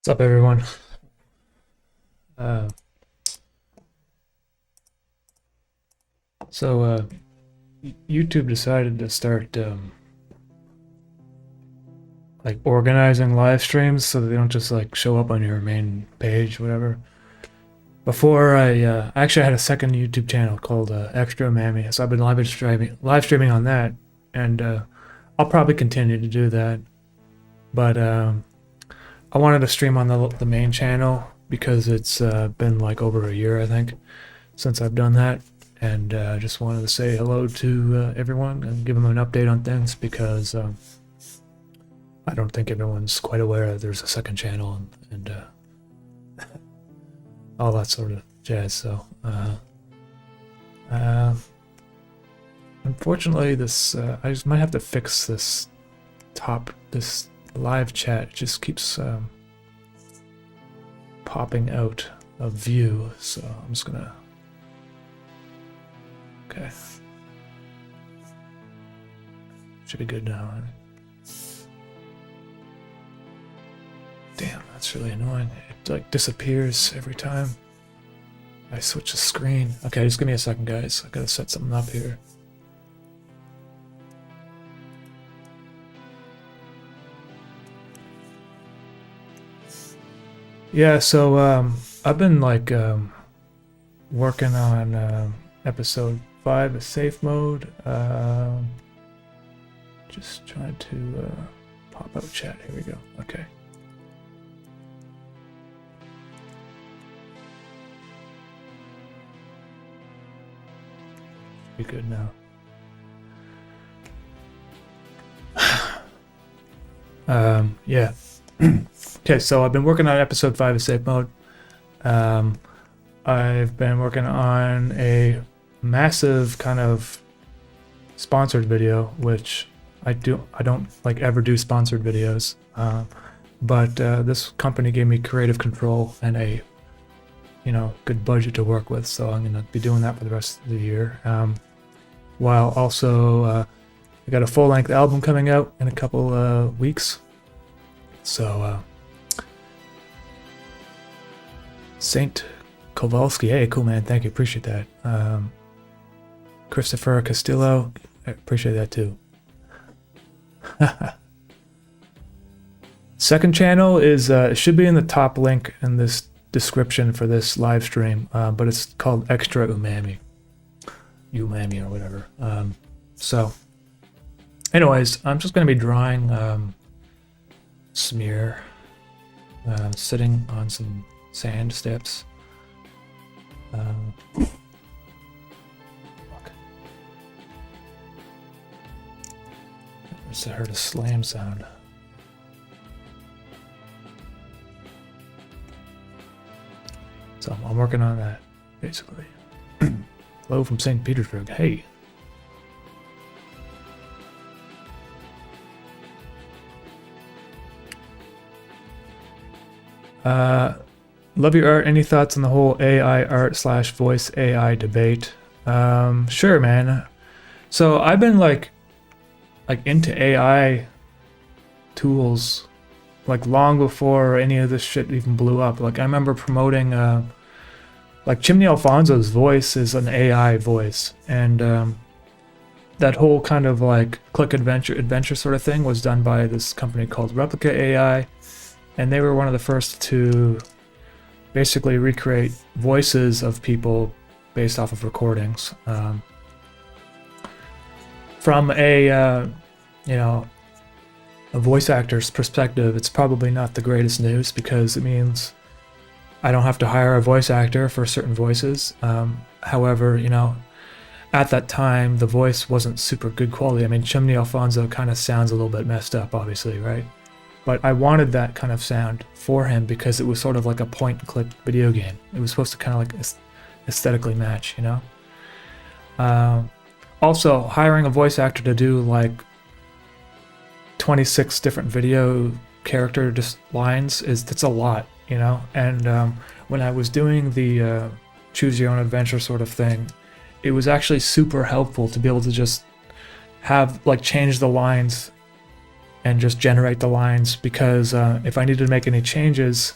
What's up, everyone? Uh, so, YouTube decided to start like organizing live streams so that they don't just like show up on your main page, whatever. Before I actually had a second YouTube channel called Extra Umami, so I've been live streaming on that, and I'll probably continue to do that. But I wanted to stream on the main channel because it's been like over a year, I think, since I've done that. And I just wanted to say hello to everyone and give them an update on things because I don't think everyone's quite aware that there's a second channel and all that sort of jazz. So, unfortunately, this I just might have to fix this this live chat. It just keeps popping out of view. So I'm just gonna. Okay. Should be good now. Damn, that's really annoying. It like disappears every time I switch the screen. Okay, just give me a second, guys. I gotta set something up here. Yeah, so I've been like working on episode 5 of safe mode. Just trying to pop out chat. Here we go. Okay. Be good now. Yeah. Okay, so I've been working on episode 5 of safe mode. I've been working on a massive kind of sponsored video, which I don't like ever do sponsored videos, but this company gave me creative control and a good budget to work with, so I'm gonna be doing that for the rest of the year, while also I got a full-length album coming out in a couple weeks. So Saint Kowalski, hey, cool man, thank you, appreciate that. Christopher Castillo, I appreciate that too. Second channel is it should be in the top link in this description for this live stream, but it's called Extra Umami, or whatever. So, anyways, I'm just gonna be drawing smear, sitting on some sand steps. Fuck. I heard a slam sound. So I'm working on that, basically. Hello from St. Petersburg. Hey. Love your art. Any thoughts on the whole AI art / voice AI debate? Sure, man. So I've been like into AI tools like long before any of this shit even blew up. Like I remember promoting like Chimney Alfonso's voice is an AI voice, and that whole kind of like click adventure sort of thing was done by this company called Replica AI, and they were one of the first to basically recreate voices of people based off of recordings. From a voice actor's perspective, it's probably not the greatest news because it means I don't have to hire a voice actor for certain voices. However, at that time, the voice wasn't super good quality. I mean, Chimney Alfonso kind of sounds a little bit messed up, obviously, right? But I wanted that kind of sound for him because it was sort of like a point-and-click video game. It was supposed to kind of like aesthetically match, Also, hiring a voice actor to do like 26 different video character just lines that's a lot, And when I was doing the choose your own adventure sort of thing, it was actually super helpful to be able to just have like change the lines and just generate the lines, because if I needed to make any changes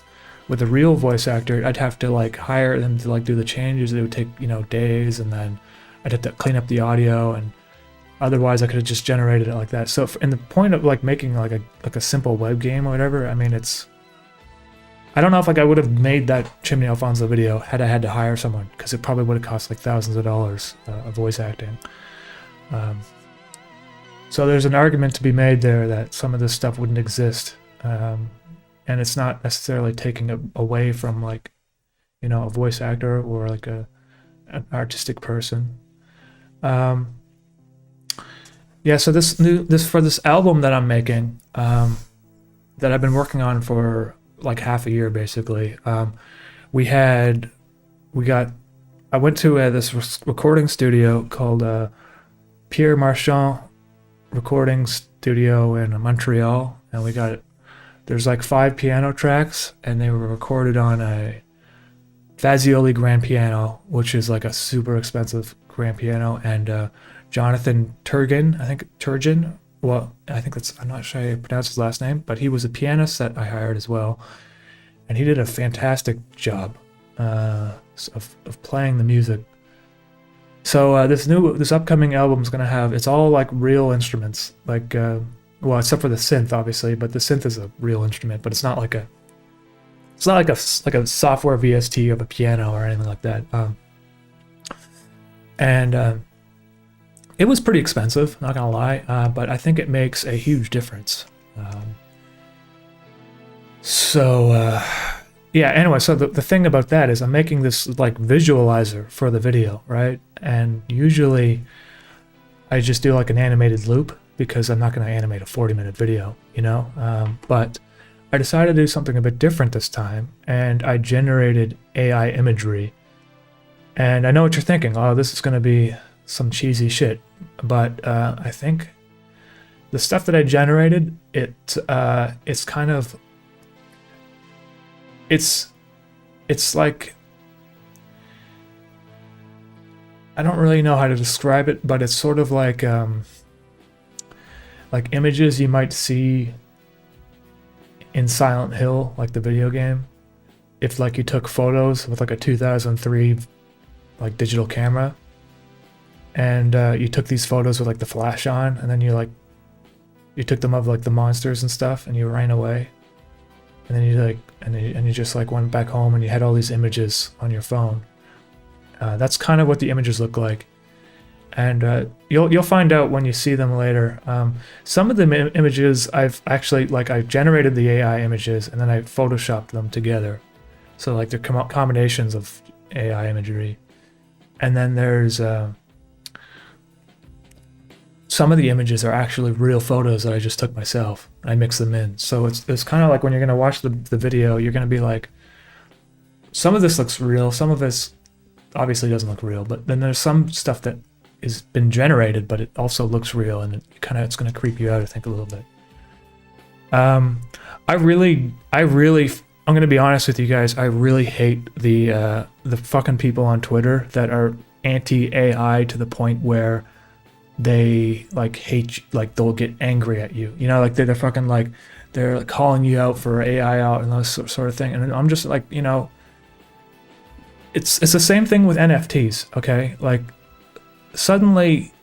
with a real voice actor, I'd have to like hire them to like do the changes. It would take, you know, days, and then I'd have to clean up the audio, and otherwise I could have just generated it like that. So in the point of like making like a simple web game or whatever, I mean, I don't know if like I would have made that Chimney Alfonso video had I had to hire someone, because it probably would have cost like thousands of dollars of voice acting. So there's an argument to be made there that some of this stuff wouldn't exist, and it's not necessarily taking it away from like, you know, a voice actor or like an artistic person. Yeah, so this album that I'm making, that I've been working on for like half a year basically. I went to this recording studio called Pierre Marchand Recording Studio in Montreal, and there's like 5 piano tracks, and they were recorded on a Fazioli grand piano, which is like a super expensive grand piano, and Jonathan Turgeon, I'm not sure how you pronounce his last name, but he was a pianist that I hired as well, and he did a fantastic job of playing the music. So this upcoming album is gonna have, it's all like real instruments, like well, except for the synth obviously, but the synth is a real instrument, but it's not like a software VST of a piano or anything like that. It was pretty expensive, not gonna lie, but I think it makes a huge difference. Yeah, anyway, so the thing about that is I'm making this like visualizer for the video, right? And usually I just do like an animated loop, because I'm not gonna animate a 40-minute video, you know? But I decided to do something a bit different this time, and I generated AI imagery. And I know what you're thinking, oh, this is gonna be some cheesy shit, but I think the stuff that I generated, it's kind of, it's like, I don't really know how to describe it, but it's sort of like images you might see in Silent Hill, like the video game, if like you took photos with like a 2003 like digital camera, and you took these photos with like the flash on, and then you took them of like the monsters and stuff, and you ran away, and then you just like went back home, and you had all these images on your phone. That's kind of what the images look like, and you'll find out when you see them later. Some of the images I've actually, like, I generated the AI images and then I photoshopped them together, so like they're combinations of AI imagery. And then there's some of the images are actually real photos that I just took myself. I mix them in. So it's kind of like when you're going to watch the video, you're going to be like, some of this looks real, some of this obviously doesn't look real, but then there's some stuff that has been generated, but it also looks real, and it's going to creep you out, I think, a little bit. I'm going to be honest with you guys, I really hate the fucking people on Twitter that are anti-AI to the point where they like hate you, like they'll get angry at you, you know, like they're fucking like, they're like calling you out for AI out and those sort of thing. And I'm just like, you know, it's the same thing with NFTs, okay? Like suddenly,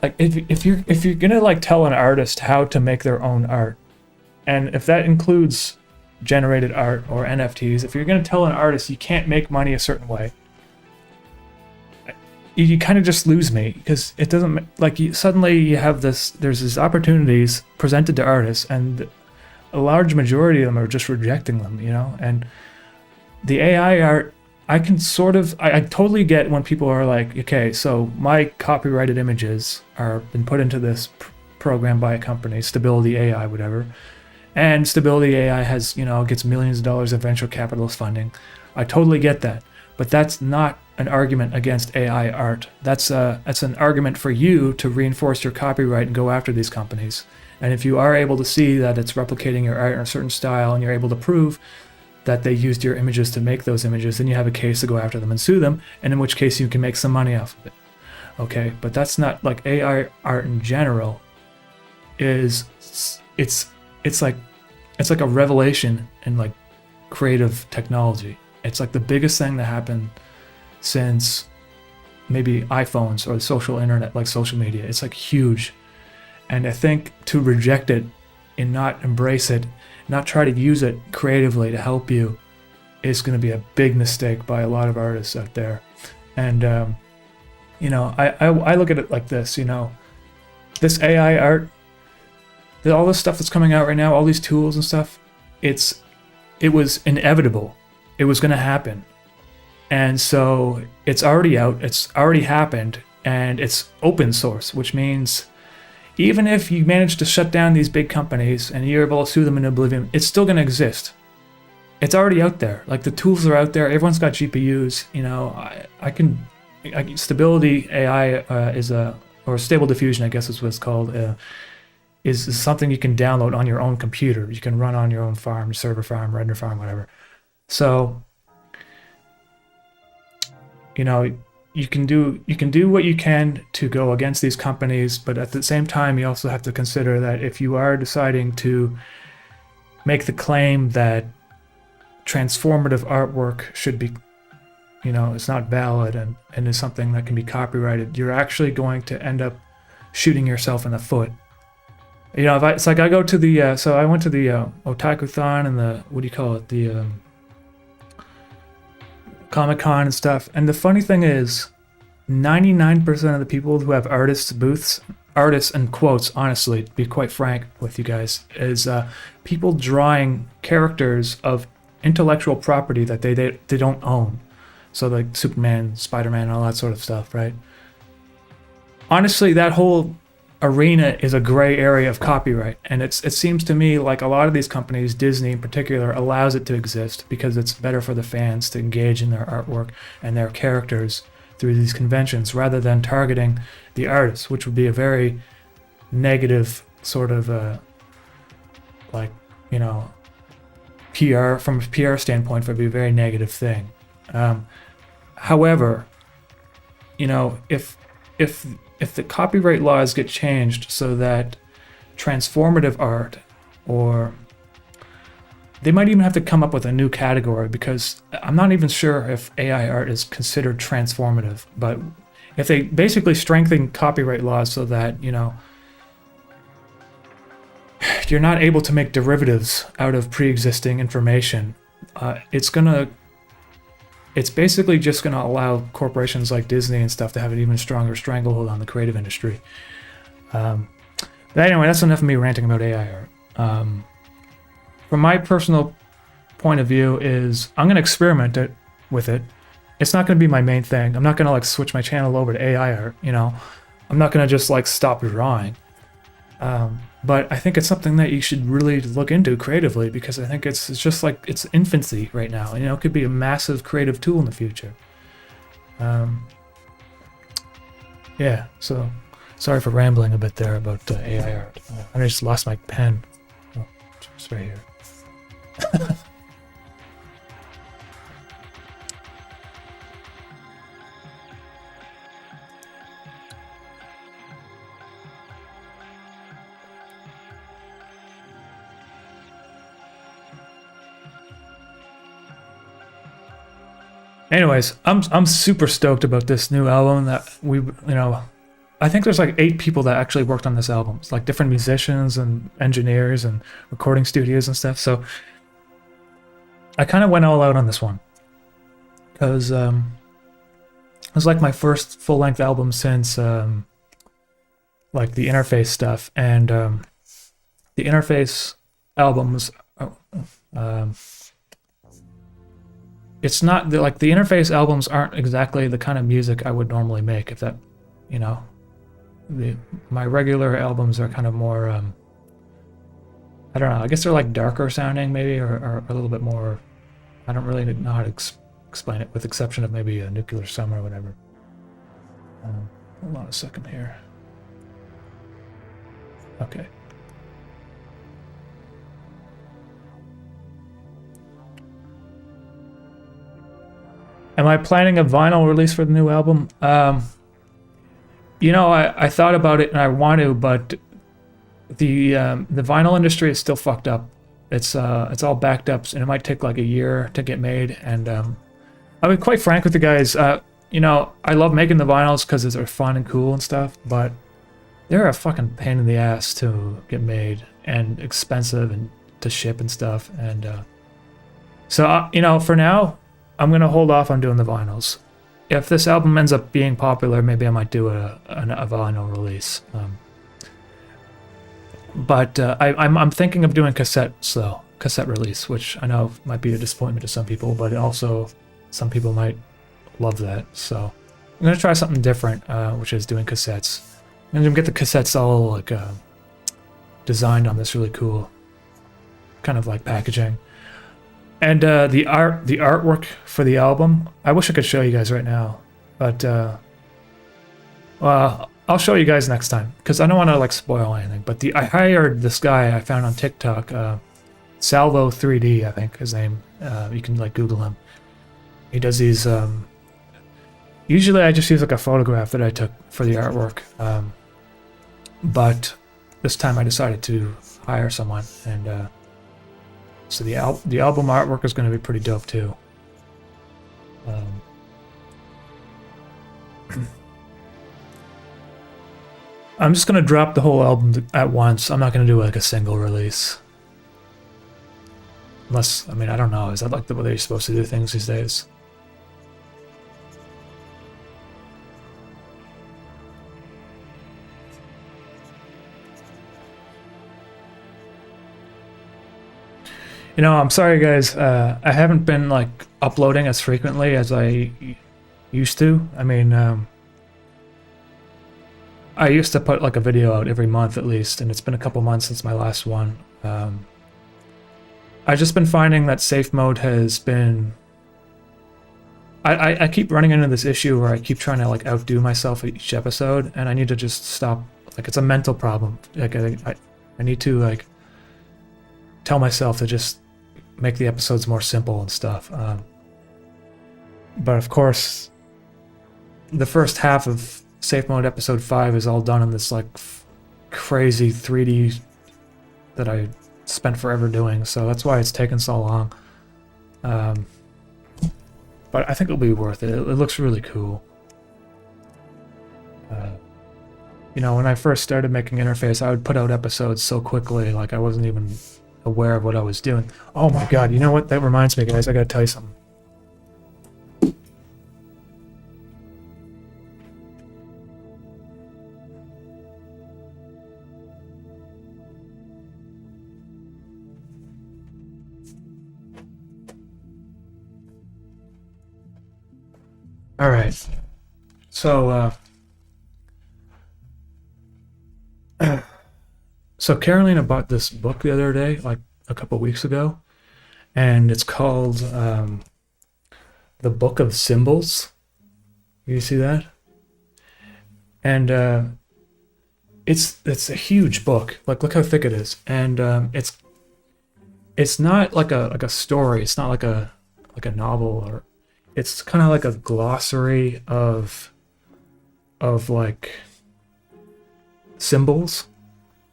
like if you're gonna like tell an artist how to make their own art, and if that includes generated art or NFTs, if you're gonna tell an artist you can't make money a certain way, you kind of just lose me, because it doesn't, like, suddenly you have there's these opportunities presented to artists, and a large majority of them are just rejecting them, you know. And the AI art, I totally get when people are like, okay, so my copyrighted images are been put into this program by a company, Stability AI, whatever, and Stability AI has, you know, gets millions of dollars of venture capitalist funding. I totally get that, but that's not an argument against AI art. That's an argument for you to reinforce your copyright and go after these companies. And if you are able to see that it's replicating your art in a certain style, and you're able to prove that they used your images to make those images, then you have a case to go after them and sue them, and in which case you can make some money off of it. Okay, but that's not, like, AI art in general is it's like a revelation in like creative technology. It's like the biggest thing that happened since maybe iPhones or the social internet, like social media. It's like huge. And I think to reject it and not embrace it, not try to use it creatively to help you, is going to be a big mistake by a lot of artists out there. And you know, I look at it like this, you know, this AI art, all this stuff that's coming out right now, all these tools and stuff, it was inevitable. It was going to happen. And so it's already out, it's already happened, and it's open source, which means even if you manage to shut down these big companies and you're able to sue them into oblivion, it's still going to exist. It's already out there. Like, the tools are out there. Everyone's got GPUs. You know, Stability AI or Stable Diffusion, I guess is what it's called, is something you can download on your own computer. You can run on your own farm, server farm, render farm, whatever. So, you know, you can do what you can to go against these companies, but at the same time, you also have to consider that if you are deciding to make the claim that transformative artwork should be, you know, it's not valid and is something that can be copyrighted, you're actually going to end up shooting yourself in the foot. You know, it's like I go to the so I went to the Otaku-thon and the, what do you call it, the Comic-Con and stuff. And the funny thing is, 99% of the people who have artists booths, artists in quotes, honestly, to be quite frank with you guys, is people drawing characters of intellectual property that they don't own. So like Superman, Spider-Man, all that sort of stuff, right? Honestly, that whole arena is a gray area of copyright, and it seems to me like a lot of these companies, Disney in particular, allows it to exist because it's better for the fans to engage in their artwork and their characters through these conventions rather than targeting the artists, which would be a very negative sort of like, you know, PR, from a PR standpoint, would be a very negative thing. However, you know, if the copyright laws get changed so that transformative art, or they might even have to come up with a new category, because I'm not even sure if AI art is considered transformative, but if they basically strengthen copyright laws so that, you know, you're not able to make derivatives out of pre-existing information, it's basically just going to allow corporations like Disney and stuff to have an even stronger stranglehold on the creative industry. But anyway, that's enough of me ranting about AI art. From my personal point of view is I'm going to experiment with it. It's not going to be my main thing. I'm not going to like switch my channel over to AI art, you know. I'm not going to just like stop drawing. But I think it's something that you should really look into creatively, because I think it's just like it's infancy right now. You know, it could be a massive creative tool in the future. Yeah, so sorry for rambling a bit there about AI art. I just lost my pen. Oh, it's right here. Anyways, I'm super stoked about this new album that I think there's like 8 people that actually worked on this album. It's like different musicians and engineers and recording studios and stuff. So I kind of went all out on this one because it was like my first full-length album since like the Interface stuff, and the Interface albums. It's not like the Interface albums aren't exactly the kind of music I would normally make. If that, you know, my regular albums are kind of more, I don't know. I guess they're like darker sounding, maybe, or a little bit more. I don't really know how to explain it, with the exception of maybe a Nuclear Summer or whatever. Hold on a second here. Okay. Am I planning a vinyl release for the new album? You know, I thought about it and I want to, but the vinyl industry is still fucked up. It's all backed up, and it might take like a year to get made. And I'll be quite frank with you guys. You know, I love making the vinyls because they're fun and cool and stuff, but they're a fucking pain in the ass to get made and expensive and to ship and stuff. And so you know, for now, I'm gonna hold off on doing the vinyls. If this album ends up being popular, maybe I might do a vinyl release. But I'm thinking of doing cassettes though, cassette release, which I know might be a disappointment to some people, but also some people might love that. So I'm gonna try something different, which is doing cassettes. I'm gonna get the cassettes all like designed on this really cool kind of like packaging. And the artwork for the album, I wish I could show you guys right now, but well, I'll show you guys next time because I don't want to like spoil anything. But I hired this guy I found on TikTok, Salvo 3D, I think his name. You can like Google him. He does these. Usually I just use like a photograph that I took for the artwork, but this time I decided to hire someone, and so the album artwork is going to be pretty dope too. I'm just going to drop the whole album at once. I'm not going to do like a single release. Unless, I mean, I don't know. Is that like the way you're supposed to do things these days? You know, I'm sorry guys, I haven't been like uploading as frequently as I used to. I mean, I used to put like a video out every month at least, and it's been a couple months since my last one. I've just been finding that safe mode has been... I keep running into this issue where I keep trying to like outdo myself each episode, and I need to just stop. Like, it's a mental problem. Like, I need to like tell myself to just make the episodes more simple and stuff. But of course, the first half of Safe Mode Episode 5 is all done in this like crazy 3D that I spent forever doing, so that's why it's taken so long. But I think it'll be worth it. It looks really cool. You know, when I first started making Interface, I would put out episodes so quickly, like I wasn't even aware of what I was doing. Oh my god, you know what? That reminds me, guys, I gotta tell you something. Alright. So, so Carolina bought this book the other day, like a couple weeks ago, and it's called The Book of Symbols. You see that? And it's a huge book. Like, look how thick it is, and it's not like a story. It's not like a novel, or it's kind of like a glossary of like symbols,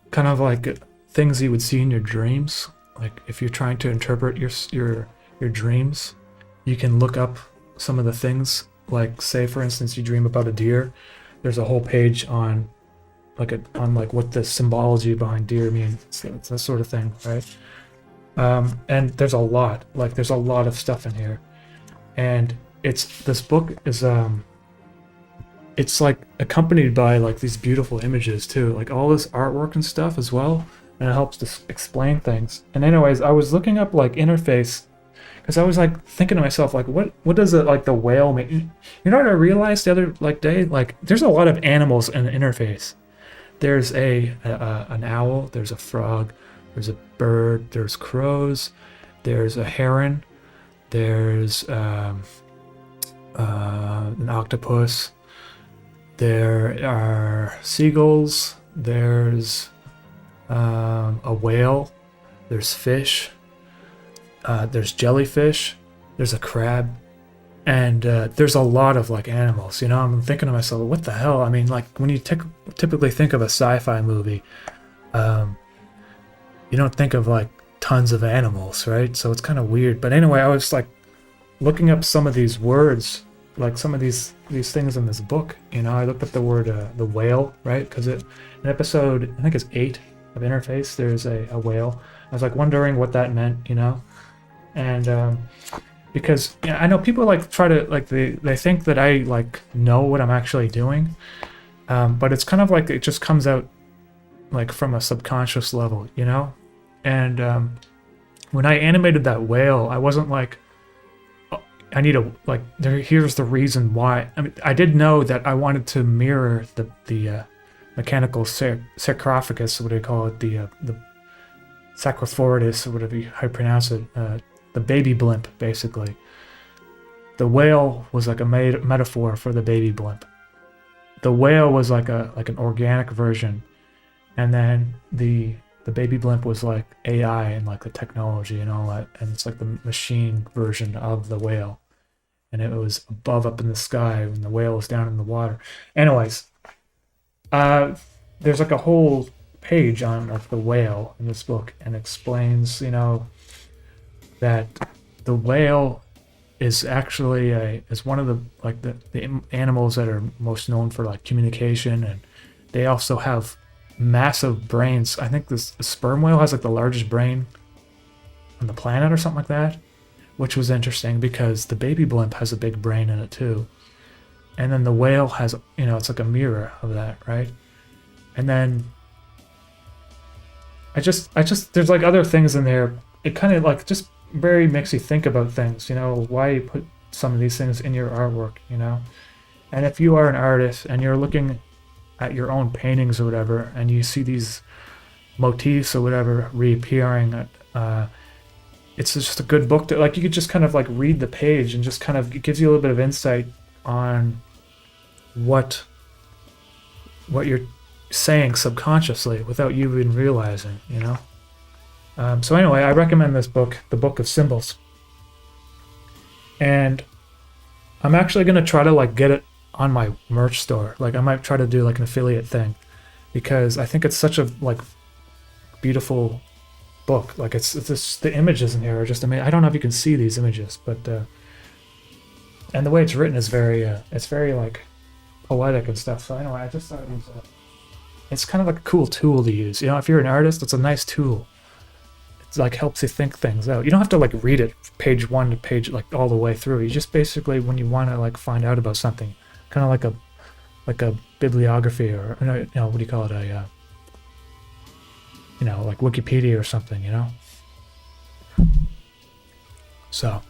kind of like things you would see in your dreams. Like if you're trying to interpret your dreams, you can look up some of the things. Like, say for instance you dream about a deer, there's a whole page on what the symbology behind deer means. It's that sort of thing, right? And there's a lot of stuff in here, and this book is it's like accompanied by like these beautiful images too, like all this artwork and stuff as well, and it helps to explain things. And anyways, I was looking up like interface because I was like thinking to myself, like what does it, like the whale mean? You know what I realized the other like day? Like there's a lot of animals in the interface. There's an owl, there's a frog, there's a bird, there's crows, there's a heron, there's an octopus, there are seagulls, there's a whale, there's fish, there's jellyfish, there's a crab, and there's a lot of like animals. I'm thinking to myself, what the hell? I mean, like when you typically think of a sci-fi movie, you don't think of like tons of animals, right? So it's kind of weird. But anyway, I was like looking up some of these words, like some of these things in this book. You know, I looked up the word the whale, right? Because in episode, I think it's 8 of Interface, there's a whale. I was like wondering what that meant, you know, and because I know people like try to like they think that I like know what I'm actually doing, but it's kind of like it just comes out like from a subconscious level, you know. And when I animated that whale, I wasn't like, oh, I need a like here's the reason why. I mean, I did know that I wanted to mirror the mechanical sarcophagus, what do you call it, the sacrophoridus, or whatever how you pronounce it, the baby blimp, basically. The whale was like a metaphor for the baby blimp. The whale was like an organic version, and then the baby blimp was like AI and like the technology and all that, and it's like the machine version of the whale, and it was above up in the sky and the whale was down in the water. Anyways, there's like a whole page on like the whale in this book, and explains, you know, that the whale is actually is one of the like the animals that are most known for like communication, and they also have massive brains. I think the sperm whale has like the largest brain on the planet or something like that, which was interesting because the baby blimp has a big brain in it too. And then the whale has, you know, it's like a mirror of that, right? And then I just there's like other things in there. It kind of like just very makes you think about things, you know, why you put some of these things in your artwork, you know. And if you are an artist and you're looking at your own paintings or whatever, and you see these motifs or whatever reappearing, it's just a good book to like, you could just kind of like read the page and just kind of, it gives you a little bit of insight on what you're saying subconsciously without you even realizing, you know. So anyway, I recommend this book, The Book of Symbols, and I'm actually gonna try to like get it on my merch store. Like I might try to do like an affiliate thing, because I think it's such a like beautiful book. Like it's just, the images in here are just amazing. I don't know if you can see these images, but and the way it's written is very it's very like poetic and stuff. So anyway, I just thought it was it's kind of like a cool tool to use. You know, if you're an artist, it's a nice tool. It's like helps you think things out. You don't have to like read it page 1 to page like all the way through. You just basically, when you want to like find out about something, kind of like a bibliography, or you know, what do you call it, a you know, like Wikipedia or something, you know. So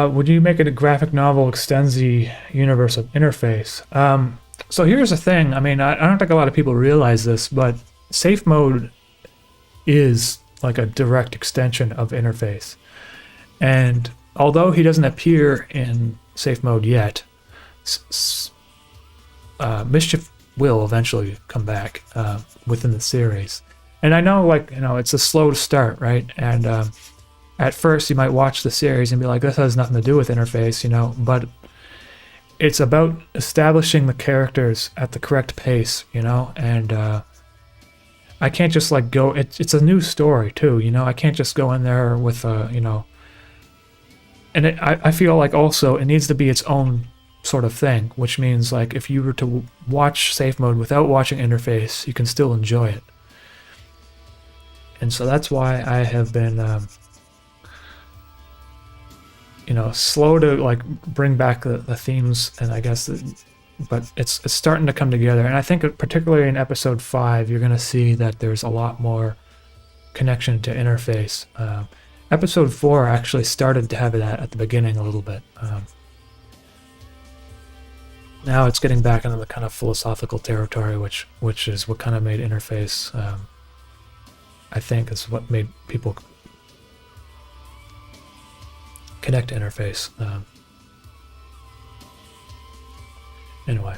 would you make it a graphic novel extends the universe of Interface? So here's the thing. I mean, I don't think a lot of people realize this, but safe mode is like a direct extension of Interface. And although he doesn't appear in safe mode yet, Mischief will eventually come back within the series. And I know, like, you know, it's a slow start, right? And at first you might watch the series and be like, this has nothing to do with Interface, you know, but it's about establishing the characters at the correct pace, you know. And I can't just like go, it's a new story too, you know. I can't just go in there with you know, and I feel like also it needs to be its own sort of thing, which means like if you were to watch safe mode without watching Interface, you can still enjoy it. And so that's why I have been you know, slow to like bring back the themes, and I guess but it's starting to come together. And I think particularly in episode 5 you're gonna see that there's a lot more connection to Interface. Episode 4 actually started to have that at the beginning a little bit. Now it's getting back into the kind of philosophical territory, which is what kind of made Interface, I think, is what made people connect to Interface. Anyway,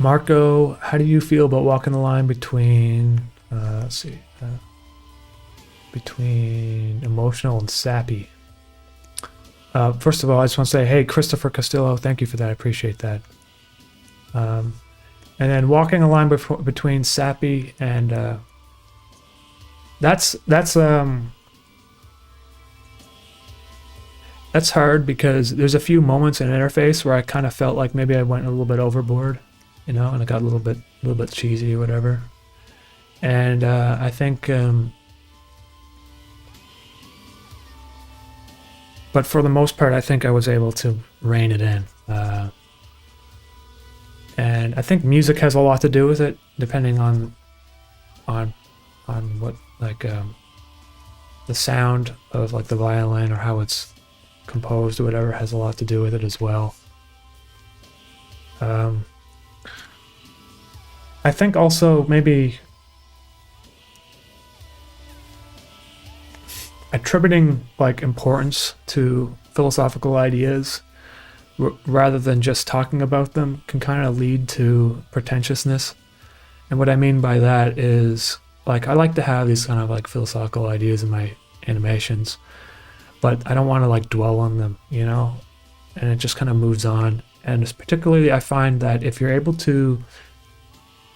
Marco, how do you feel about walking the line between, let's see, between emotional and sappy? First of all, I just want to say, hey, Christopher Castillo, thank you for that. I appreciate that. And then walking a line between sappy and that's hard because there's a few moments in interface where I kind of felt like maybe I went a little bit overboard, you know, and I got a little bit cheesy or whatever. And I think, but for the most part, I think I was able to rein it in. And I think music has a lot to do with it, depending on what, like, the sound of like the violin or how it's composed or whatever has a lot to do with it as well. I think also maybe attributing like importance to philosophical ideas rather than just talking about them can kind of lead to pretentiousness. And what I mean by that is, like, I like to have these kind of like philosophical ideas in my animations, but I don't want to like dwell on them, you know, and it just kind of moves on. And it's particularly, I find that if you're able to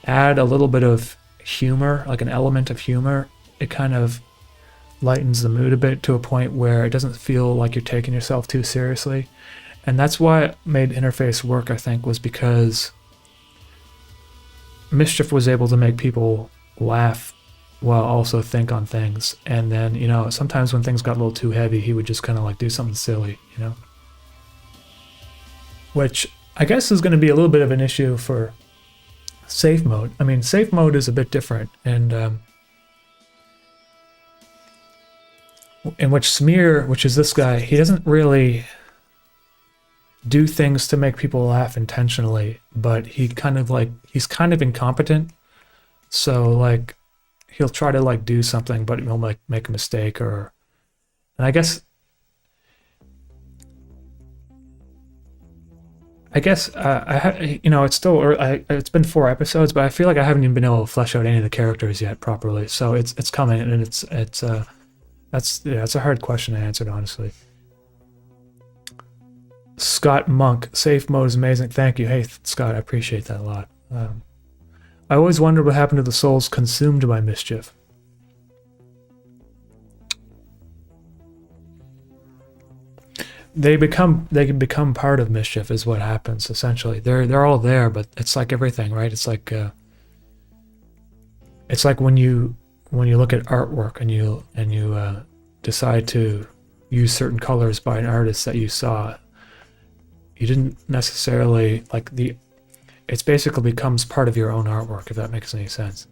add a little bit of humor, like an element of humor, it kind of lightens the mood a bit to a point where it doesn't feel like you're taking yourself too seriously. And that's why it made interface work, I think, was because Mischief was able to make people laugh while also think on things. And then, you know, sometimes when things got a little too heavy, he would just kind of like do something silly, you know? Which I guess is going to be a little bit of an issue for safe mode. I mean, safe mode is a bit different, and in which Smear, which is this guy, he doesn't really do things to make people laugh intentionally, but he's kind of incompetent. So like he'll try to like do something, but he'll like make a mistake, and I guess you know, it's still, it's been 4 episodes, but I feel like I haven't even been able to flesh out any of the characters yet properly. So it's coming, and it's a hard question to answer, honestly. Scott Monk, safe mode is amazing. Thank you. Hey, Scott, I appreciate that a lot. I always wondered what happened to the souls consumed by Mischief. They can become part of Mischief is what happens, essentially. They're all there, but it's like everything, right? It's like when you look at artwork and you decide to use certain colors by an artist that you saw. You didn't necessarily like it basically becomes part of your own artwork, if that makes any sense.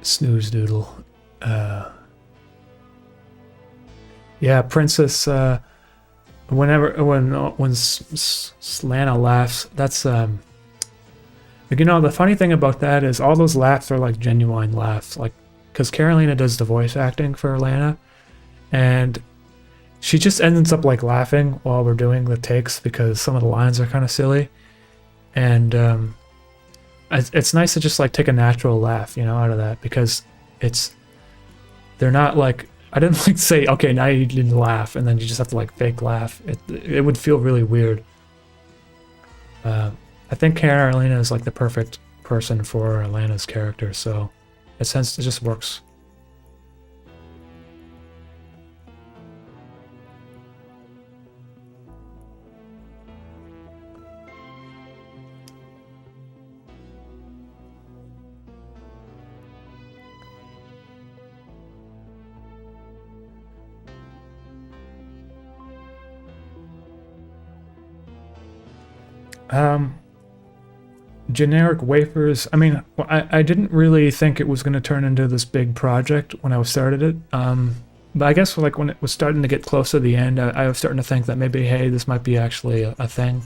Snooze doodle. Yeah, Princess. When Lana laughs, that's you know, the funny thing about that is all those laughs are like genuine laughs, like, because Carolina does the voice acting for Lana, and she just ends up like laughing while we're doing the takes because some of the lines are kind of silly, and it's nice to just like take a natural laugh, you know, out of that, because they're not like, I didn't like say, okay, now you didn't laugh, and then you just have to like fake laugh. It would feel really weird. I think Carolina is like the perfect person for Lana's character, so it just works. Generic wafers. I mean, I didn't really think it was going to turn into this big project when I started it. But I guess like when it was starting to get close to the end, I was starting to think that maybe, hey, this might be actually a thing.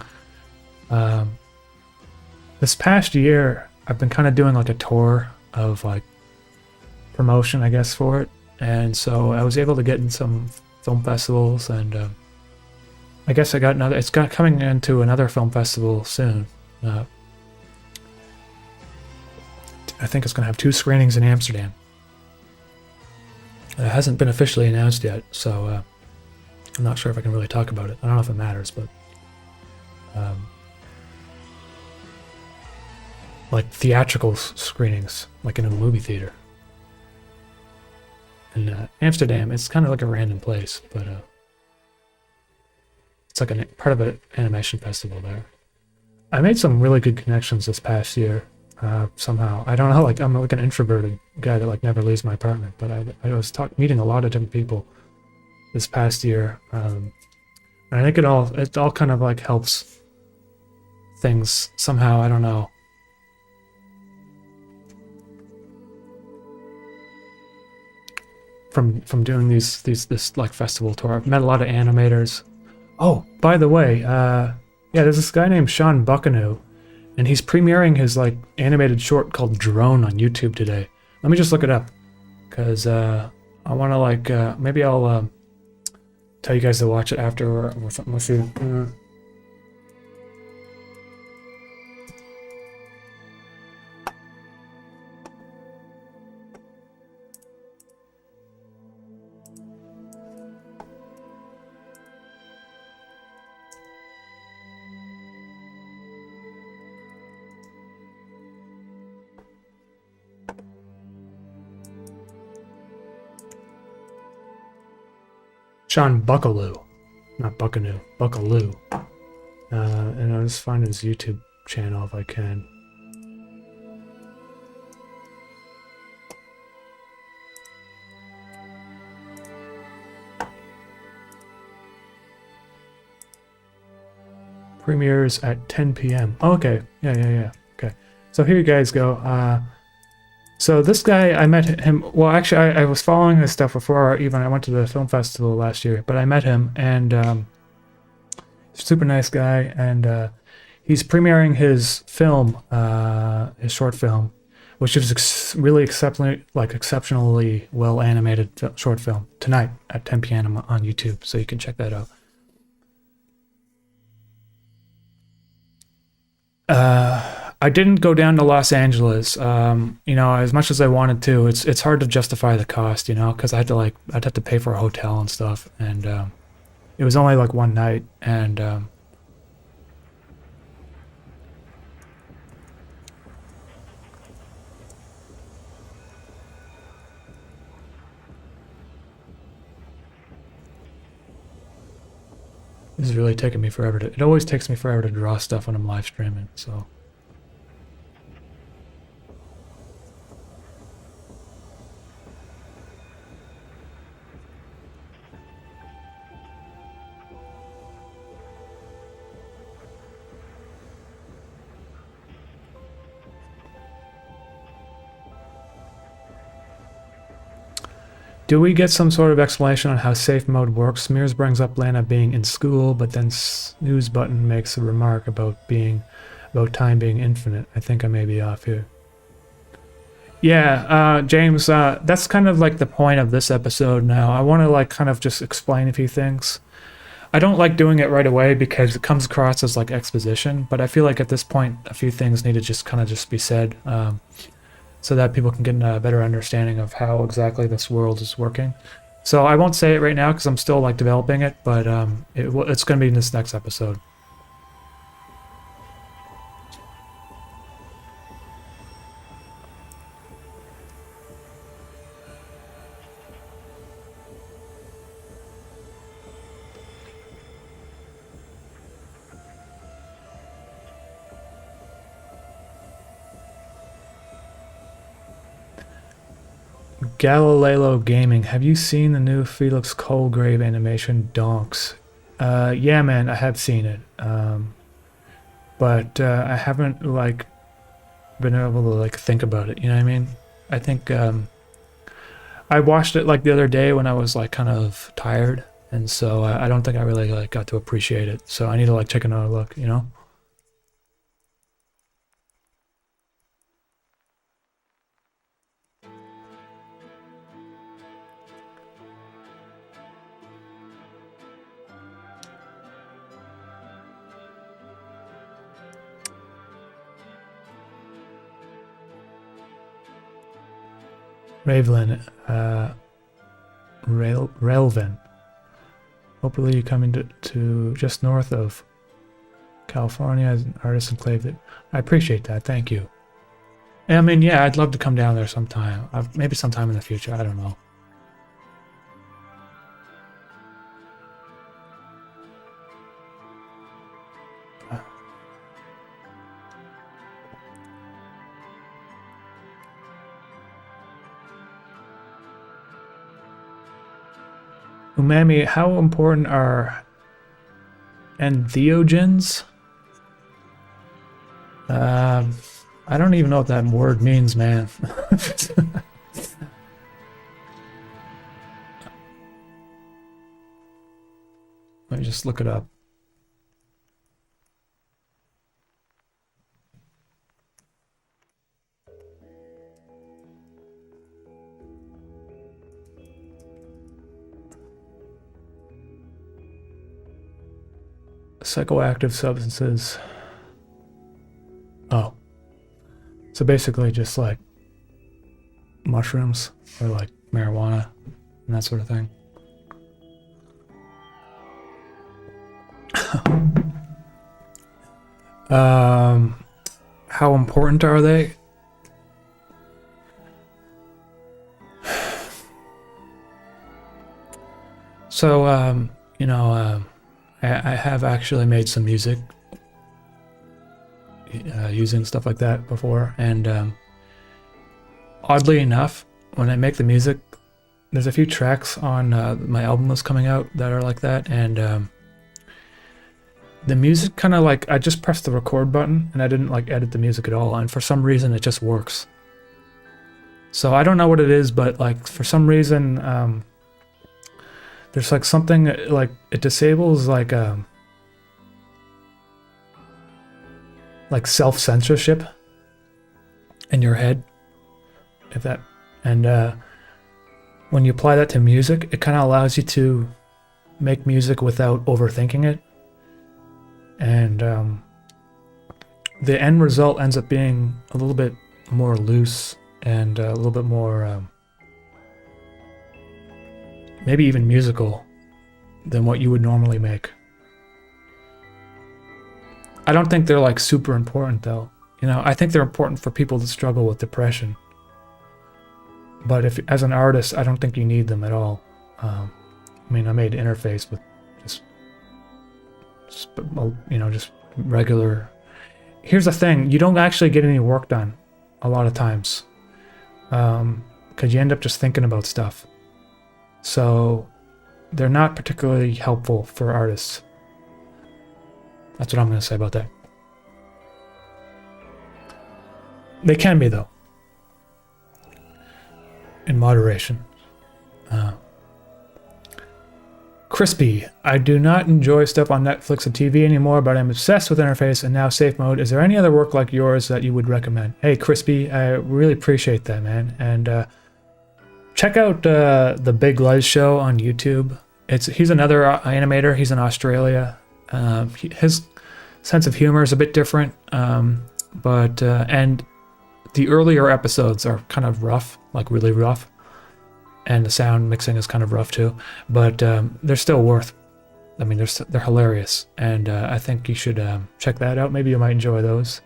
This past year, I've been kind of doing like a tour of like promotion, I guess, for it. And so I was able to get in some film festivals, and I guess I got another. It's got coming into another film festival soon. I think it's going to have 2 screenings in Amsterdam. It hasn't been officially announced yet, so I'm not sure if I can really talk about it. I don't know if it matters, but like theatrical screenings, like in a movie theater. In Amsterdam, it's kind of like a random place, but it's like a part of an animation festival there. I made some really good connections this past year. Somehow, I don't know, like I'm like an introverted guy that like never leaves my apartment, but I was meeting a lot of different people this past year, and I think it all kind of like helps things somehow. I don't know. From doing this like festival tour, I've met a lot of animators. Oh, by the way, yeah, there's this guy named Sean Buckanoo, and he's premiering his like animated short called Drone on YouTube today. Let me just look it up, because I want to like maybe I'll tell you guys to watch it after or something. Let's see. Sean Buckaloo, not Buckanoo, Buckaloo. And I'll just find his YouTube channel if I can. Premieres at 10 p.m. Oh, okay, yeah. Okay, so here you guys go. So this guy, I met him, well actually I was following his stuff before even I went to the film festival last year, but I met him, and super nice guy, and he's premiering his film, his short film, which is really exceptionally well animated short film, tonight at 10 p.m. on YouTube, so you can check that out. I didn't go down to Los Angeles, you know, as much as I wanted to. It's hard to justify the cost, you know, because I'd have to pay for a hotel and stuff, and it was only like one night, and it is really taking me forever to. It always takes me forever to draw stuff when I'm live streaming, so. Do we get some sort of explanation on how safe mode works? Smears brings up Lana being in school, but then snooze button makes a remark about time being infinite. I think I may be off here. Yeah, James, that's kind of like the point of this episode now. I want to like kind of just explain a few things. I don't like doing it right away because it comes across as like exposition, but I feel like at this point a few things need to just be said. So that people can get a better understanding of how exactly this world is working. So I won't say it right now because I'm still like developing it, but it's going to be in this next episode. Galileo Gaming, have you seen the new Felix Colgrave animation Donks? Yeah, man, I have seen it. But I haven't like been able to like think about it, you know what I mean? I think I watched it like the other day when I was like kind of tired, and so I don't think I really like got to appreciate it. So I need to like take another look, you know? Ravelin, Railvin. Hopefully you come into just north of California as an artist enclave. I appreciate that. Thank you. I mean, yeah, I'd love to come down there sometime. Maybe sometime in the future. I don't know. Umami, how important are entheogens? I don't even know what that word means, man. Let me just look it up. Psychoactive substances. Oh. So basically just like mushrooms or like marijuana and that sort of thing. How important are they? So, you know, I have actually made some music using stuff like that before, and oddly enough, when I make the music, there's a few tracks on my album that's coming out that are like that, and the music kind of like, I just pressed the record button and I didn't like edit the music at all, and for some reason it just works. So I don't know what it is, but like for some reason there's like something like it disables like self-censorship in your head, if that, and when you apply that to music, it kind of allows you to make music without overthinking it, and the end result ends up being a little bit more loose and a little bit more maybe even musical than what you would normally make. I don't think they're like super important though. You know, I think they're important for people that struggle with depression. But if, as an artist, I don't think you need them at all. I mean, I made interface with just you know, just regular. Here's the thing: you don't actually get any work done a lot of times, because you end up just thinking about stuff. So they're not particularly helpful for artists. That's what I'm going to say about that. They can be, though, in moderation. Crispy, I do not enjoy stuff on Netflix and TV anymore, but I'm obsessed with interface and now safe mode. Is there any other work like yours that you would recommend? Hey, Crispy, I really appreciate that, man. And check out the Big Lite Show on YouTube. He's another animator. He's in Australia. His sense of humor is a bit different, but and the earlier episodes are kind of rough, like really rough, and the sound mixing is kind of rough too. But they're still worth. I mean, they're hilarious, and I think you should check that out. Maybe you might enjoy those.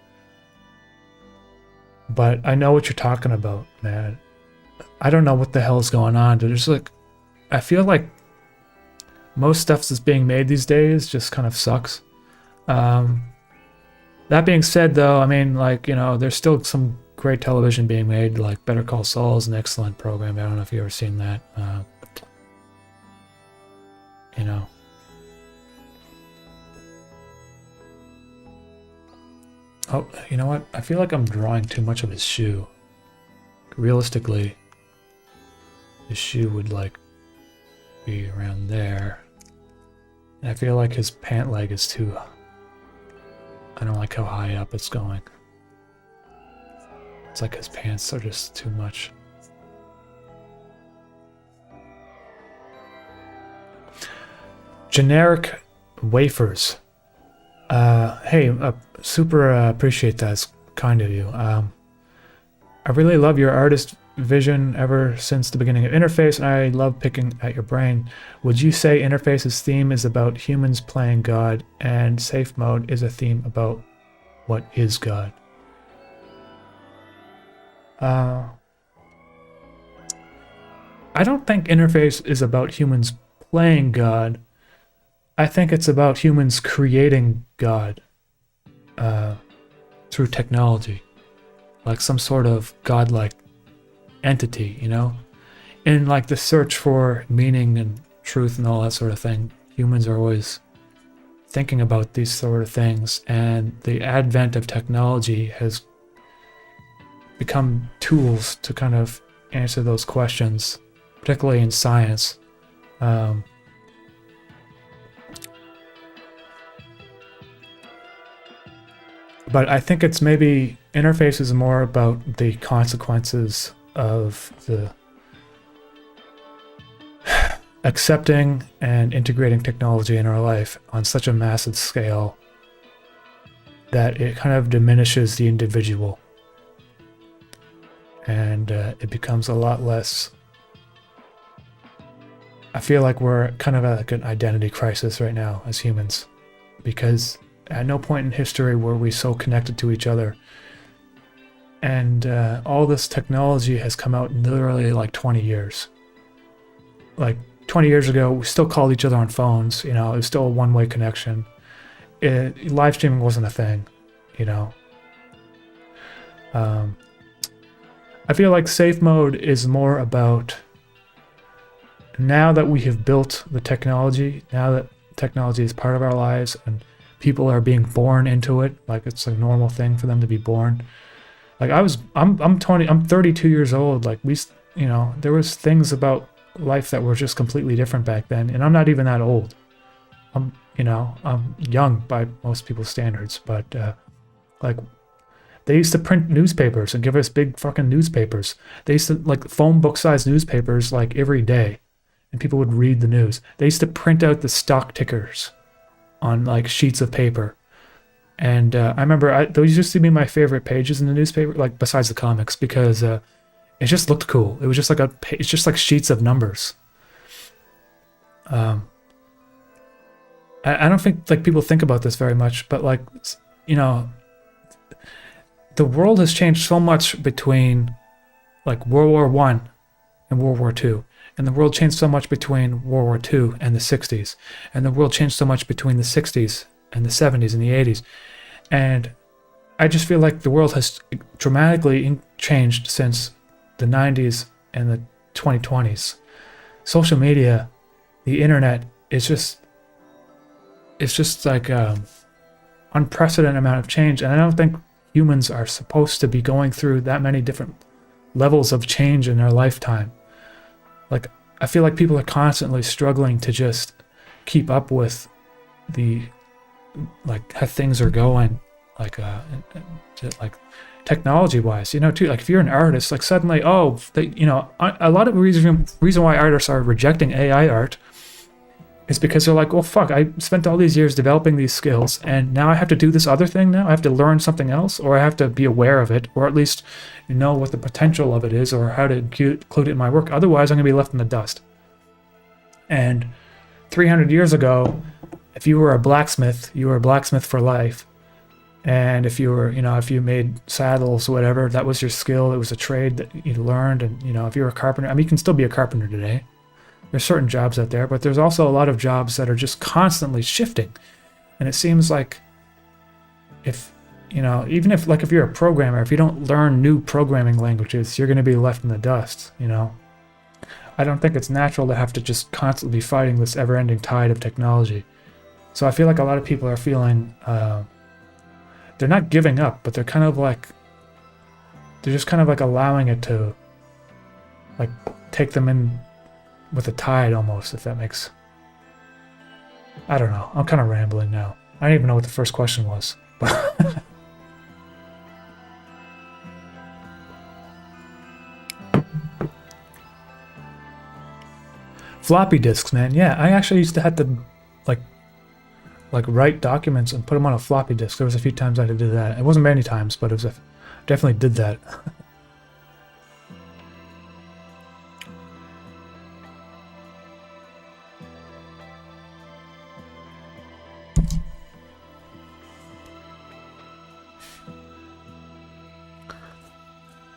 But I know what you're talking about, man. I don't know what the hell is going on. There's like, I feel like most stuff that's being made these days just kind of sucks. That being said, though, I mean, like, you know, there's still some great television being made, like Better Call Saul is an excellent program. I don't know if you've ever seen that. You know. Oh, you know what? I feel like I'm drawing too much of his shoe. Realistically, his shoe would like be around there. And I feel like his pant leg is too... I don't like how high up it's going. It's like his pants are just too much. Generic wafers. Hey, super appreciate that. It's kind of you. I really love your artist vision ever since the beginning of Interface, and I love picking at your brain. Would you say Interface's theme is about humans playing God, and Safe Mode is a theme about what is God? I don't think Interface is about humans playing God. I think it's about humans creating God through technology, like some sort of godlike entity, you know? In like the search for meaning and truth and all that sort of thing, humans are always thinking about these sort of things, and the advent of technology has become tools to kind of answer those questions, particularly in science. But I think it's maybe Interface is more about the consequences of the accepting and integrating technology in our life on such a massive scale that it kind of diminishes the individual, and it becomes a lot less. I feel like we're kind of at like an identity crisis right now as humans, because at no point in history were we so connected to each other. And all this technology has come out in literally like 20 years. Like 20 years ago, we still called each other on phones, you know, it was still a one-way connection. Live streaming wasn't a thing, you know. I feel like Safe Mode is more about, now that we have built the technology, now that technology is part of our lives and people are being born into it, like it's a normal thing for them to be born. Like I'm 32 years old. Like you know, there was things about life that were just completely different back then, and I'm not even that old. I'm young by most people's standards, but like they used to print newspapers and give us big fucking newspapers. They used to like phone book sized newspapers like every day, and people would read the news. They used to print out the stock tickers on like sheets of paper. And I remember those used to be my favorite pages in the newspaper, like besides the comics, because it just looked cool. It was just like it's just like sheets of numbers. I don't think like people think about this very much, but like, you know, the world has changed so much between like World War I and World War II. And the world changed so much between World War II and the 60s. And the world changed so much between the 60s and the 70s and the 80s. And I just feel like the world has dramatically changed since the 90s and the 2020s. Social media, the internet, it's just like unprecedented amount of change. And I don't think humans are supposed to be going through that many different levels of change in their lifetime. Like, I feel like people are constantly struggling to just keep up with the, like, how things are going, like technology-wise, you know, too. Like, if you're an artist, like, suddenly, you know, a lot of the reason why artists are rejecting AI art is because they're like, well, fuck, I spent all these years developing these skills, and now I have to do this other thing now? I have to learn something else, or I have to be aware of it, or at least know what the potential of it is, or how to include it in my work. Otherwise, I'm going to be left in the dust. And 300 years ago, if you were a blacksmith, you were a blacksmith for life. And if you were, you know, if you made saddles or whatever, that was your skill. It was a trade that you learned. And, you know, if you were a carpenter, I mean, you can still be a carpenter today. There's certain jobs out there, but there's also a lot of jobs that are just constantly shifting. And it seems like if, you know, even if you're a programmer, if you don't learn new programming languages, you're going to be left in the dust, you know. I don't think it's natural to have to just constantly be fighting this ever-ending tide of technology. So I feel like a lot of people are feeling, they're not giving up, but they're kind of like, they're just kind of like allowing it to, like, take them in with a tide almost, if that makes... I don't know. I'm kind of rambling now. I don't even know what the first question was. Floppy disks, man. Yeah, I actually used to have to like write documents and put them on a floppy disk. There was a few times I had to do that. It wasn't many times, but it was definitely did that.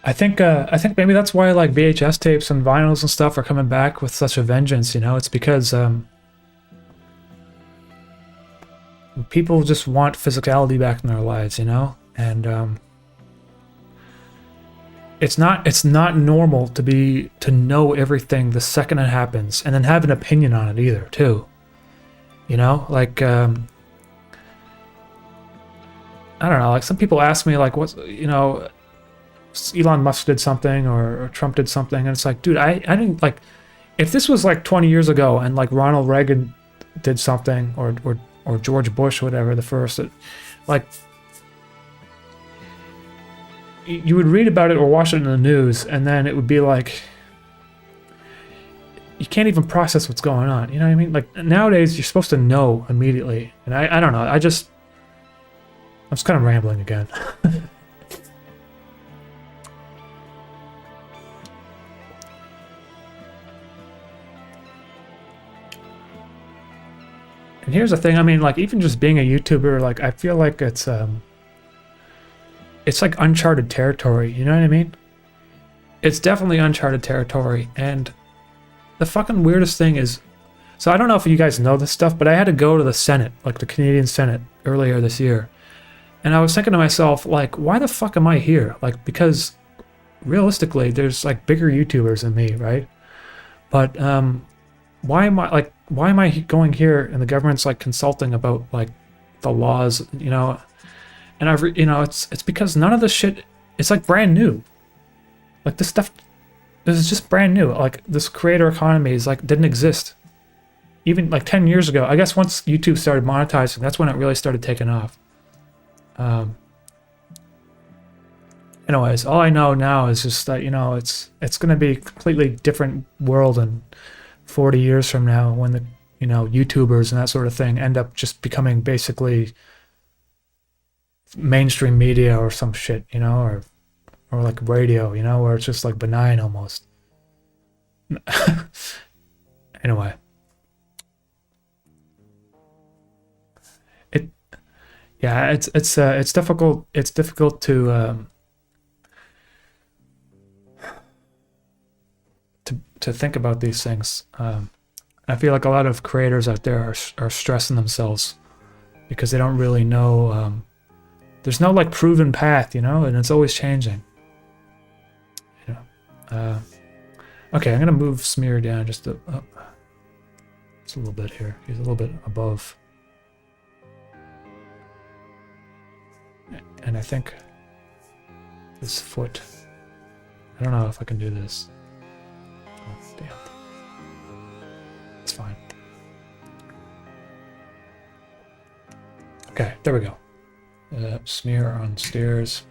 I think maybe that's why like VHS tapes and vinyls and stuff are coming back with such a vengeance. You know, it's because people just want physicality back in their lives. You know, and it's not normal to know everything the second it happens and then have an opinion on it either too. You know, like I don't know, like some people ask me like what's, you know, Elon Musk did something or Trump did something, and it's like, dude, I didn't, like, if this was like 20 years ago and like Ronald Reagan did something or George Bush or whatever, the first, like, you would read about it or watch it in the news, and then it would be like, you can't even process what's going on. You know what I mean? Like nowadays, you're supposed to know immediately, and I don't know. I'm just kind of rambling again. And here's the thing. I mean, like even just being a YouTuber, like I feel like it's like uncharted territory. You know what I mean? It's definitely uncharted territory, and the fucking weirdest thing is, so I don't know if you guys know this stuff, but I had to go to the Senate, like the Canadian Senate, earlier this year. And I was thinking to myself, like, why the fuck am I here? Like, because realistically, there's like bigger YouTubers than me, right? But why am I going here and the government's like consulting about like the laws, you know? And it's because none of this shit, it's like brand new. Like this stuff, this is just brand new. Like this creator economy is like didn't exist even like 10 years ago. I guess once YouTube started monetizing, that's when it really started taking off. Anyways, all I know now is just that, you know, it's going to be a completely different world in 40 years from now when the, you know, YouTubers and that sort of thing end up just becoming basically mainstream media or some shit, you know, or like radio, you know, where it's just like benign almost. Anyway. Yeah, it's difficult. It's difficult to think about these things. I feel like a lot of creators out there are stressing themselves because they don't really know. There's no like proven path, you know, and it's always changing. You know. Okay, I'm gonna move Smear down just a little bit here. He's a little bit above. And I think this foot, I don't know if I can do this. Oh, damn. It's fine. Okay, there we go. Smear on stairs.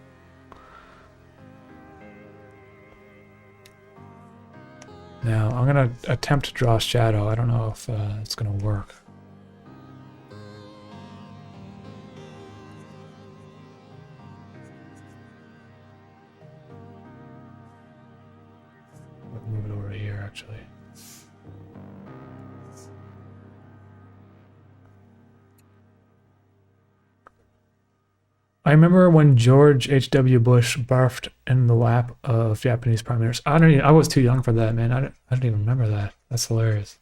Now, I'm going to attempt to draw a shadow. I don't know if it's going to work. Move it over to here, actually. I remember when George H.W. Bush barfed in the lap of Japanese prime ministers. I was too young for that, man. I don't even remember that. That's hilarious.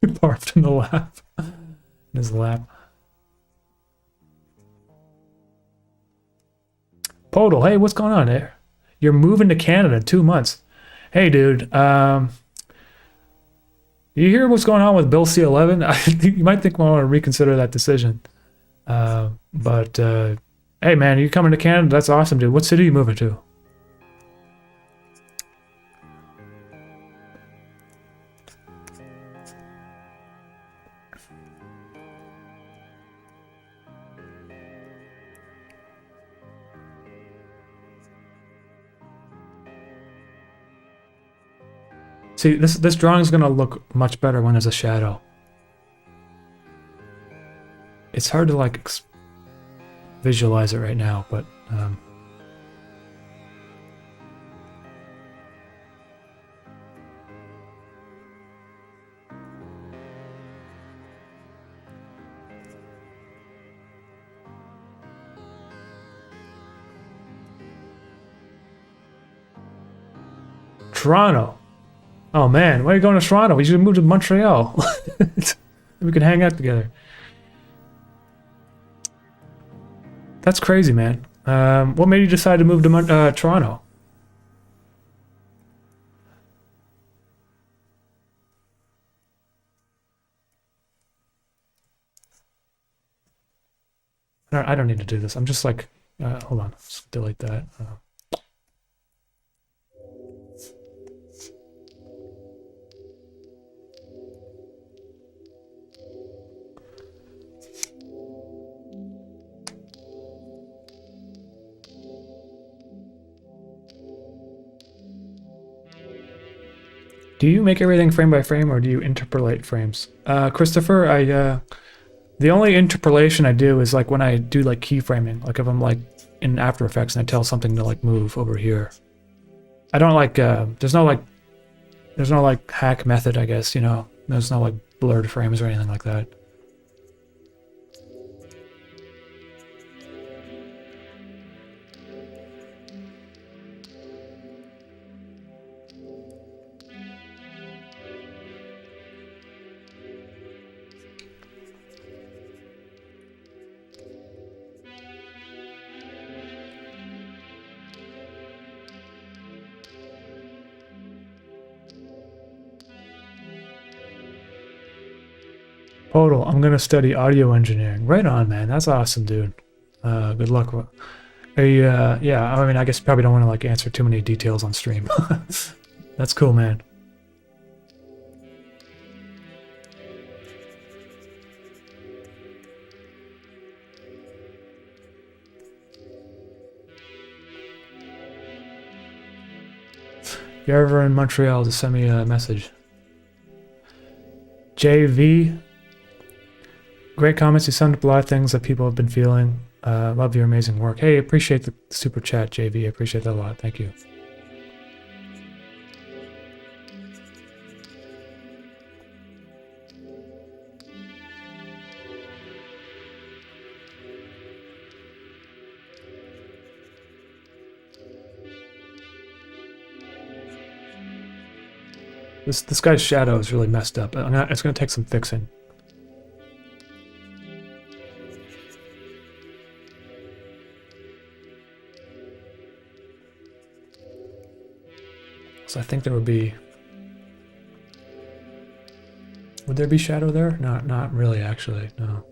He barfed in the lap. In his lap. Podal, hey, what's going on there? You're moving to Canada in 2 months. Hey, dude, you hear what's going on with Bill C-11? I think you might think we want to reconsider that decision. But hey, man, are you coming to Canada? That's awesome, dude. What city are you moving to? See, this drawing is going to look much better when there's a shadow. It's hard to like visualize it right now, but Toronto. Oh man, why are you going to Toronto? We should move to Montreal. We can hang out together. That's crazy, man. What made you decide to move to Toronto? I don't need to do this. I'm just like, hold on, let's delete that. Do you make everything frame by frame, or do you interpolate frames? Christopher, the only interpolation I do is like when I do like keyframing, like if I'm like in After Effects and I tell something to like move over here. I don't like, there's no like hack method, I guess, you know, there's no like blurred frames or anything like that. Total, I'm gonna study audio engineering. Right on, man. That's awesome, dude. Good luck. Yeah, I mean, I guess you probably don't want to like answer too many details on stream. That's cool, man. If you're ever in Montreal, just send me a message. JV. Great comments. You summed up a lot of things that people have been feeling. Love your amazing work. Hey, appreciate the super chat, JV. I appreciate that a lot. Thank you. This guy's shadow is really messed up. It's going to take some fixing. So I think there would be... Would there be shadow there? Not really, actually. No.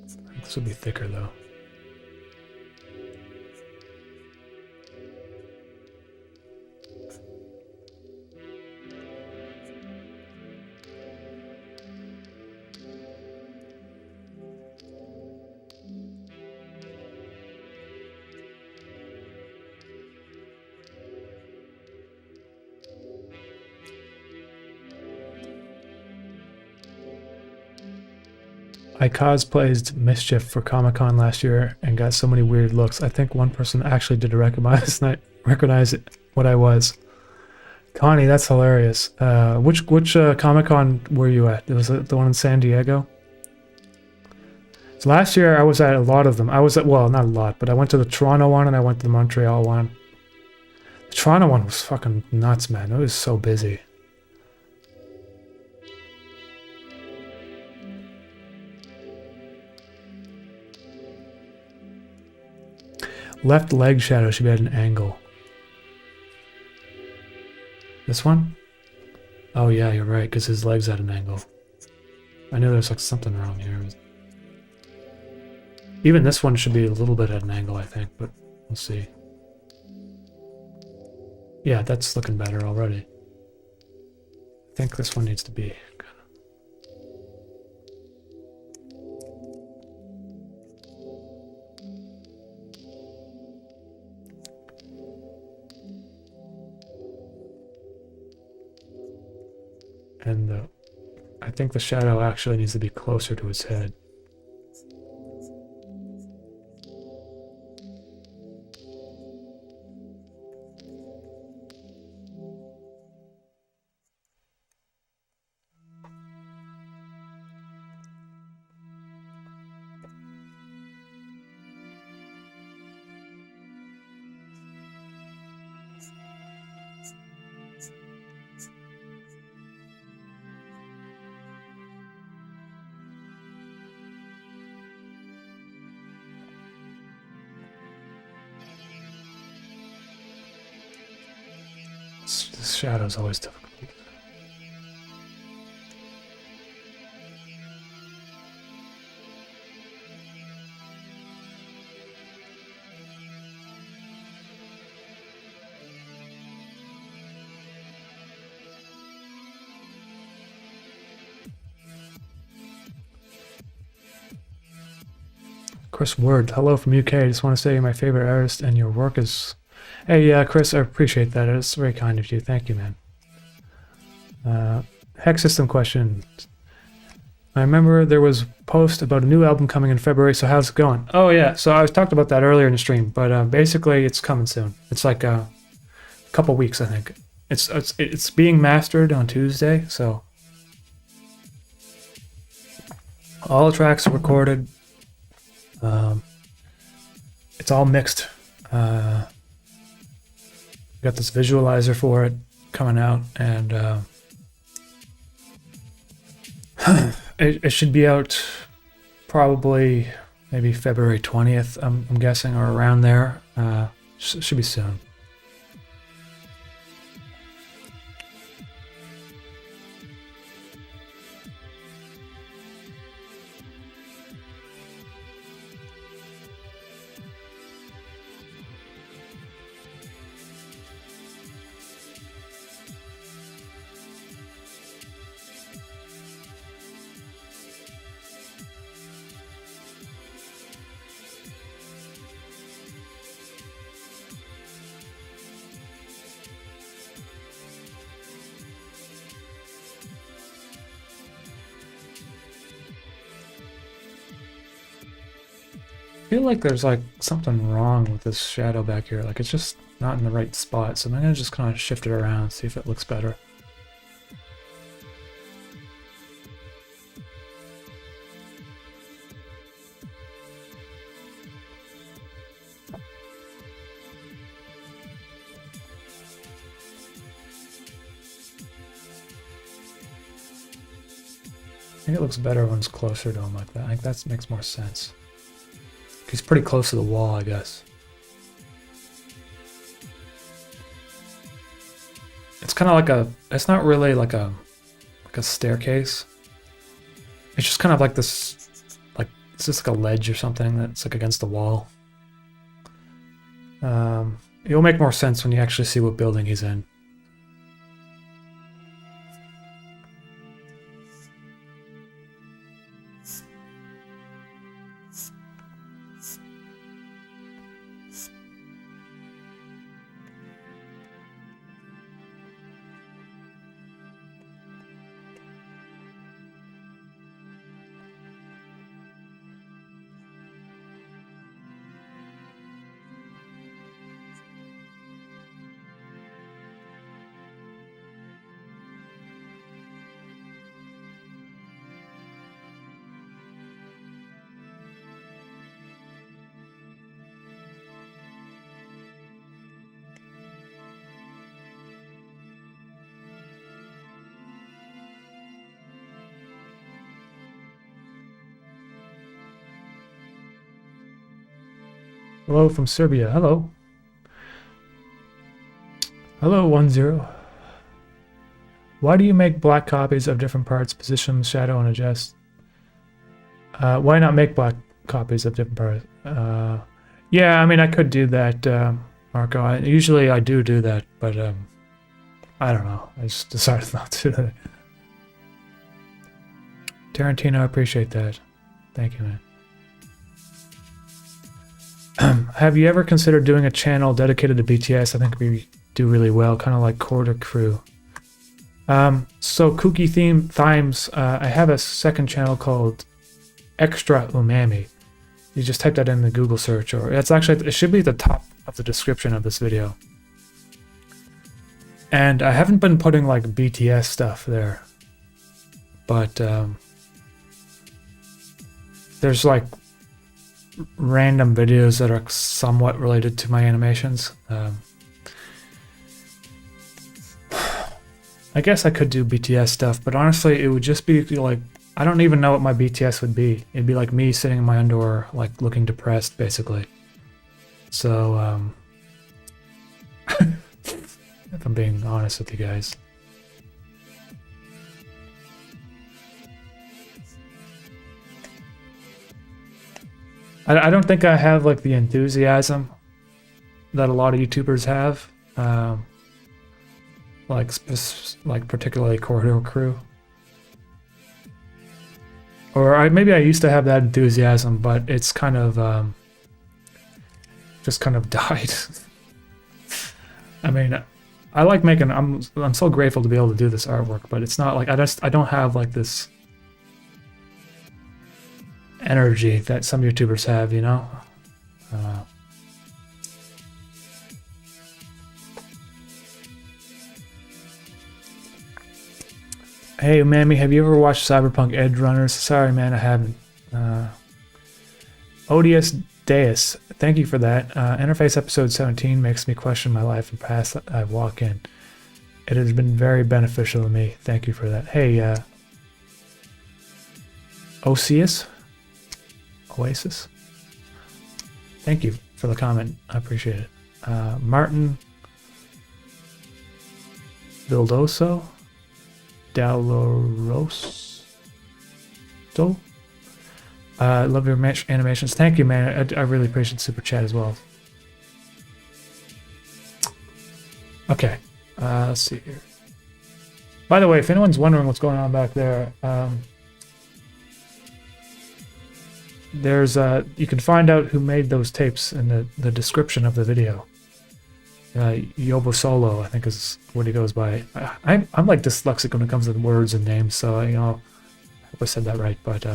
I think this would be thicker, though. I cosplayed Mischief for Comic-Con last year and got so many weird looks. I think one person actually did recognize what I was. Connie, that's hilarious. Which Comic-Con were you at? Was it the one in San Diego? So last year I was at a lot of them. I was at, well, not a lot, but I went to the Toronto one and I went to the Montreal one. The Toronto one was fucking nuts, man. It was so busy. Left leg shadow should be at an angle. This one? Oh yeah, you're right, because his leg's at an angle. I knew there's like something wrong here. Even this one should be a little bit at an angle, I think, but we'll see. Yeah, that's looking better already. I think this one needs to be... And I think the shadow actually needs to be closer to his head. This shadow is always difficult. Chris Word, hello from UK. I just want to say you're my favorite artist and your work is... Hey, yeah, Chris, I appreciate that. It's very kind of you. Thank you, man. Hex System question. I remember there was a post about a new album coming in February, so how's it going? Oh, yeah, so I talked about that earlier in the stream, but basically it's coming soon. It's like a couple weeks, I think. It's being mastered on Tuesday, so... All the tracks are recorded. It's all mixed. Got this visualizer for it coming out, and it should be out probably maybe February 20th, I'm guessing, or around there. Should be soon. I feel like there's like something wrong with this shadow back here. Like it's just not in the right spot. So I'm gonna just kind of shift it around, see if it looks better. I think it looks better when it's closer to him like that. I think that makes more sense. He's pretty close to the wall, I guess. It's kind of like a, it's not really like a staircase. It's just kind of like this, like, it's just like a ledge or something that's like against the wall. It'll make more sense when you actually see what building he's in. Hello from Serbia. Hello. Hello, 10. Why do you make black copies of different parts, position, shadow, and adjust? Why not make black copies of different parts? Yeah, I mean, I could do that, Marco. Usually I do that, but I don't know. I just decided not to do that. Tarantino, I appreciate that. Thank you, man. Have you ever considered doing a channel dedicated to BTS? I think we do really well, kind of like Quarter Crew. So Kooky Themes, I have a second channel called Extra Umami. You just type that in the Google search, or it's actually, it should be at the top of the description of this video. And I haven't been putting like BTS stuff there, but there's like random videos that are somewhat related to my animations. I guess I could do BTS stuff, but honestly it would just be like, I don't even know what my BTS would be. It'd be like me sitting in my underwear, like looking depressed, basically. So if I'm being honest with you guys. I don't think I have like the enthusiasm that a lot of YouTubers have, like particularly Corridor Crew. Or maybe I used to have that enthusiasm, but it's kind of just kind of died. I mean, I like making. I'm so grateful to be able to do this artwork, but it's not like I don't have like this energy that some YouTubers have, you know. Hey, Umami, have you ever watched Cyberpunk Edge Runners? Sorry, man, I haven't. ODS Deus, thank you for that. Interface episode 17 makes me question my life and past I walk in. It has been very beneficial to me. Thank you for that. Hey, Oasis? Thank you for the comment. I appreciate it. Martin Vildoso? Dalorosto? Love your animations. Thank you, man. I really appreciate the super chat as well. Okay. Let's see here. By the way, if anyone's wondering what's going on back there, there's you can find out who made those tapes in the description of the video. Yobo Solo, I think is what he goes by. I'm like dyslexic when it comes to words and names, so you know, I hope I said that right. But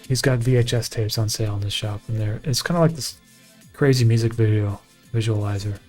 he's got VHS tapes on sale in his shop, and it's kind of like this crazy music video visualizer.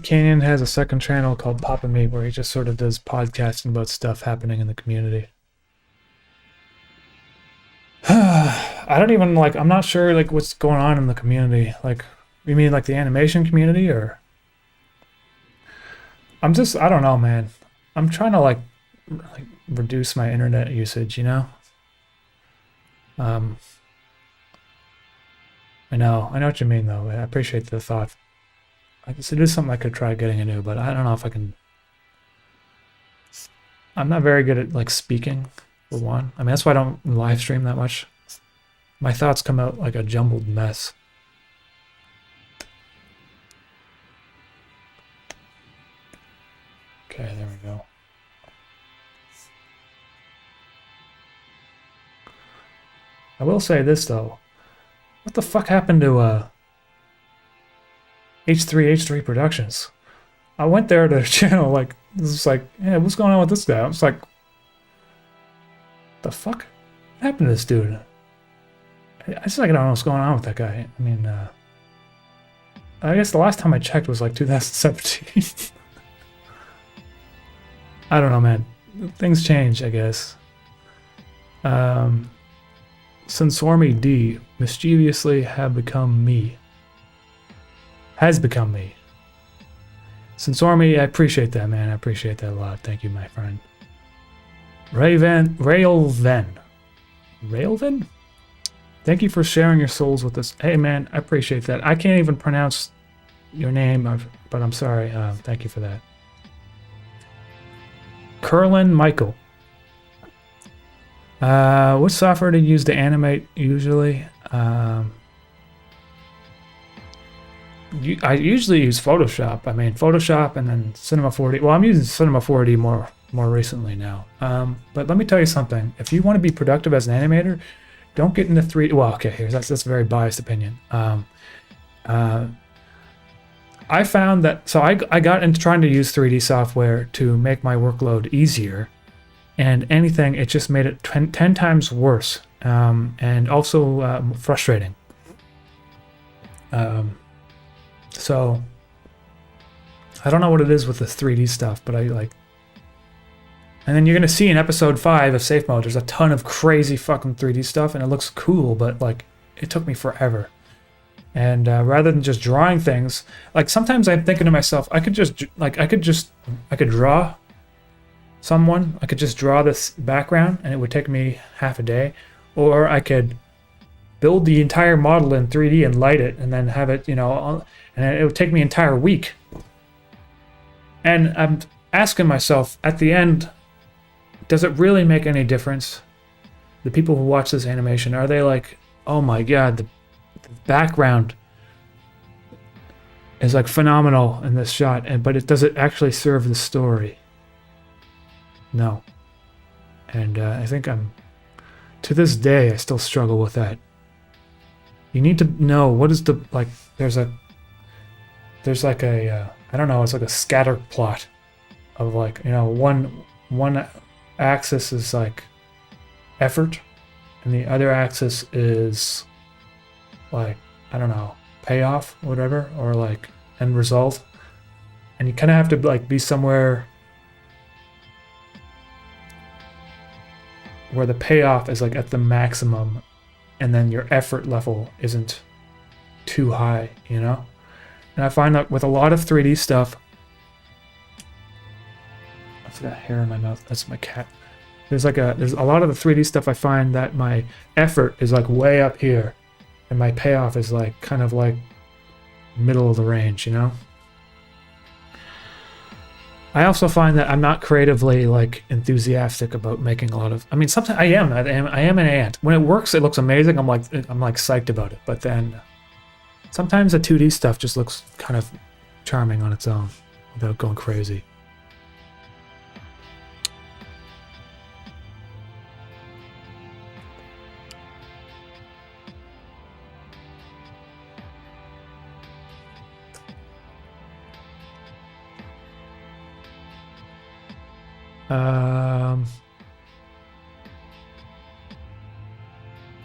Canyon has a second channel called uʻmmäʀmi where he just sort of does podcasting about stuff happening in the community. I don't even like, I'm not sure like what's going on in the community. Like, you mean like the animation community, or? I don't know, man. I'm trying to like reduce my internet usage, you know? I know what you mean though. I appreciate the thought. I guess it is something I could try getting into, but I don't know if I can. I'm not very good at like speaking, for one. I mean, that's why I don't live stream that much. My thoughts come out like a jumbled mess. Okay, there we go. I will say this though. What the fuck happened to H3 Productions? I went there to their channel, like, this is like, yeah, what's going on with this guy? I was like, the fuck? What happened to this dude? I just like, I don't know what's going on with that guy. I mean, I guess the last time I checked was like 2017. I don't know, man. Things change, I guess. Sensormi D mischievously has become me. Sensormi, I appreciate that, man. I appreciate that a lot. Thank you, my friend. Railven. Thank you for sharing your souls with us. Hey, man, I appreciate that. I can't even pronounce your name, but I'm sorry. Thank you for that. Curlin Michael. What software do you use to animate usually? I usually use Photoshop. I mean, Photoshop and then Cinema 4D. Well, I'm using Cinema 4D more more recently now. But let me tell you something. If you want to be productive as an animator, don't get into 3D. Well, okay, that's a very biased opinion. I found that, so I got into trying to use 3D software to make my workload easier, and anything, it just made it 10 times worse, and also frustrating. So I don't know what it is with the 3D stuff, but I like. And then you're gonna see in episode 5 of Safe Mode, there's a ton of crazy fucking 3D stuff, and it looks cool, but like it took me forever. And rather than just drawing things, like sometimes I'm thinking to myself, I could draw someone, I could just draw this background, and it would take me half a day, or I could build the entire model in 3D and light it, and then have it, and it would take me an entire week. And I'm asking myself, at the end, does it really make any difference? The people who watch this animation, are they like, oh my god, the background is like phenomenal in this shot, but does it actually serve the story? No. And I think to this day, I still struggle with that. You need to know what is the, like, there's like a, I don't know, it's like a scatter plot of like, one axis is like effort, and the other axis is like, I don't know, payoff, whatever, or like end result. And you kind of have to like be somewhere where the payoff is like at the maximum, and then your effort level isn't too high, And I find that with a lot of 3D stuff, I've got hair in my mouth. That's my cat. There's a lot of the 3D stuff I find that my effort is like way up here, and my payoff is like kind of like middle of the range, I also find that I'm not creatively like enthusiastic about making a lot of. I mean, sometimes I am an ant. When it works, it looks amazing. I'm like psyched about it. But then sometimes the 2D stuff just looks kind of charming on its own without going crazy.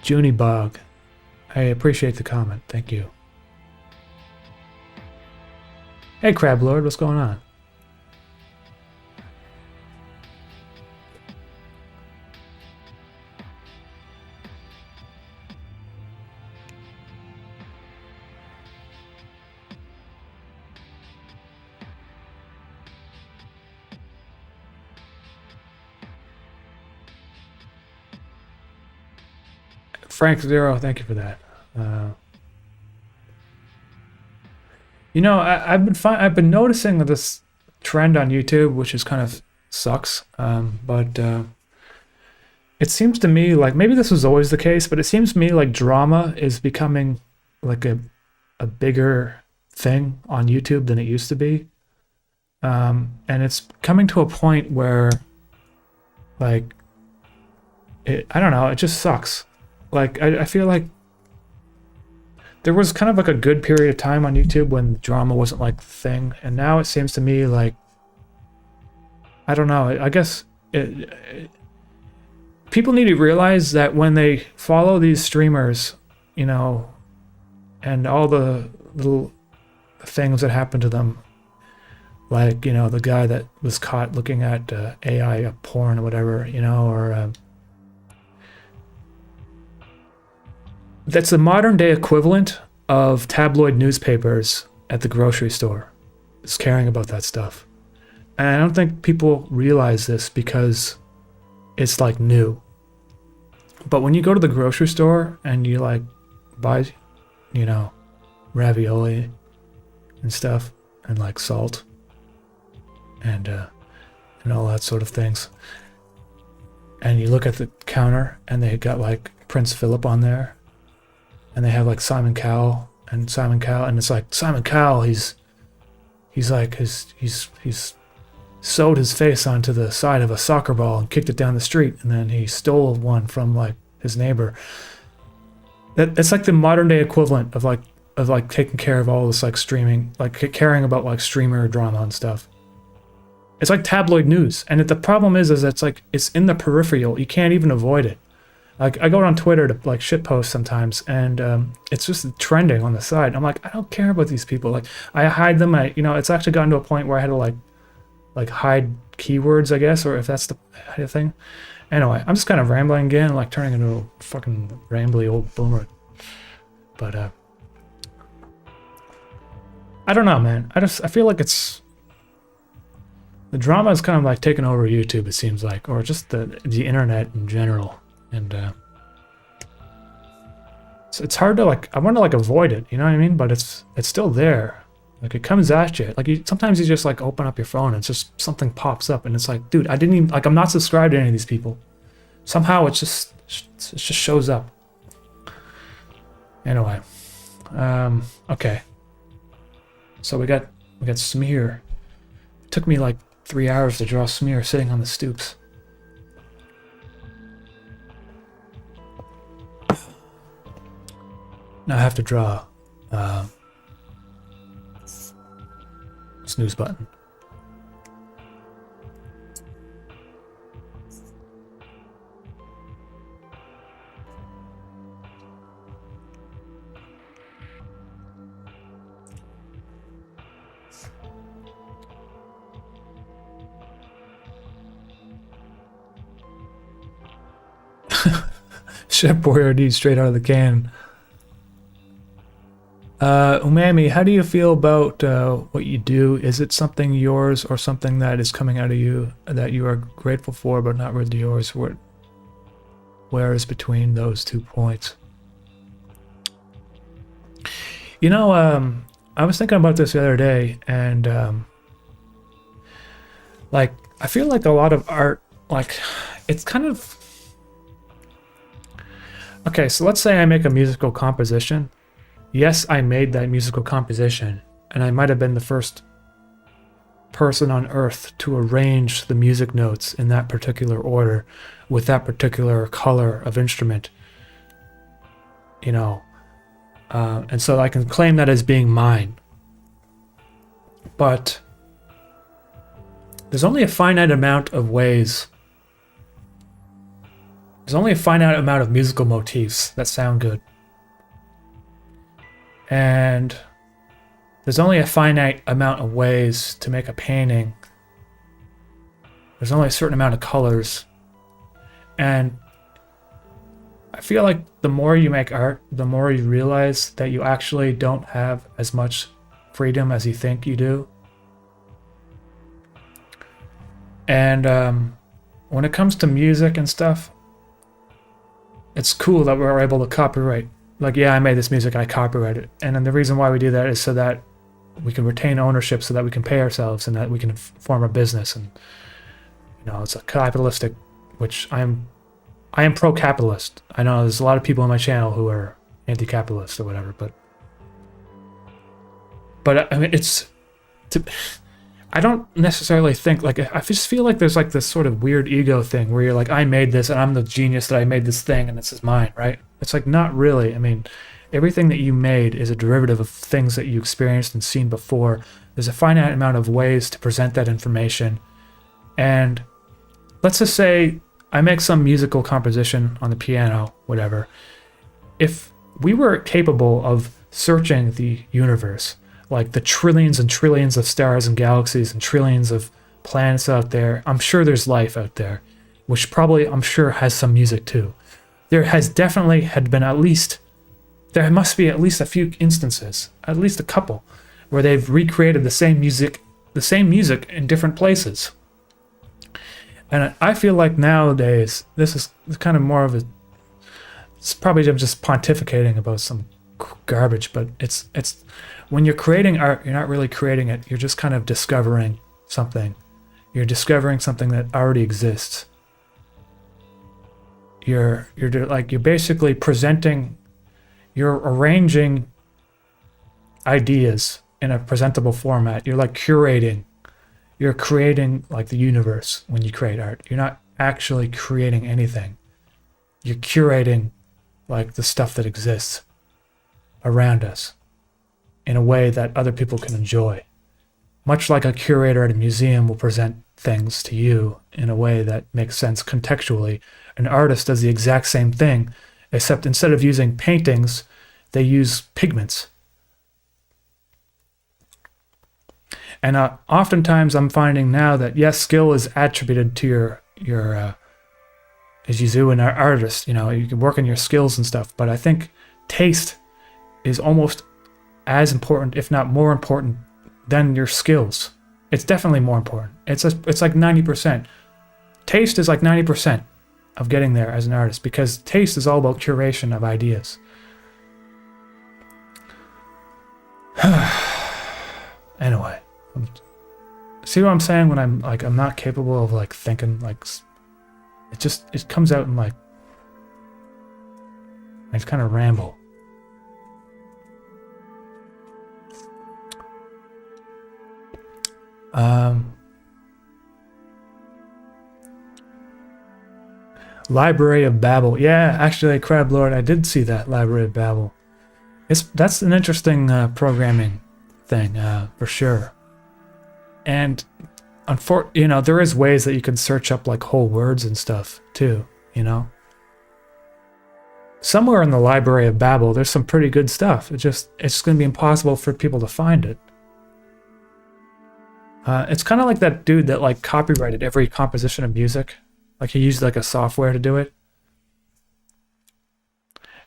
Junibog, I appreciate the comment. Thank you. Hey, Crab Lord, what's going on? Frank Zero, thank you for that. I've been noticing this trend on YouTube, which is kind of sucks. But it seems to me like, maybe this was always the case, but it seems to me like drama is becoming like a bigger thing on YouTube than it used to be. And it's coming to a point where, like, I don't know, it just sucks. Like, I feel like there was kind of like a good period of time on YouTube when drama wasn't like the thing, and now it seems to me like, I don't know, I guess people need to realize that when they follow these streamers, and all the little things that happen to them, like, the guy that was caught looking at AI porn or whatever, or that's the modern day equivalent of tabloid newspapers at the grocery store. It's caring about that stuff. And I don't think people realize this because it's like new. But when you go to the grocery store and you like buy, ravioli and stuff, and like salt and all that sort of things, and you look at the counter and they got like Prince Philip on there, and they have like Simon Cowell, and it's like Simon Cowell, he's like he's sewed his face onto the side of a soccer ball and kicked it down the street, and then he stole one from like his neighbor. It's like the modern day equivalent of like taking care of all this like streaming, like caring about like streamer drama and stuff. It's like tabloid news, and the problem is it's like it's in the peripheral. You can't even avoid it. Like I go on Twitter to like shitpost sometimes, and it's just trending on the side. I'm like, I don't care about these people. Like I hide them. It's actually gotten to a point where I had to like hide keywords, I guess, or if that's the thing. Anyway, I'm just kind of rambling again, like turning into a fucking rambly old boomer. But I don't know, man. I feel like the drama is kind of like taking over YouTube, it seems like, or just the internet in general. And it's hard to like, I want to like avoid it, you know what I mean? But it's still there. Like it comes at you. Like sometimes you just like open up your phone and it's just something pops up and it's like, dude, I didn't even, like, I'm not subscribed to any of these people. Somehow it just shows up. Anyway, okay. So we got smear. It took me like 3 hours to draw smear sitting on the stoops. Now I have to draw snooze button. Chef Boyardee straight out of the can. Umami, how do you feel about what you do? Is it something yours or something that is coming out of you that you are grateful for but not really yours? Where is between those 2 points? You know, I was thinking about this the other day, and like I feel like a lot of art, like it's kind of okay. So let's say I make a musical composition. Yes, I made that musical composition, and I might have been the first person on earth to arrange the music notes in that particular order with that particular color of instrument, you know, and so I can claim that as being mine. But there's only a finite amount of ways. There's only a finite amount of musical motifs that sound good. And there's only a finite amount of ways to make a painting. There's only a certain amount of colors. And I feel like the more you make art, the more you realize that you actually don't have as much freedom as you think you do. And when it comes to music and stuff, it's cool that we're able to copyright. Like, yeah, I made this music, I copyright it. And then the reason why we do that is so that we can retain ownership, so that we can pay ourselves and that we can form a business. And, you know, it's a capitalistic, which I am pro-capitalist. I know there's a lot of people on my channel who are anti-capitalist or whatever, but I mean, I don't necessarily think, like, I just feel like there's like this sort of weird ego thing where you're like, I made this and I'm the genius that I made this thing and this is mine, right? It's like, not really. I mean, everything that you made is a derivative of things that you experienced and seen before. There's a finite amount of ways to present that information. And let's just say I make some musical composition on the piano, whatever. If we were capable of searching the universe, like the trillions and trillions of stars and galaxies and trillions of planets out there, I'm sure there's life out there, which probably, I'm sure, has some music too. There has definitely had been there must be at least a few instances, at least a couple, where they've recreated the same music in different places. And I feel like nowadays, this is kind of more of it's probably I'm just pontificating about some garbage, but it's when you're creating art, you're not really creating it, you're just kind of discovering something. You're discovering something that already exists. You're basically presenting, you're arranging ideas in a presentable format. You're like curating you're creating like the universe when you create art. You're not actually creating anything. You're curating like the stuff that exists around us in a way that other people can enjoy. Much like a curator at a museum will present things to you in a way that makes sense contextually, an artist does the exact same thing, except instead of using paintings, they use pigments. And oftentimes I'm finding now that yes, skill is attributed to your as you do an artist, you can work on your skills and stuff, but I think taste is almost as important, if not more important, than your skills. It's definitely more important. It's like 90%. Taste is like 90% of getting there as an artist, because taste is all about curation of ideas. Anyway, see what I'm saying when I'm not capable of like thinking, like it comes out in like I just kind of ramble. Library of Babel. Yeah, actually, Crab Lord, I did see that Library of Babel. That's an interesting programming thing for sure. And there is ways that you can search up like whole words and stuff too. Somewhere in the Library of Babel, there's some pretty good stuff. It's going to be impossible for people to find it. It's kind of like that dude that like copyrighted every composition of music. Like he used like a software to do it.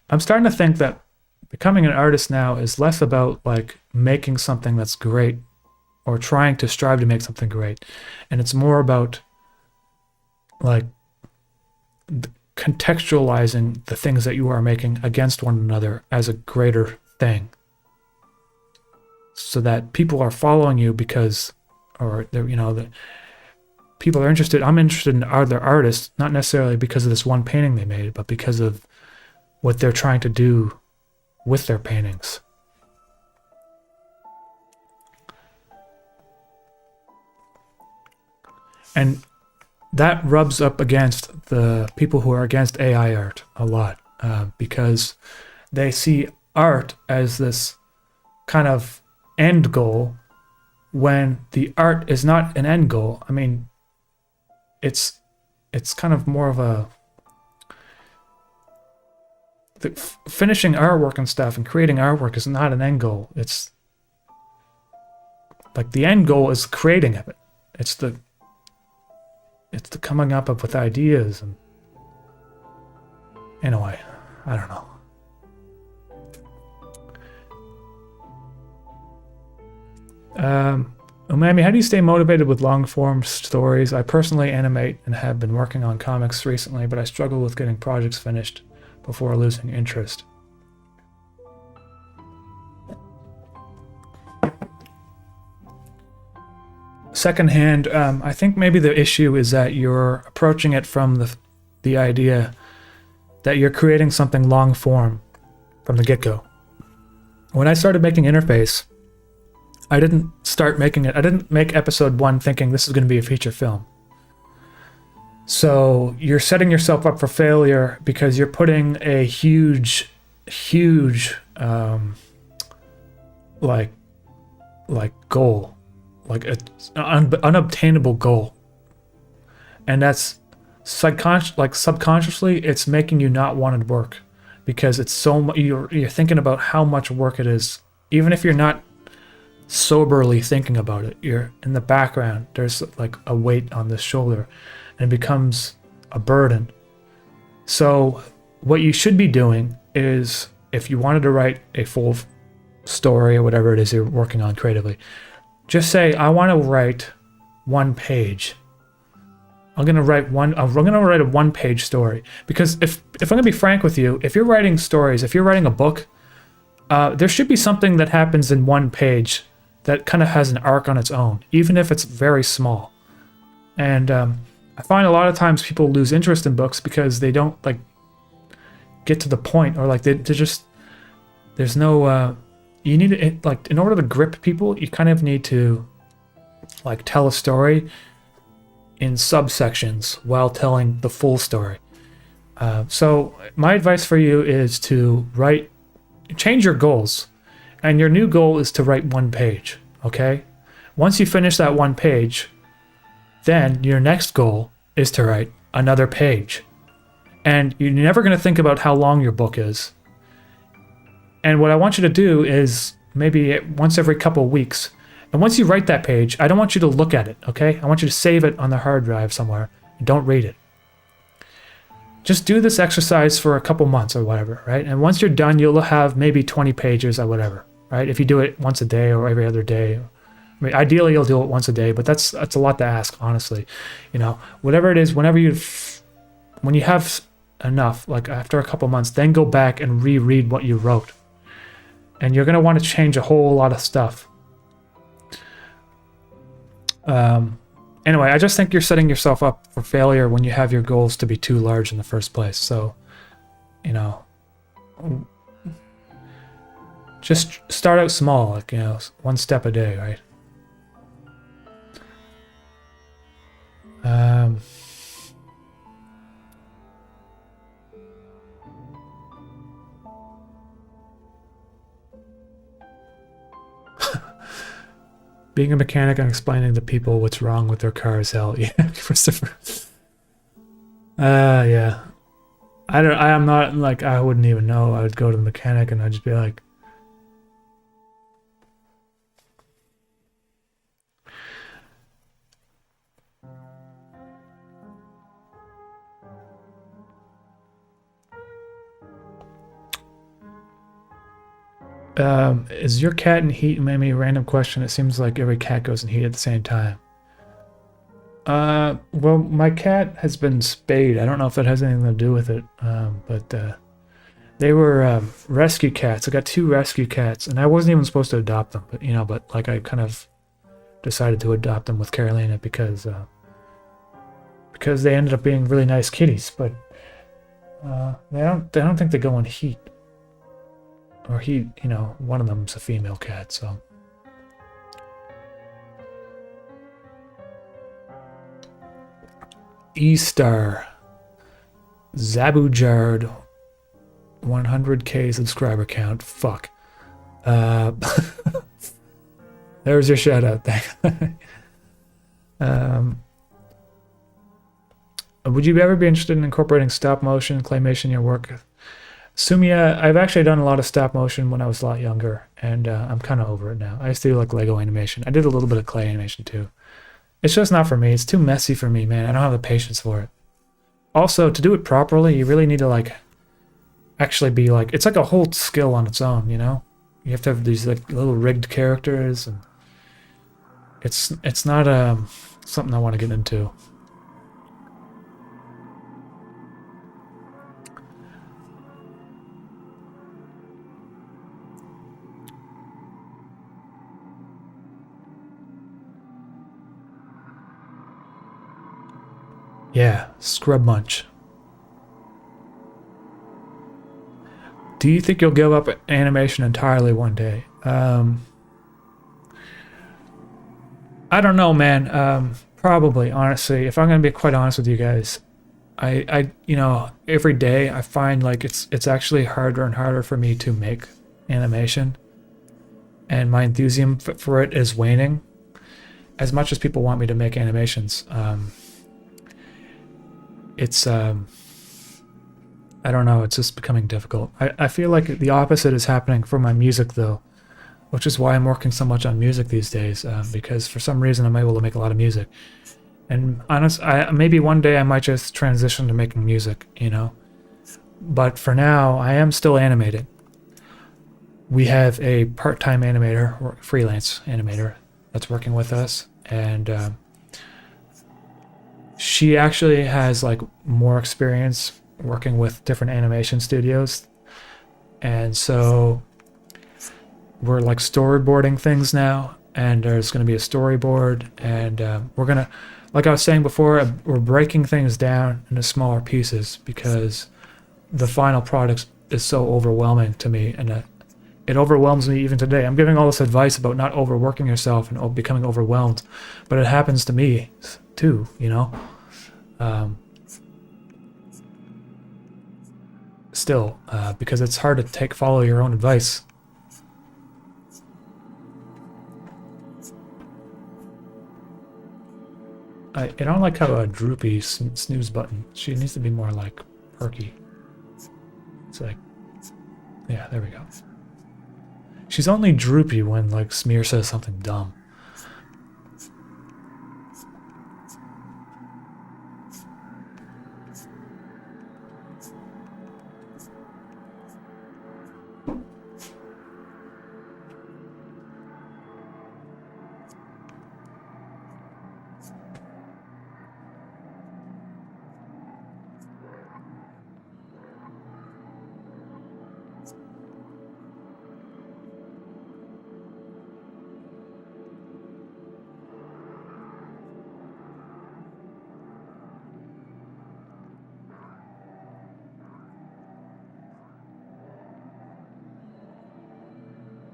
I'm starting to think that becoming an artist now is less about like making something that's great or trying to strive to make something great. And it's more about like contextualizing the things that you are making against one another as a greater thing. So that people are following you because, the people are interested. I'm interested in other artists, not necessarily because of this one painting they made, but because of what they're trying to do with their paintings. And that rubs up against the people who are against AI art a lot, because they see art as this kind of end goal when the art is not an end goal. I mean, it's kind of more of a finishing artwork and stuff and creating artwork is not an end goal. It's like the end goal is creating of it. It's the coming up with ideas. And anyway, I don't know. Umami, how do you stay motivated with long-form stories? I personally animate and have been working on comics recently, but I struggle with getting projects finished before losing interest. Secondhand, I think maybe the issue is that you're approaching it from the idea that you're creating something long-form from the get-go. When I started making Interface, I didn't start making it. I didn't make episode 1 thinking this is going to be a feature film. So you're setting yourself up for failure because you're putting a huge goal, like an unobtainable goal, and that's subconsciously it's making you not want to work because it's so much. You're thinking about how much work it is, even if you're not soberly thinking about it. You're in the background. There's like a weight on the shoulder, and it becomes a burden. So what you should be doing is, if you wanted to write a full story or whatever it is you're working on creatively, just say, I want to write 1 page. I'm gonna write a 1-page story. Because if I'm gonna be frank with you, if you're writing stories, if you're writing a book, there should be something that happens in 1 page that kind of has an arc on its own, even if it's very small. And I find a lot of times people lose interest in books because they don't like get to the point, or like they're just, there's no you need to, like, in order to grip people, you kind of need to like tell a story in subsections while telling the full story. So my advice for you is to change your goals. And your new goal is to write 1 page, okay? Once you finish that 1 page, then your next goal is to write another page. And you're never going to think about how long your book is. And what I want you to do is maybe once every couple of weeks, and once you write that page, I don't want you to look at it, okay? I want you to save it on the hard drive somewhere. Don't read it. Just do this exercise for a couple months or whatever, right? And once you're done, you'll have maybe 20 pages or whatever, right? If you do it once a day or every other day. I mean, ideally, you'll do it once a day, but that's a lot to ask, honestly. You know, whatever it is, when you have enough, like after a couple months, then go back and reread what you wrote. And you're going to want to change a whole lot of stuff. Anyway, I just think you're setting yourself up for failure when you have your goals to be too large in the first place. So, you know, just start out small, like, you know, 1 step a day, right? Being a mechanic and explaining to people what's wrong with their car is hell. Yeah, Christopher. Yeah. I'm not, like, I wouldn't even know. I would go to the mechanic and I'd just be like, is your cat in heat? Maybe a random question. It seems like every cat goes in heat at the same time. Well, my cat has been spayed. I don't know if that has anything to do with it. But they were rescue cats. I got 2 rescue cats, and I wasn't even supposed to adopt them. But like I kind of decided to adopt them with Carolina because they ended up being really nice kitties. But they don't think they go in heat. Or one of them's a female cat, so. E-Star. Zabujard. 100k subscriber count. Fuck. There's your shout out. Would you ever be interested in incorporating stop motion, claymation in your work? Sumia, I've actually done a lot of stop motion when I was a lot younger, and I'm kind of over it now. I used to do like Lego animation. I did a little bit of clay animation too. It's just not for me. It's too messy for me, man. I don't have the patience for it. Also, to do it properly, you really need to like actually be like, it's like a whole skill on its own, you know? You have to have these like little rigged characters, and it's not something I want to get into. Yeah, Scrub Munch. Do you think you'll give up animation entirely one day? I don't know, man. Probably, honestly. If I'm gonna be quite honest with you guys, I every day I find like it's actually harder and harder for me to make animation, and my enthusiasm for it is waning. As much as people want me to make animations, it's I don't know, it's just becoming difficult. I feel like the opposite is happening for my music though, which is why I'm working so much on music these days, because for some reason I'm able to make a lot of music. And maybe one day I might just transition to making music, you know. But for now, I am still animating. We have a part-time animator, or freelance animator, that's working with us, and she actually has like more experience working with different animation studios, and so we're like storyboarding things now, and there's going to be a storyboard, and we're gonna, like I was saying before, we're breaking things down into smaller pieces because the final product is so overwhelming to me, and It overwhelms me even today. I'm giving all this advice about not overworking yourself and becoming overwhelmed, but it happens to me too, you know? Still, because it's hard to follow your own advice. I don't like how a droopy snooze button. She needs to be more like perky. It's like, yeah, there we go. She's only droopy when like Smear says something dumb.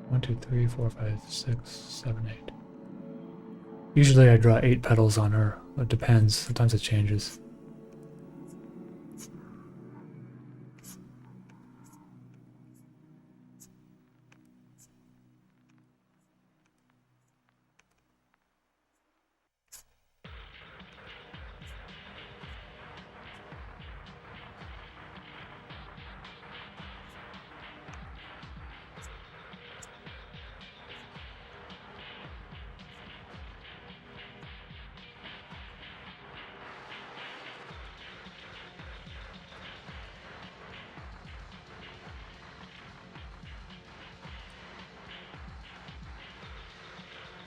One, two, three, four, five, six, seven, eight. Usually I draw 8 petals on her. It depends. Sometimes it changes.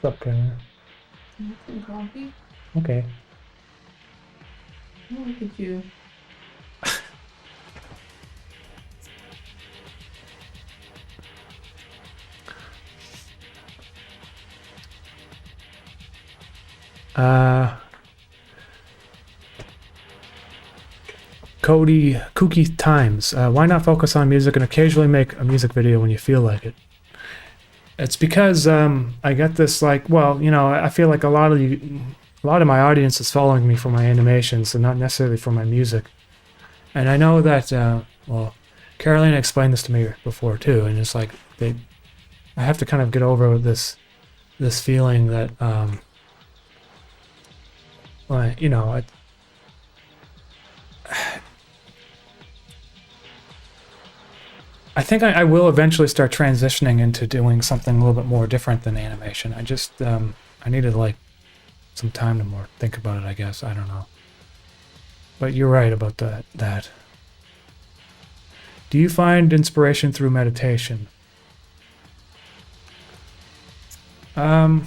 What's up, Karen? Some coffee? Okay. Oh, look at you. Cody Kooky Times. Why not focus on music and occasionally make a music video when you feel like it? It's because I get this like, well, you know, I feel like a lot of my audience is following me for my animations and not necessarily for my music. And I know that, well, Carolina explained this to me before too, and it's like I have to kind of get over this feeling that, well, you know, I think I will eventually start transitioning into doing something a little bit more different than animation. I just, I needed like some time to more think about it, I guess. I don't know. But you're right about that. Do you find inspiration through meditation? I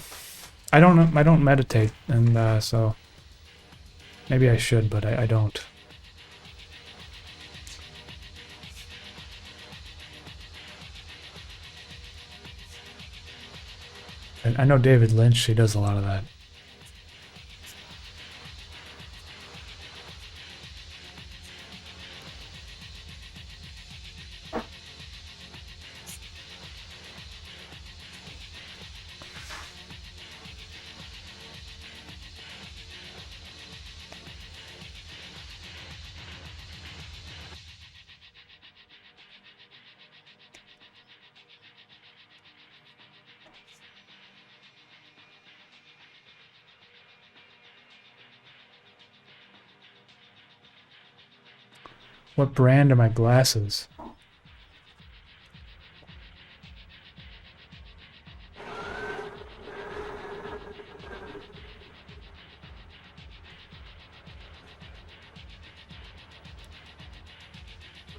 don't meditate, and so maybe I should, but I don't. And I know David Lynch, he does a lot of that. What brand are my glasses?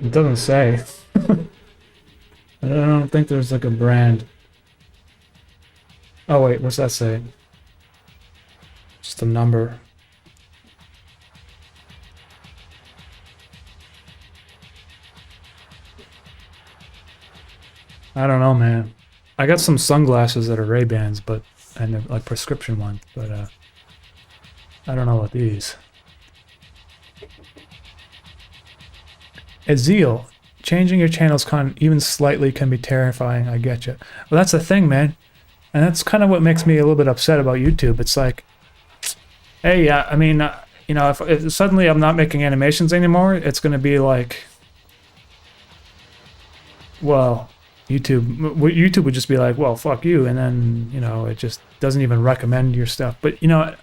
It doesn't say. I don't think there's like a brand. Oh wait, what's that say? Just a number. I don't know, man. I got some sunglasses that are Ray-Bans, and they're like prescription ones, but I don't know about these. Ezeel, changing your channel's content even slightly can be terrifying. I get you. Well, that's the thing, man. And that's kind of what makes me a little bit upset about YouTube. It's like, hey, yeah, I mean, you know, if suddenly I'm not making animations anymore, it's going to be like, well, YouTube would just be like, well, fuck you. And then, you know, it just doesn't even recommend your stuff. But, you know,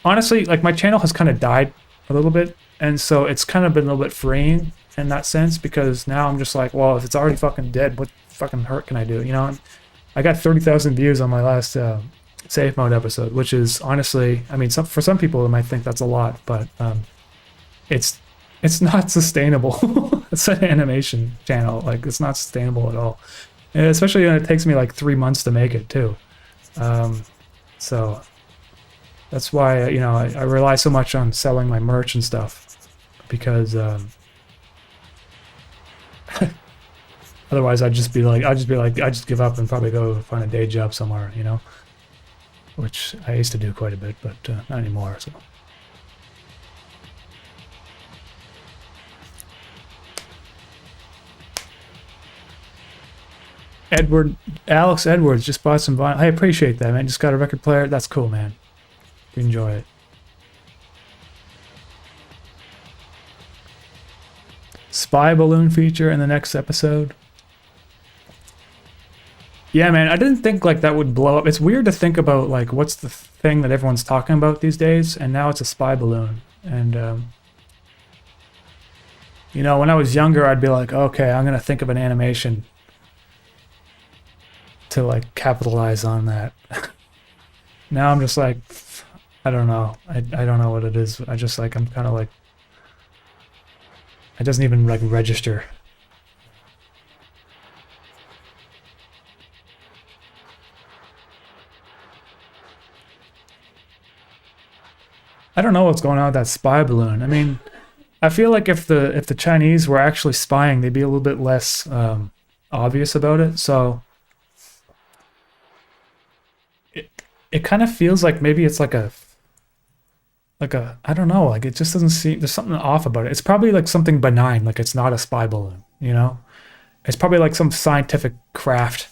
honestly, like my channel has kind of died a little bit. And so it's kind of been a little bit freeing in that sense, because now I'm just like, well, if it's already fucking dead, what fucking hurt can I do? You know, I got 30,000 views on my last safe mode episode, which is honestly, I mean, for some people they might think that's a lot, but it's not sustainable. It's an animation channel, like it's not sustainable at all, and especially when it takes me like 3 months to make it too. So that's why, you know, I rely so much on selling my merch and stuff, because otherwise I'd just give up and probably go find a day job somewhere, you know, which I used to do quite a bit, but not anymore. So. Alex Edwards just bought some vinyl. I appreciate that, man. Just got a record player. That's cool, man. Enjoy it. Spy balloon feature in the next episode. Yeah, man, I didn't think like that would blow up. It's weird to think about like what's the thing that everyone's talking about these days, and now it's a spy balloon. And you know, when I was younger, I'd be like, okay, I'm gonna think of an animation to like capitalize on that. Now I'm just like, I don't know. I don't know what it is. I just like, I'm kind of like, it doesn't even like register. I don't know what's going on with that spy balloon. I mean, I feel like if the Chinese were actually spying, they'd be a little bit less obvious about it. So it kind of feels like maybe it's like a I don't know, like it just doesn't seem, there's something off about it. It's probably like something benign, like it's not a spy balloon, you know? It's probably like some scientific craft.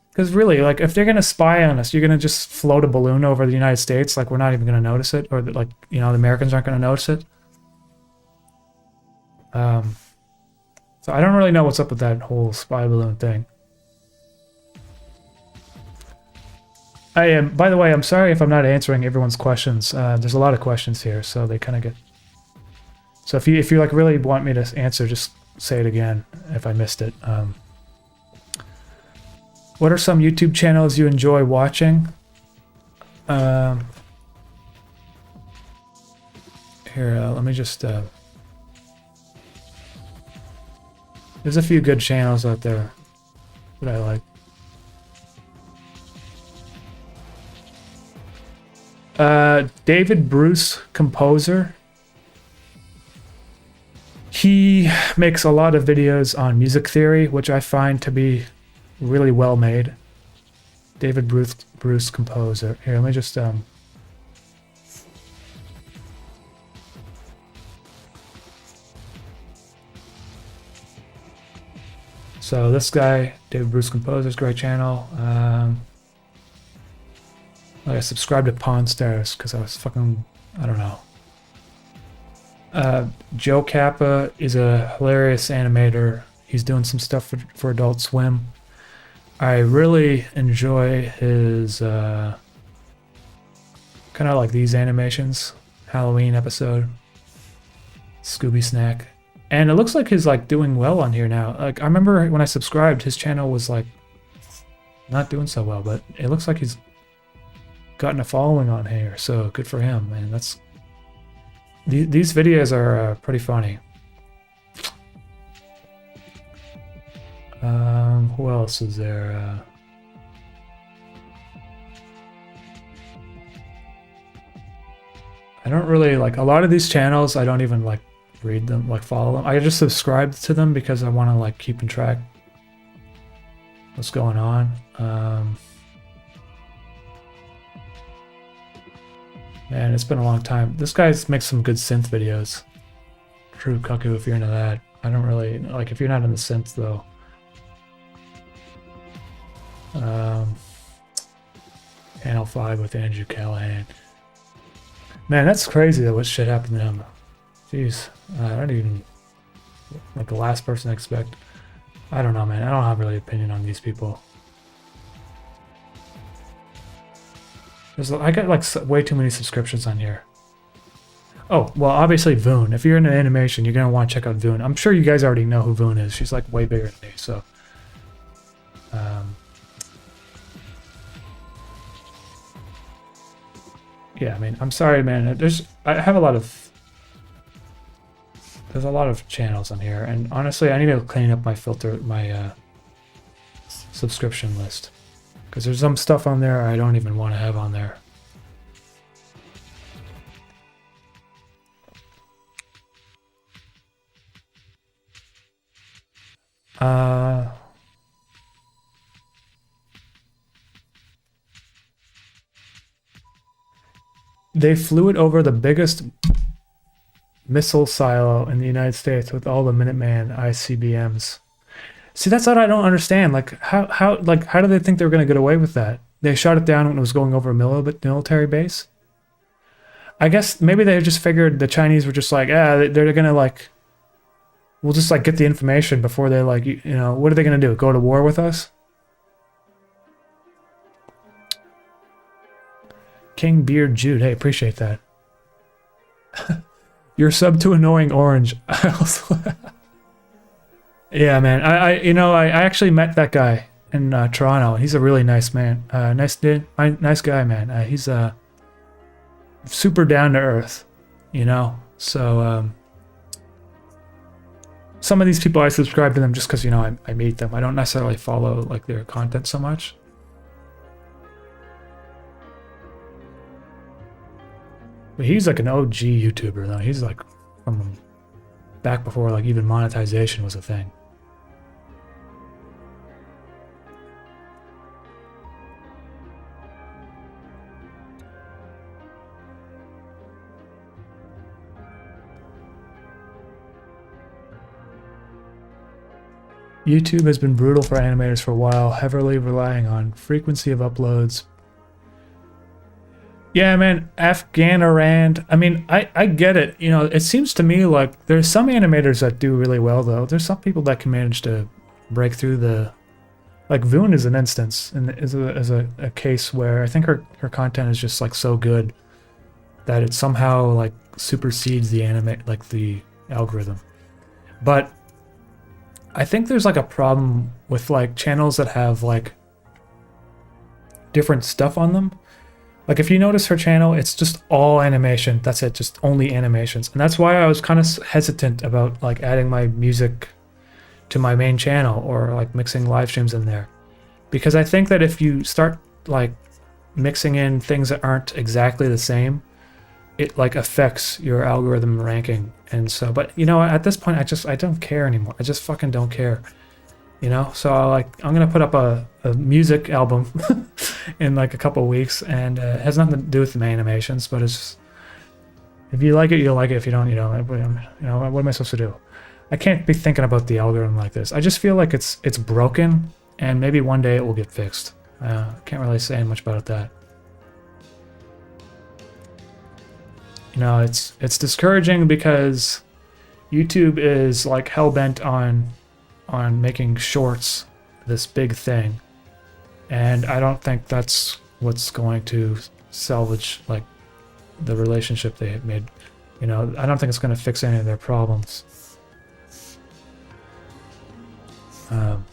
Because really, like if they're gonna spy on us, you're gonna just float a balloon over the United States, like we're not even gonna notice it, or like, you know, the Americans aren't gonna notice it. So I don't really know what's up with that whole spy balloon thing. I am, by the way, I'm sorry if I'm not answering everyone's questions. There's a lot of questions here, so they kind of get. So if you like really want me to answer, just say it again if I missed it. What are some YouTube channels you enjoy watching? Here, let me just. There's a few good channels out there that I like. David Bruce Composer. He makes a lot of videos on music theory, which I find to be really well made. David Bruce Composer. Here, let me just so this guy, David Bruce Composer, is a great channel. I subscribed to Pawn Stars because I was fucking, I don't know. Joe Kappa is a hilarious animator. He's doing some stuff for Adult Swim. I really enjoy his kind of like these animations. Halloween episode. Scooby Snack. And it looks like he's like doing well on here now. Like I remember when I subscribed, his channel was like not doing so well, but it looks like he's gotten a following on here, so good for him, man. That's these videos are pretty funny. Who else is there? I don't really like a lot of these channels. I don't even like read them, like follow them. I just subscribe to them because I want to like keep in track what's going on. Man, it's been a long time. This guy makes some good synth videos. True Cuckoo, if you're into that. I don't really like if you're not in the synth though. Panel 5 with Andrew Callahan. Man, that's crazy that what shit happened to him. Jeez, I don't even like the last person I expect. I don't know, man. I don't have really opinion on these people. I got like way too many subscriptions on here. Oh, well, obviously Voon. If you're into animation, you're going to want to check out Voon. I'm sure you guys already know who Voon is. She's like way bigger than me, so. Yeah, I mean, I'm sorry, man. I have a lot of... There's a lot of channels on here, and honestly, I need to clean up my subscription list. Because there's some stuff on there I don't even want to have on there. They flew it over the biggest missile silo in the United States with all the Minuteman ICBMs. See, that's what I don't understand. Like, how do they think they were going to get away with that? They shot it down when it was going over a military base? I guess maybe they just figured the Chinese were just like, they're going to, like, we'll just, like, get the information before they, like, you know, what are they going to do? Go to war with us? King Beard Jude, hey, appreciate that. You're sub to Annoying Orange. Yeah, man. I actually met that guy in Toronto. He's a really nice man. Nice guy, man. He's super down to earth, you know. So some of these people I subscribe to them just because, you know, I meet them. I don't necessarily follow like their content so much. But he's like an OG YouTuber though. He's like from back before like even monetization was a thing. YouTube has been brutal for animators for a while, heavily relying on frequency of uploads. Yeah, man, Afghanarand. I mean, I get it. You know, it seems to me like there's some animators that do really well, though. There's some people that can manage to break through the... Like, Voon is an instance, and is a case where I think her content is just, like, so good that it somehow, like, supersedes the the algorithm. But I think there's, like, a problem with, like, channels that have, like, different stuff on them. Like, if you notice her channel, it's just all animation. That's it, just only animations. And that's why I was kind of hesitant about, like, adding my music to my main channel or, like, mixing live streams in there. Because I think that if you start, like, mixing in things that aren't exactly the same, it, like, affects your algorithm ranking. And so, but, you know, at this point, I don't care anymore. I just fucking don't care. You know, so I'm gonna put up a music album in like a couple of weeks, and it has nothing to do with my animations, but it's just, if you like it, you'll like it. If you don't, you know, what am I supposed to do? I can't be thinking about the algorithm like this. I just feel like it's broken, and maybe one day it will get fixed. Can't really say much about that. You know, it's discouraging because YouTube is like hell-bent on making shorts this big thing, and I don't think that's what's going to salvage like the relationship they have made. You know, I don't think it's going to fix any of their problems. And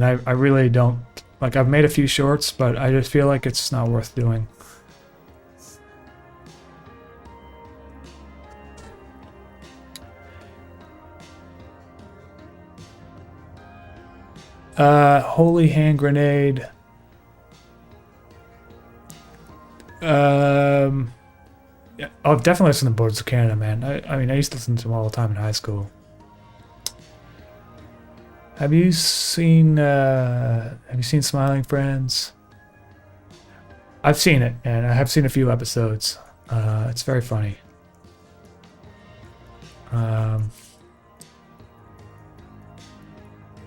I really don't like. I've made a few shorts, but I just feel like it's not worth doing. Holy Hand Grenade. Yeah, I've definitely listened to Broths of Canada, man. I mean, I used to listen to them all the time in high school. Have you seen Smiling Friends? I've seen it, and I have seen a few episodes. It's very funny.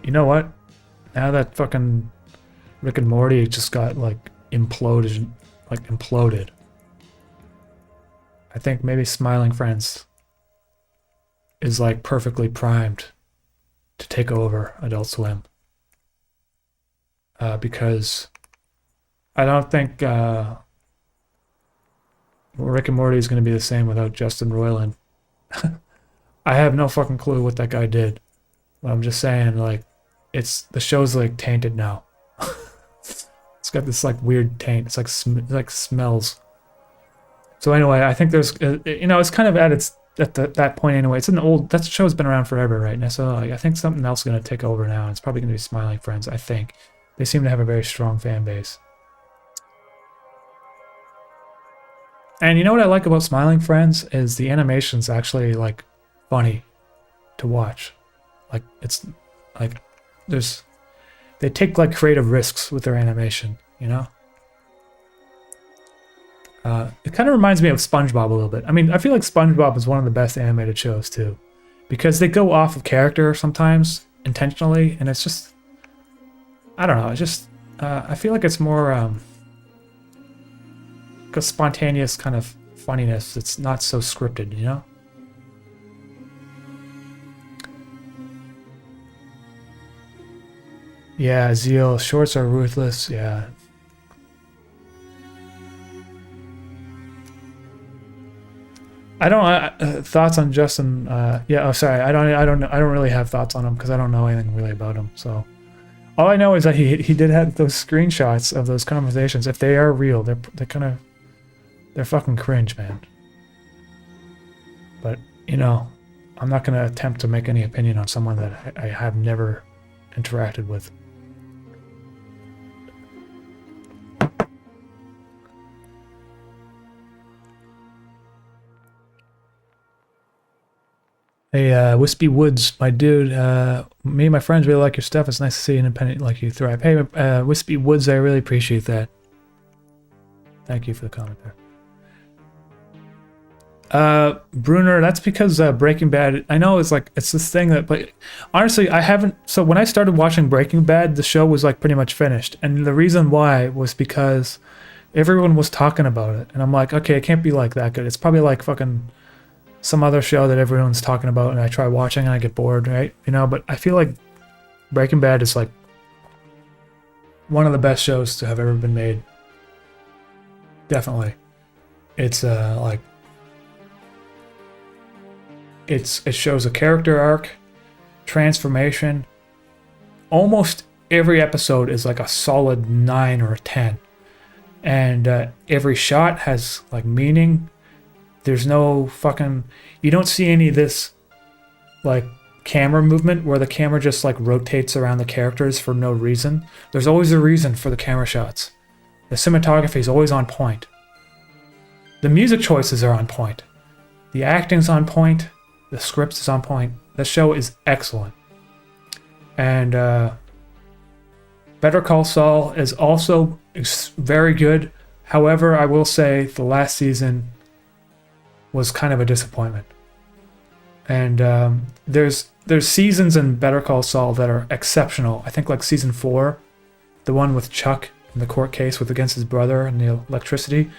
You know what? Now that fucking Rick and Morty just got like imploded. I think maybe Smiling Friends is like perfectly primed to take over Adult Swim. Because I don't think Rick and Morty is going to be the same without Justin Roiland. I have no fucking clue what that guy did. But I'm just saying, like, the show's like tainted now. It's got this like weird taint. It's like smells. So anyway, I think there's it's kind of at that point anyway. That show's been around forever, right? And so like, I think something else is going to take over now. And it's probably going to be Smiling Friends. I think they seem to have a very strong fan base. And you know what I like about Smiling Friends is the animation's actually like funny to watch. Like it's like they take like creative risks with their animation, you know? It kind of reminds me of SpongeBob a little bit. I mean, I feel like SpongeBob is one of the best animated shows too, because they go off of character sometimes intentionally, and it's just, I don't know. It's just, I feel like it's more a spontaneous kind of funniness. It's not so scripted, you know? Yeah, Zeal. Shorts are ruthless. Yeah. I don't thoughts on Justin. Yeah. Oh, sorry. I don't really have thoughts on him because I don't know anything really about him. So all I know is that he did have those screenshots of those conversations. If they are real, they're fucking cringe, man. But I'm not gonna attempt to make any opinion on someone that I have never interacted with. Hey, Wispy Woods, my dude. Me and my friends really like your stuff. It's nice to see an independent like you thrive. Hey, Wispy Woods, I really appreciate that. Thank you for the comment there. Bruner, that's because Breaking Bad, I know it's this thing that, but honestly, I haven't, so when I started watching Breaking Bad, the show was like pretty much finished. And the reason why was because everyone was talking about it. And I'm like, okay, it can't be like that good. It's probably like fucking some other show that everyone's talking about, and I try watching and I get bored, right? But I feel like Breaking Bad is like one of the best shows to have ever been made. Definitely. It's like it shows a character arc, transformation. Almost every episode is like a solid 9 or a 10. And every shot has like meaning. There's no fucking, you don't see any of this like camera movement where the camera just like rotates around the characters for no reason. There's always a reason for the camera shots. The cinematography is always on point. The music choices are on point. The acting's on point. The script is on point. The show is excellent. And Better Call Saul is also very good. However, I will say the last season was kind of a disappointment. And there's seasons in Better Call Saul that are exceptional. I think like season 4, the one with Chuck in the court case against his brother and the electricity.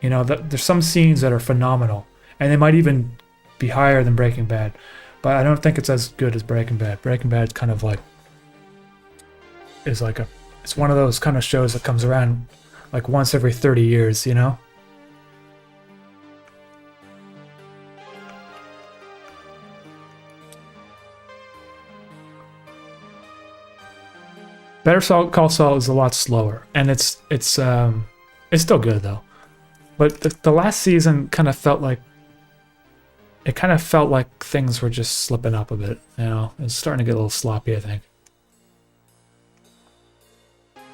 There's some scenes that are phenomenal, and they might even be higher than Breaking Bad. But I don't think it's as good as Breaking Bad. Breaking Bad kind of like it's one of those kind of shows that comes around like once every 30 years, Better Call Saul is a lot slower, and it's still good though. But the last season kind of felt like things were just slipping up a bit. It's starting to get a little sloppy, I think.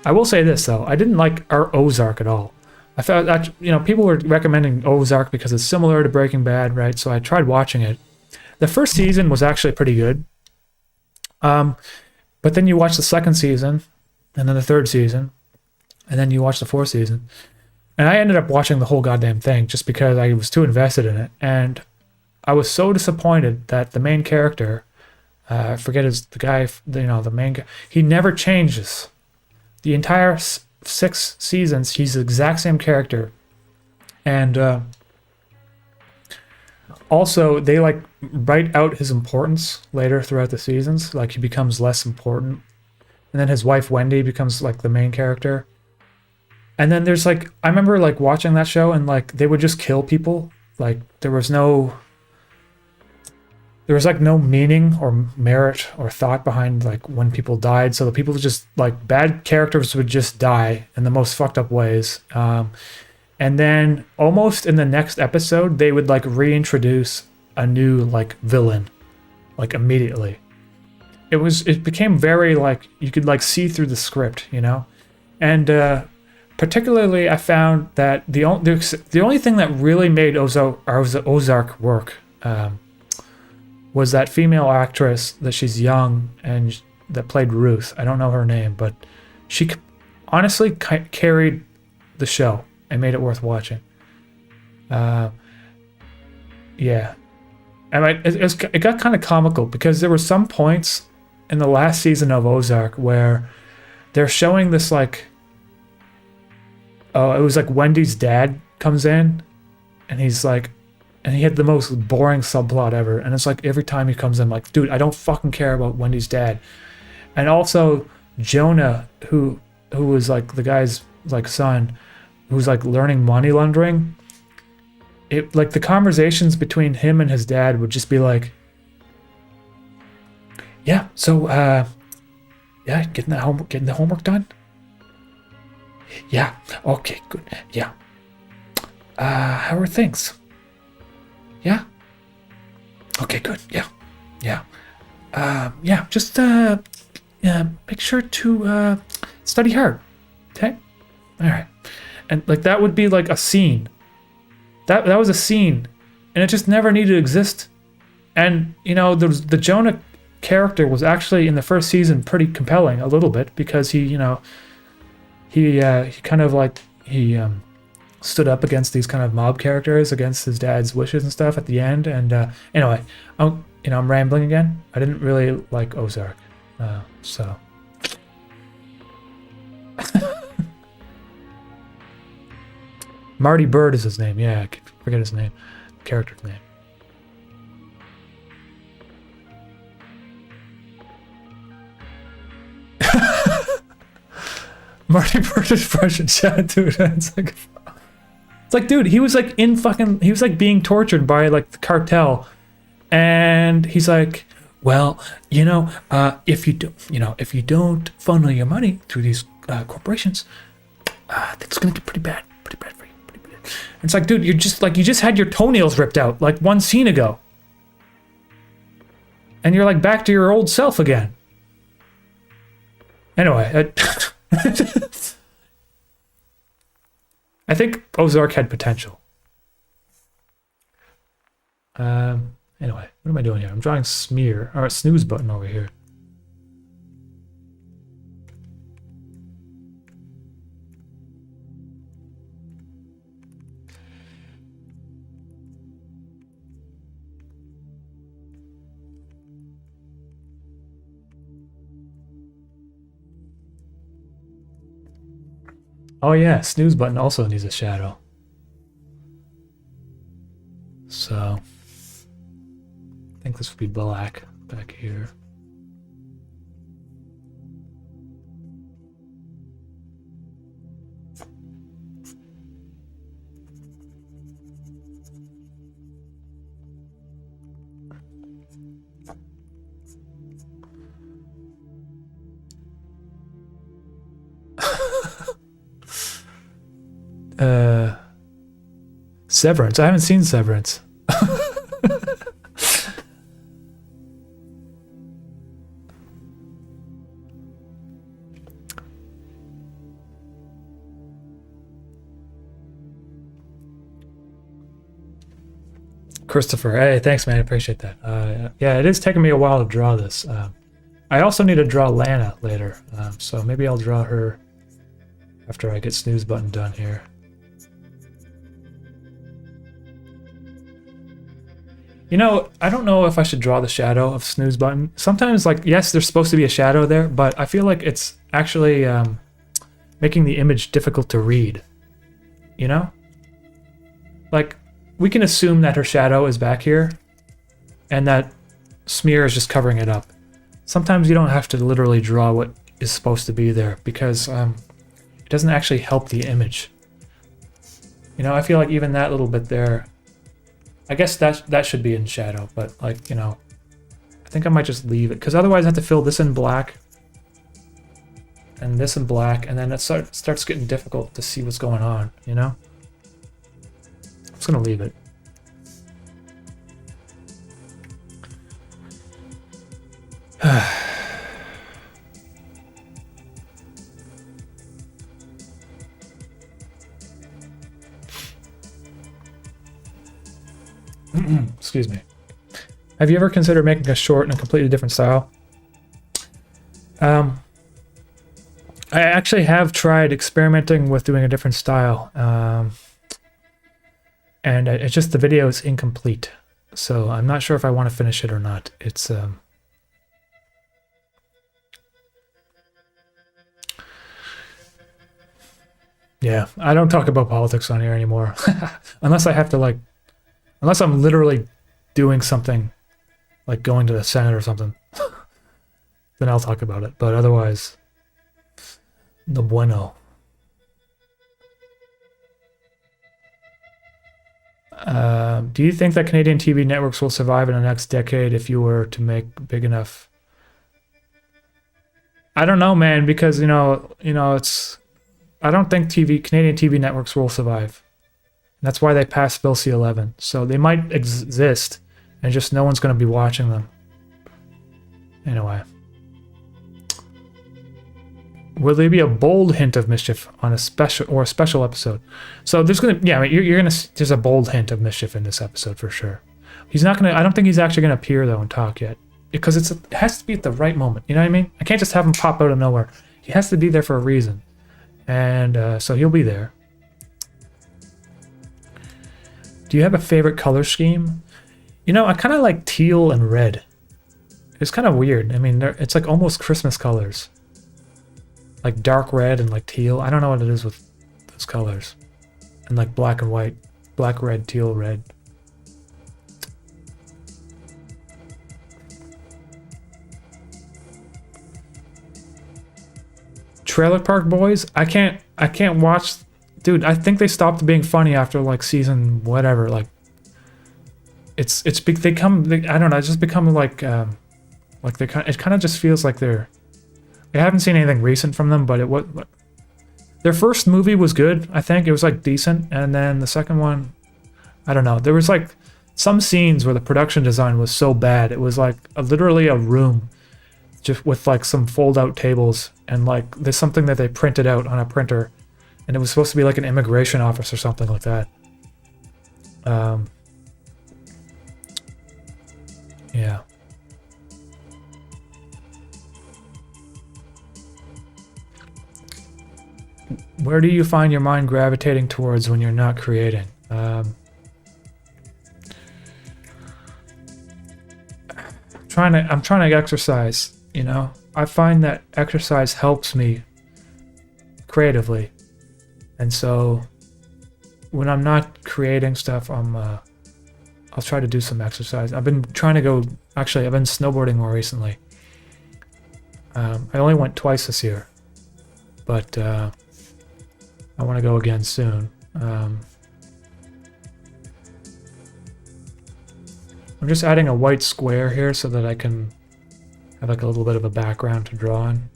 I will say this though, I didn't like our Ozark at all. I thought that people were recommending Ozark because it's similar to Breaking Bad, right? So I tried watching it. The first season was actually pretty good. But then you watch the second season, and then the third season, and then you watch the fourth season. And I ended up watching the whole goddamn thing just because I was too invested in it. And I was so disappointed that the main character, I forget the guy, the main guy, he never changes. The entire 6 seasons, he's the exact same character. And also, they like write out his importance later throughout the seasons. Like, he becomes less important. And then his wife, Wendy, becomes like the main character. And then there's like, I remember like watching that show and like they would just kill people. Like, there was like no meaning or merit or thought behind like when people died. So the people just like bad characters would just die in the most fucked up ways. And then almost in the next episode, they would like reintroduce a new like villain, like immediately. It became very like, you could like see through the script, And particularly I found that the only thing that really made Ozark work was that female actress that she's young and that played Ruth. I don't know her name, but she honestly carried the show and made it worth watching. Yeah. And it got kind of comical because there were some points in the last season of Ozark where they're showing this like, it was like Wendy's dad comes in and he's like, and he had the most boring subplot ever. And it's like every time he comes in, I'm like, dude, I don't fucking care about Wendy's dad. And also Jonah, who was like the guy's like son, who's like learning money laundering. It like the conversations between him and his dad would just be like, yeah, so yeah, getting the homework done. Yeah, okay, good. Yeah. How are things? Yeah. Okay, good. Yeah. Yeah. Yeah, just make sure to study hard. Okay? All right. And like that would be like a scene. That was a scene and it just never needed to exist. And the Jonah character was actually in the first season pretty compelling a little bit because he kind of like stood up against these kind of mob characters against his dad's wishes and stuff at the end. And anyway, I'm rambling again. I didn't really like Ozark, so. Marty Bird is his name. Yeah, I forget his name, character's name. Marty Bird expression, yeah, dude. It's like, dude, he was like being tortured by like the cartel, and he's like, well, if you don't funnel your money through these corporations, it's gonna get pretty bad for you. And it's like, dude, you just had your toenails ripped out like one scene ago, and you're like back to your old self again. Anyway. I think Ozark had potential. Anyway, what am I doing here? I'm drawing snooze button over here. Oh yeah, snooze button also needs a shadow. So, I think this would be black back here. Severance. I haven't seen Severance. Christopher, hey, thanks, man. I appreciate that. Yeah, it is taking me a while to draw this. I also need to draw Lana later, so maybe I'll draw her after I get snooze button done here. You know, I don't know if I should draw the shadow of snooze button. Sometimes, like, yes, there's supposed to be a shadow there, but I feel like it's actually making the image difficult to read. You know? Like, we can assume that her shadow is back here, and that smear is just covering it up. Sometimes you don't have to literally draw what is supposed to be there, because it doesn't actually help the image. You know, I feel like even that little bit there, I guess that should be in shadow, but like, you know, I think I might just leave it, because otherwise I have to fill this in black, and this in black, and then it starts getting difficult to see what's going on, you know? I'm just gonna leave it. Excuse me. Have you ever considered making a short in a completely different style? I actually have tried experimenting with doing a different style, and it's just the video is incomplete, so I'm not sure if I want to finish it or not. It's yeah, I don't talk about politics on here anymore, unless I have to, like, unless I'm literally doing something, like going to the Senate or something, then I'll talk about it. But otherwise, no bueno. Do you think that Canadian TV networks will survive in the next decade if you were to make big enough? I don't know, man, because you know, it's. I don't think Canadian TV networks will survive. That's why they passed Bill C-11. So they might exist, and just no one's going to be watching them. Anyway. Will there be a bold hint of mischief on a special episode? So there's going to, yeah, you're going to, there's a bold hint of mischief in this episode for sure. He's not going to, I don't think he's actually going to appear though and talk yet. Because it has to be at the right moment. You know what I mean? I can't just have him pop out of nowhere. He has to be there for a reason. And so he'll be there. Do you have a favorite color scheme? You know, I kind of like teal and red. It's kind of weird. I mean, it's like almost Christmas colors. Like dark red and like teal. I don't know what it is with those colors. And like black and white. Black, red, teal, red. Trailer Park Boys? I can't watch. Dude, I think they stopped being funny after like season whatever. Like, I don't know. It's just become like it kind of just feels like I haven't seen anything recent from them, but their first movie was good. I think it was like decent, and then the second one, I don't know. There was like some scenes where the production design was so bad. It was like literally a room, just with like some fold-out tables, and like there's something that they printed out on a printer. And it was supposed to be like an immigration office or something like that. Yeah. Where do you find your mind gravitating towards when you're not creating? I'm trying to exercise, you know? I find that exercise helps me creatively. And so when I'm not creating stuff, I'll try to do some exercise. I've been trying to go, actually, I've been snowboarding more recently. I only went twice this year, but I want to go again soon. I'm just adding a white square here so that I can have like a little bit of a background to draw on.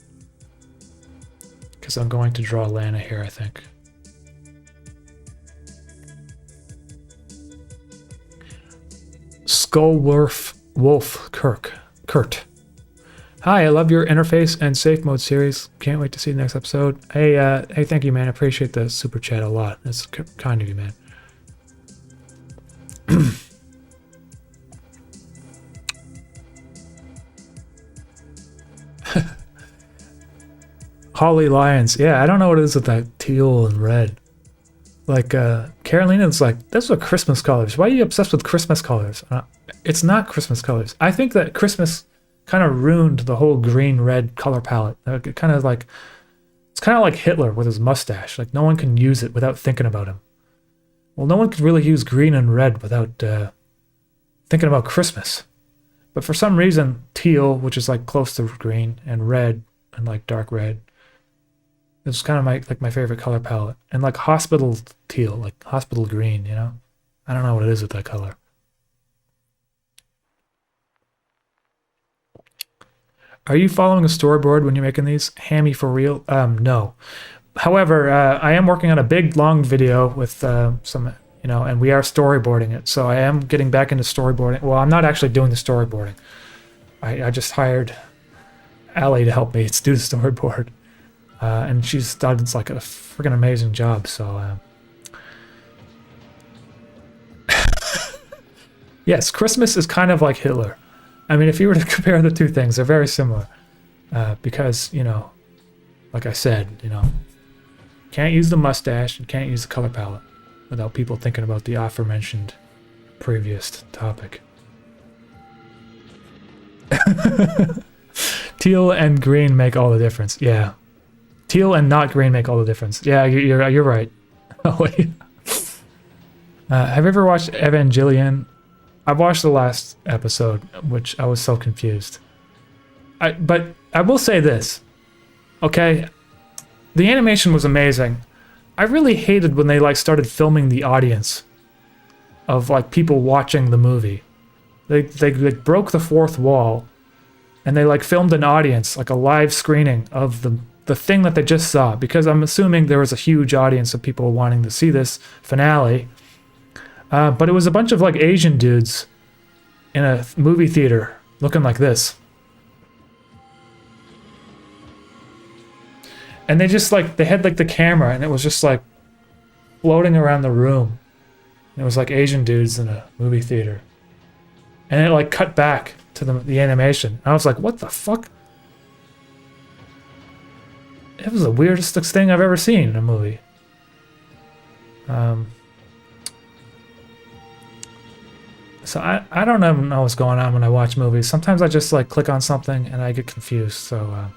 Because I'm going to draw Lana here, I think. Wolf Kurt. Hi, I love your interface and safe mode series. Can't wait to see the next episode. Hey, thank you, man. I appreciate the super chat a lot. That's kind of you, man. Holly Lions. Yeah, I don't know what it is with that teal and red. Like Carolina's like, those are Christmas colors. Why are you obsessed with Christmas colors? It's not Christmas colors. I think that Christmas kind of ruined the whole green red color palette. It kind of like, it's kind of like Hitler with his mustache. Like no one can use it without thinking about him. Well, no one can really use green and red without thinking about Christmas. But for some reason, teal, which is like close to green, and red and like dark red, it's kind of my favorite color palette. And like hospital teal, like hospital green, you know? I don't know what it is with that color. Are you following a storyboard when you're making these? Hammy for real? No. However, I am working on a big long video with some, you know, and we are storyboarding it. So I am getting back into storyboarding. Well, I'm not actually doing the storyboarding. I just hired Allie to help me do the storyboard. And she's done like a freaking amazing job. So, yes, Christmas is kind of like Hitler. I mean, if you were to compare the two things, they're very similar. Because, you know, like I said, you know, can't use the mustache and can't use the color palette without people thinking about the aforementioned previous topic. Teal and green make all the difference. Yeah. Teal and not green make all the difference. Yeah, you're right. Oh, wait. Have you ever watched Evangelion? I've watched the last episode, which I was so confused. But I will say this, okay? The animation was amazing. I really hated when they like started filming the audience of like people watching the movie. They broke the fourth wall, and they like filmed an audience, like a live screening of the thing that they just saw. Because I'm assuming there was a huge audience of people wanting to see this finale. But it was a bunch of like Asian dudes in a movie theater looking like this. And they just like, they had like the camera and it was just like floating around the room. And it was like Asian dudes in a movie theater. And it like cut back to the animation. And I was like, what the fuck? It was the weirdest thing I've ever seen in a movie. So I don't even know what's going on when I watch movies. Sometimes I just like click on something and I get confused. So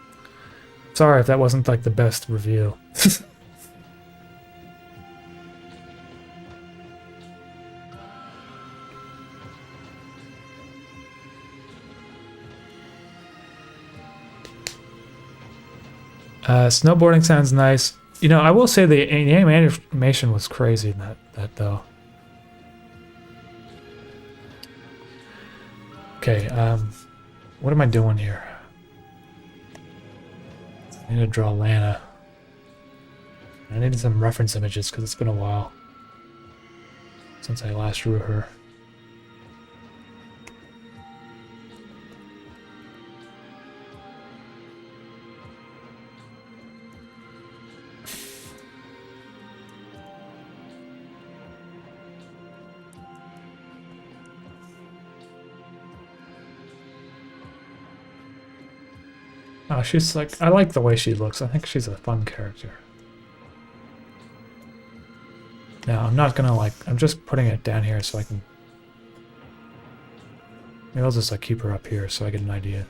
sorry if that wasn't like the best review. Snowboarding sounds nice. You know, I will say the animation was crazy in that though. Okay, what am I doing here? I need to draw Lana. I needed some reference images because it's been a while since I last drew her. Oh, she's like, I like the way she looks. I think she's a fun character. Now, I'm not gonna like, I'm just putting it down here so I can, maybe I'll just like keep her up here so I get an idea.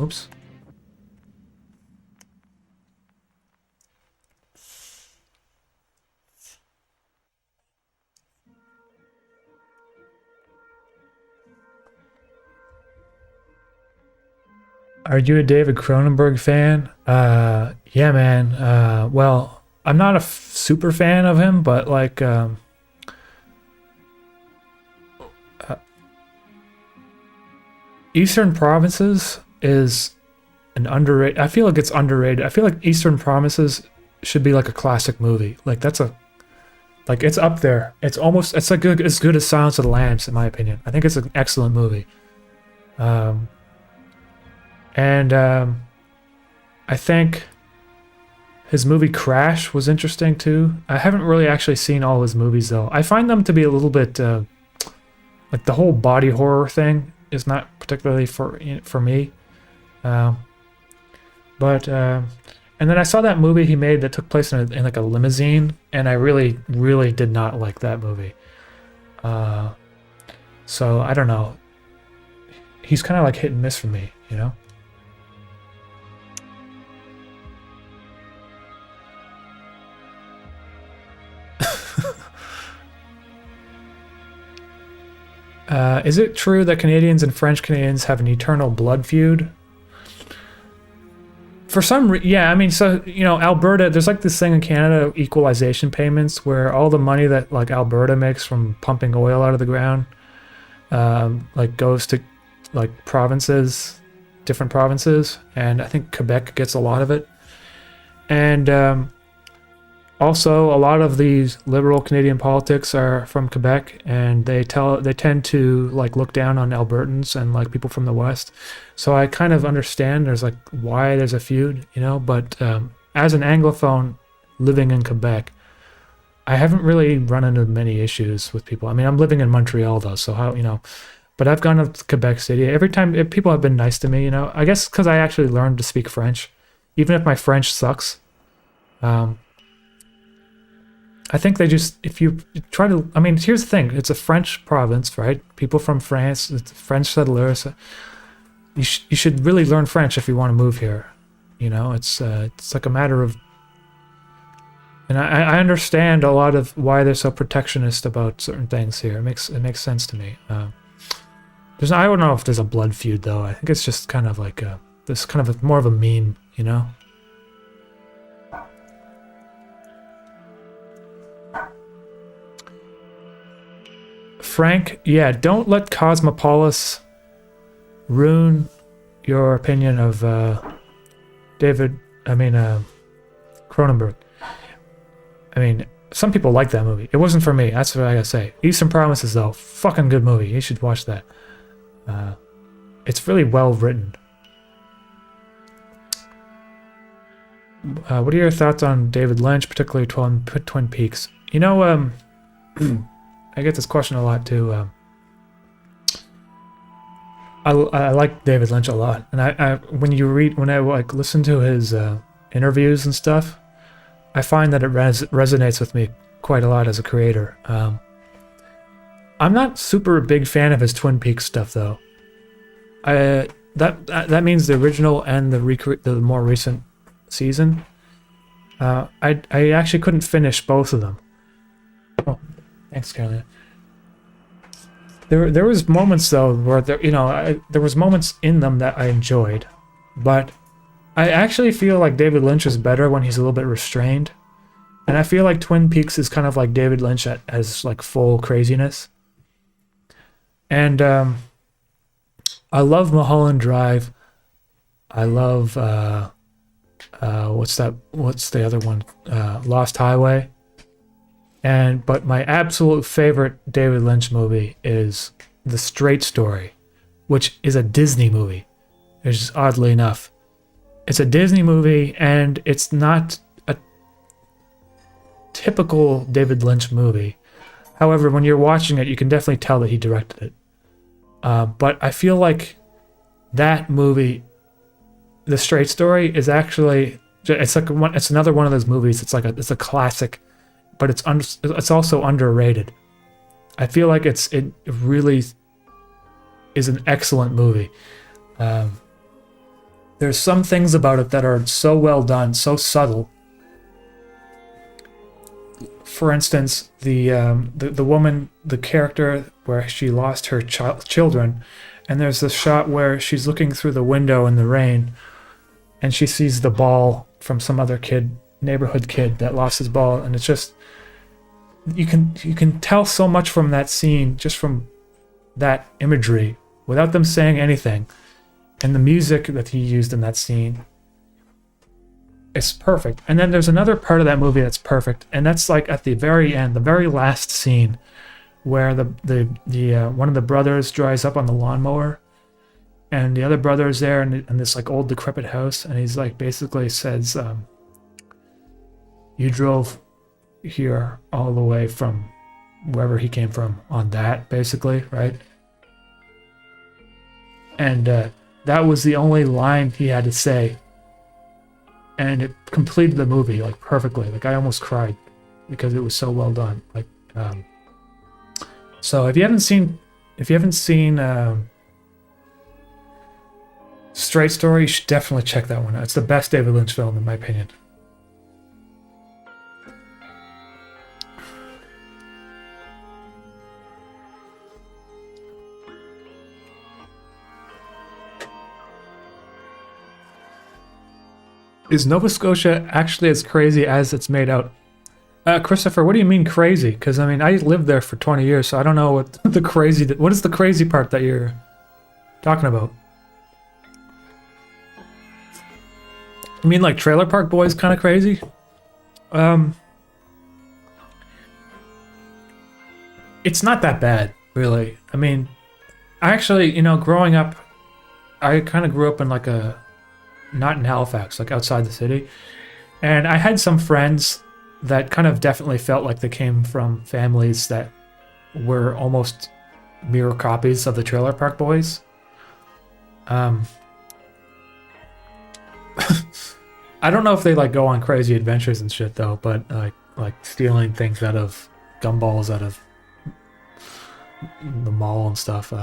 Oops. Are you a David Cronenberg fan? Yeah, man. Well, I'm not a super fan of him, but like, Eastern Promises is an underrated. I feel like it's underrated. I feel like Eastern Promises should be like a classic movie. Like that's a, like it's up there. It's almost, it's like as good as Silence of the Lambs in my opinion. I think it's an excellent movie. And I think his movie Crash was interesting too. I haven't really actually seen all his movies though. I find them to be a little bit like the whole body horror thing is not particularly for me. But and then I saw that movie he made that took place in like a limousine, and I really, really did not like that movie. So I don't know. He's kind of like hit and miss for me, you know? Is it true that Canadians and French Canadians have an eternal blood feud? For some yeah, I mean, so, you know, Alberta, there's like this thing in Canada, equalization payments, where all the money that like Alberta makes from pumping oil out of the ground, like goes to like provinces, different provinces, and I think Quebec gets a lot of it. And also, a lot of these liberal Canadian politics are from Quebec, and they tend to like look down on Albertans and like people from the West. So I kind of understand there's like why there's a feud, you know. But as an Anglophone living in Quebec, I haven't really run into many issues with people. I mean, I'm living in Montreal though, so how, you know. But I've gone to Quebec City. Every time people have been nice to me, you know. I guess because I actually learned to speak French, even if my French sucks. I think they just, if you try to, I mean, here's the thing. It's a French province, right? People from France, it's French settlers. You should really learn French if you want to move here. You know, it's like a matter of, and I understand a lot of why they're so protectionist about certain things here. It makes sense to me. I don't know if there's a blood feud though. I think it's just kind of like this kind of more of a meme, you know? Frank, yeah, don't let Cosmopolis ruin your opinion of Cronenberg. I mean, some people like that movie. It wasn't for me. That's what I gotta say. Eastern Promises, though, fucking good movie. You should watch that. It's really well written. What are your thoughts on David Lynch, particularly Twin Peaks? You know, I get this question a lot too. I like David Lynch a lot, and when I like listen to his interviews and stuff, I find that it resonates with me quite a lot as a creator. I'm not super big fan of his Twin Peaks stuff though. That means the original and the more recent season. I actually couldn't finish both of them. Oh, thanks, Carolina. There was moments though where there was moments in them that I enjoyed, but I actually feel like David Lynch is better when he's a little bit restrained, and I feel like Twin Peaks is kind of like David Lynch as like full craziness. And I love Mulholland Drive. I love what's the other one? Lost Highway. But my absolute favorite David Lynch movie is The Straight Story, which is a Disney movie. It's just oddly enough. It's a Disney movie, and it's not a typical David Lynch movie. However, when you're watching it, you can definitely tell that he directed it. But I feel like that movie, The Straight Story, is actually it's another one of those movies. It's a classic. But it's also underrated. I feel like it really is an excellent movie. There's some things about it that are so well done, so subtle. For instance, the woman, the character where she lost her children, and there's this shot where she's looking through the window in the rain, and she sees the ball from some other neighborhood kid that lost his ball, and it's just. You can tell so much from that scene, just from that imagery, without them saying anything. And the music that he used in that scene is perfect. And then there's another part of that movie that's perfect, and that's like at the very end, the very last scene, where the one of the brothers drives up on the lawnmower, and the other brother is there in this like old decrepit house, and he's like basically says, "You drove here all the way from wherever he came from on that," basically, right? And that was the only line he had to say and it completed the movie like perfectly. Like I almost cried because it was so well done. Like, so if you haven't seen Straight Story, you should definitely check that one out. It's the best David Lynch film in my opinion. Is Nova Scotia actually as crazy as it's made out? Christopher, what do you mean crazy? Because I mean, I lived there for 20 years, so I don't know what the crazy. What is the crazy part that you're talking about? You mean like Trailer Park Boys kind of crazy? It's not that bad, really. I mean, I actually, you know, growing up, I kind of grew up in like not in Halifax, like outside the city. And I had some friends that kind of definitely felt like they came from families that were almost mirror copies of the Trailer Park Boys. I don't know if they like go on crazy adventures and shit though, but like stealing things out of gumballs out of the mall and stuff.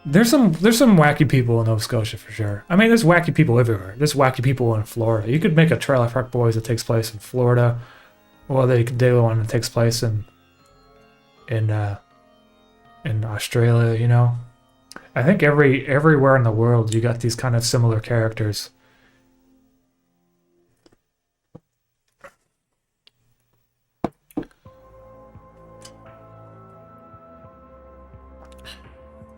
There's some wacky people in Nova Scotia for sure. I mean, there's wacky people everywhere. There's wacky people in Florida. You could make a Trailer Park Boys that takes place in Florida, or they could do one that takes place in Australia. You know, I think everywhere in the world you got these kind of similar characters.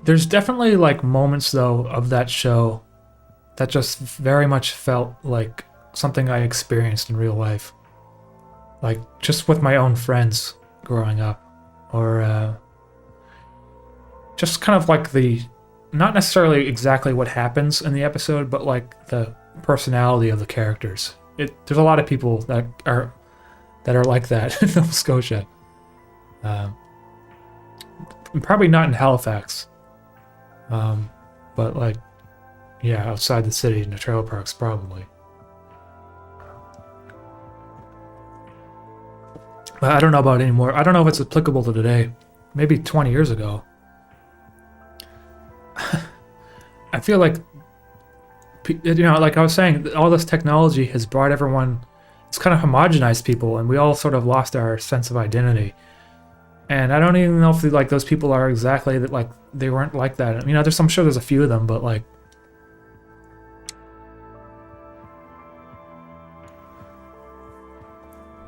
There's definitely like moments though of that show that just very much felt like something I experienced in real life. Like just with my own friends growing up, or just kind of like not necessarily exactly what happens in the episode, but like the personality of the characters. There's a lot of people that are like that in Nova Scotia. Probably not in Halifax. But like, yeah, outside the city in the trailer parks, probably. But I don't know about it anymore. I don't know if it's applicable to today. Maybe 20 years ago. I feel like, you know, like I was saying, all this technology has brought everyone, it's kind of homogenized people, and we all sort of lost our sense of identity. And I don't even know if like those people are exactly that, like they weren't like that. I mean, I'm sure there's a few of them, but like,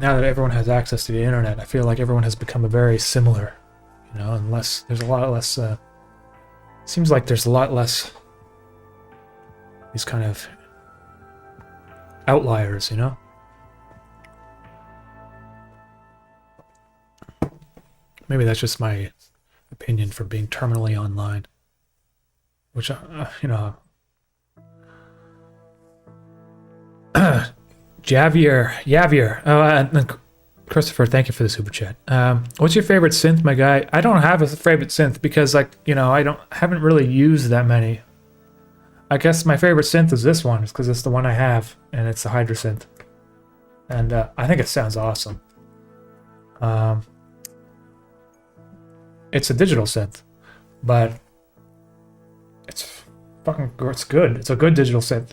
now that everyone has access to the internet, I feel like everyone has become a very similar, you know, unless there's a lot less, seems like there's a lot less these kind of outliers, you know? Maybe that's just my opinion for being terminally online, which, you know, Javier. Christopher, thank you for the super chat. What's your favorite synth, my guy? I don't have a favorite synth because, like, you know, haven't really used that many. I guess my favorite synth is this one, because it's the one I have, and it's the Hydrasynth, and I think it sounds awesome. It's a digital synth, but it's good. It's a good digital synth.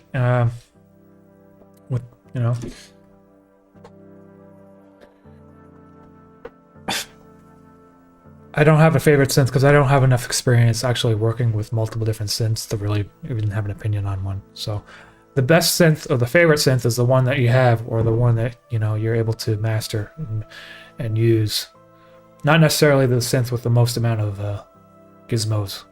With, you know, I don't have a favorite synth because I don't have enough experience actually working with multiple different synths to really even have an opinion on one. So the best synth or the favorite synth is the one that you have, or the one that, you know, you're able to master and use. Not necessarily the synth with the most amount of gizmos.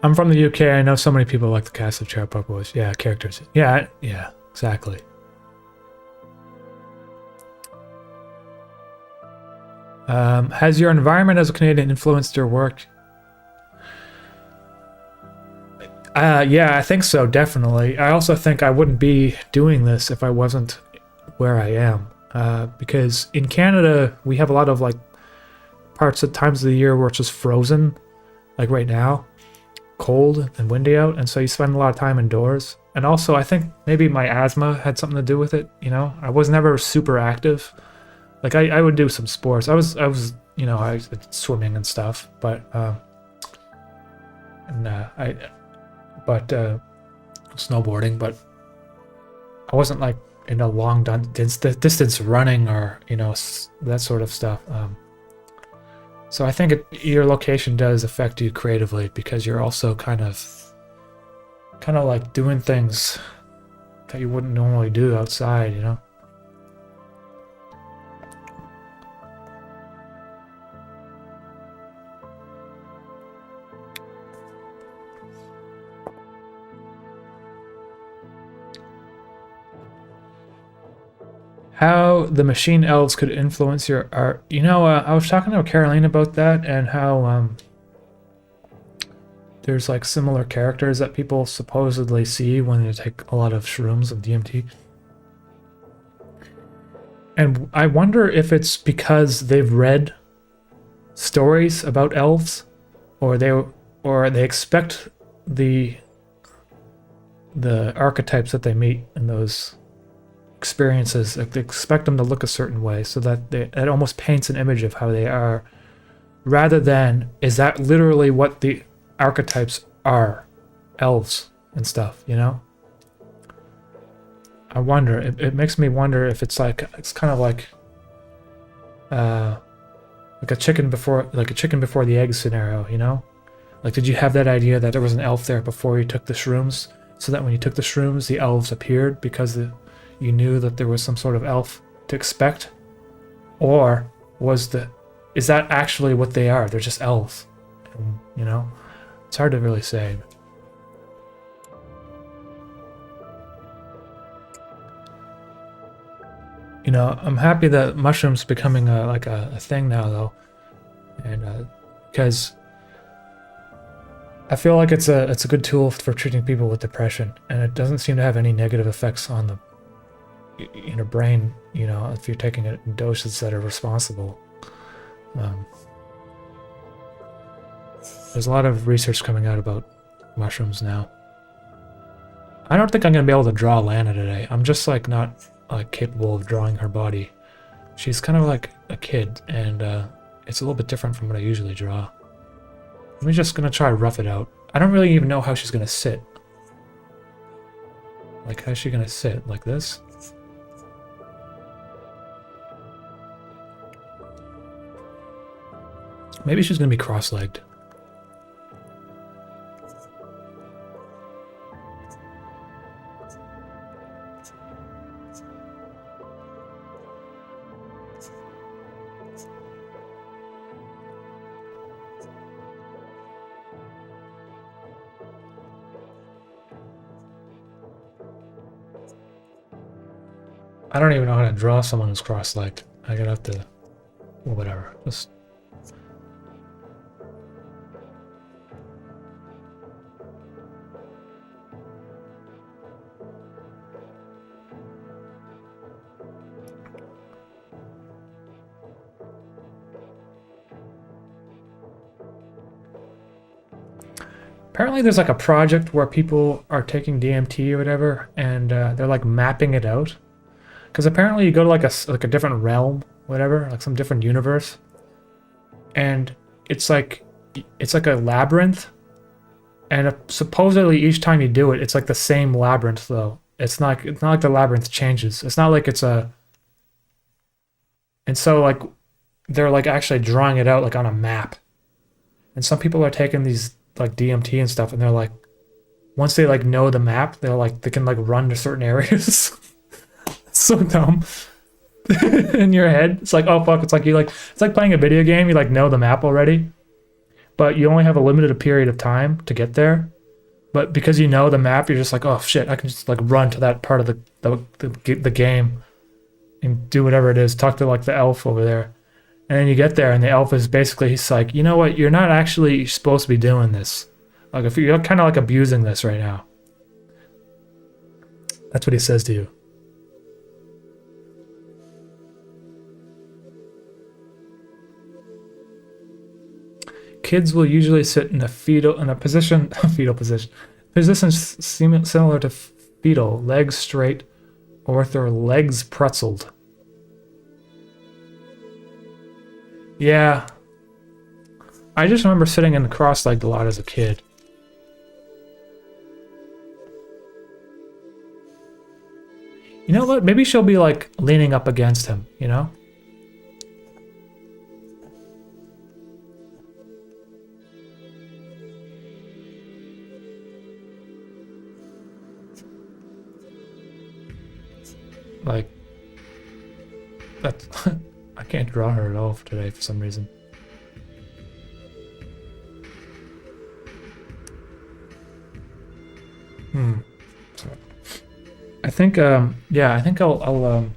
I'm from the UK. I know so many people like the cast of Trailer Park Boys. Yeah, characters. Yeah, exactly. Has your environment as a Canadian influenced your work? Yeah, I think so, definitely. I also think I wouldn't be doing this if I wasn't where I am. Because in Canada, we have a lot of, like, times of the year where it's just frozen, like right now, cold and windy out, and so you spend a lot of time indoors. And also, I think maybe my asthma had something to do with it. You know, I was never super active. Like I would do some sports. I was you know, I did swimming and stuff, but snowboarding, but I wasn't like in a long distance running or, you know, that sort of stuff. So I think your location does affect you creatively because you're also kind of like doing things that you wouldn't normally do outside, you know? How the machine elves could influence your art. You know, I was talking to Caroline about that and how there's like similar characters that people supposedly see when they take a lot of shrooms of DMT. And I wonder if it's because they've read stories about elves, or they expect the archetypes that they meet in those experiences. Like they expect them to look a certain way, so that it almost paints an image of how they are, rather than is that literally what the archetypes are, elves and stuff, you know? I wonder. It makes me wonder if it's kind of like a chicken before the egg scenario, you know? Like, did you have that idea that there was an elf there before you took the shrooms, so that when you took the shrooms, the elves appeared because you knew that there was some sort of elf to expect? Or is that actually what they are? They're just elves, and, you know? It's hard to really say. You know, I'm happy that mushrooms becoming a thing now, though, and because I feel like it's a good tool for treating people with depression, and it doesn't seem to have any negative effects on the brain. You know, if you're taking it in doses that are responsible. There's a lot of research coming out about mushrooms now. I don't think I'm gonna be able to draw Lana today. I'm just like not capable of drawing her body. She's kind of like a kid, and it's a little bit different from what I usually draw. I'm just gonna try to rough it out. I don't really even know how she's gonna sit. Like, how's she gonna sit? Like this? Maybe she's gonna be cross-legged. I don't even know how to draw someone who's cross-legged. I'm gonna have to... well, whatever. Just... Apparently there's like a project where people are taking DMT or whatever, and they're like mapping it out. Because apparently you go to like a different realm, whatever, like some different universe, and it's like a labyrinth, and supposedly each time you do it, it's like the same labyrinth though. It's not like the labyrinth changes. It's not like it's a. And so like they're like actually drawing it out like on a map, and some people are taking these like DMT and stuff, and they're like, once they like know the map, they can like run to certain areas. So dumb. In your head, it's like, oh fuck, it's like playing a video game. You like know the map already, but you only have a limited period of time to get there. But because you know the map, you're just like, oh shit, I can just like run to that part of the game and do whatever it is. Talk to like the elf over there, and then you get there, and the elf is basically, he's like, you know what, you're not actually supposed to be doing this. Like, if you're kind of like abusing this right now. That's what he says to you. kids will usually sit in a position, fetal position, positions similar to fetal, legs straight, or with their legs pretzeled. Yeah. I just remember sitting in the cross-legged a lot as a kid. You know what? Maybe she'll be like leaning up against him, you know? Like, that's... I can't draw her at all for today for some reason. So, I think, yeah, I think I'll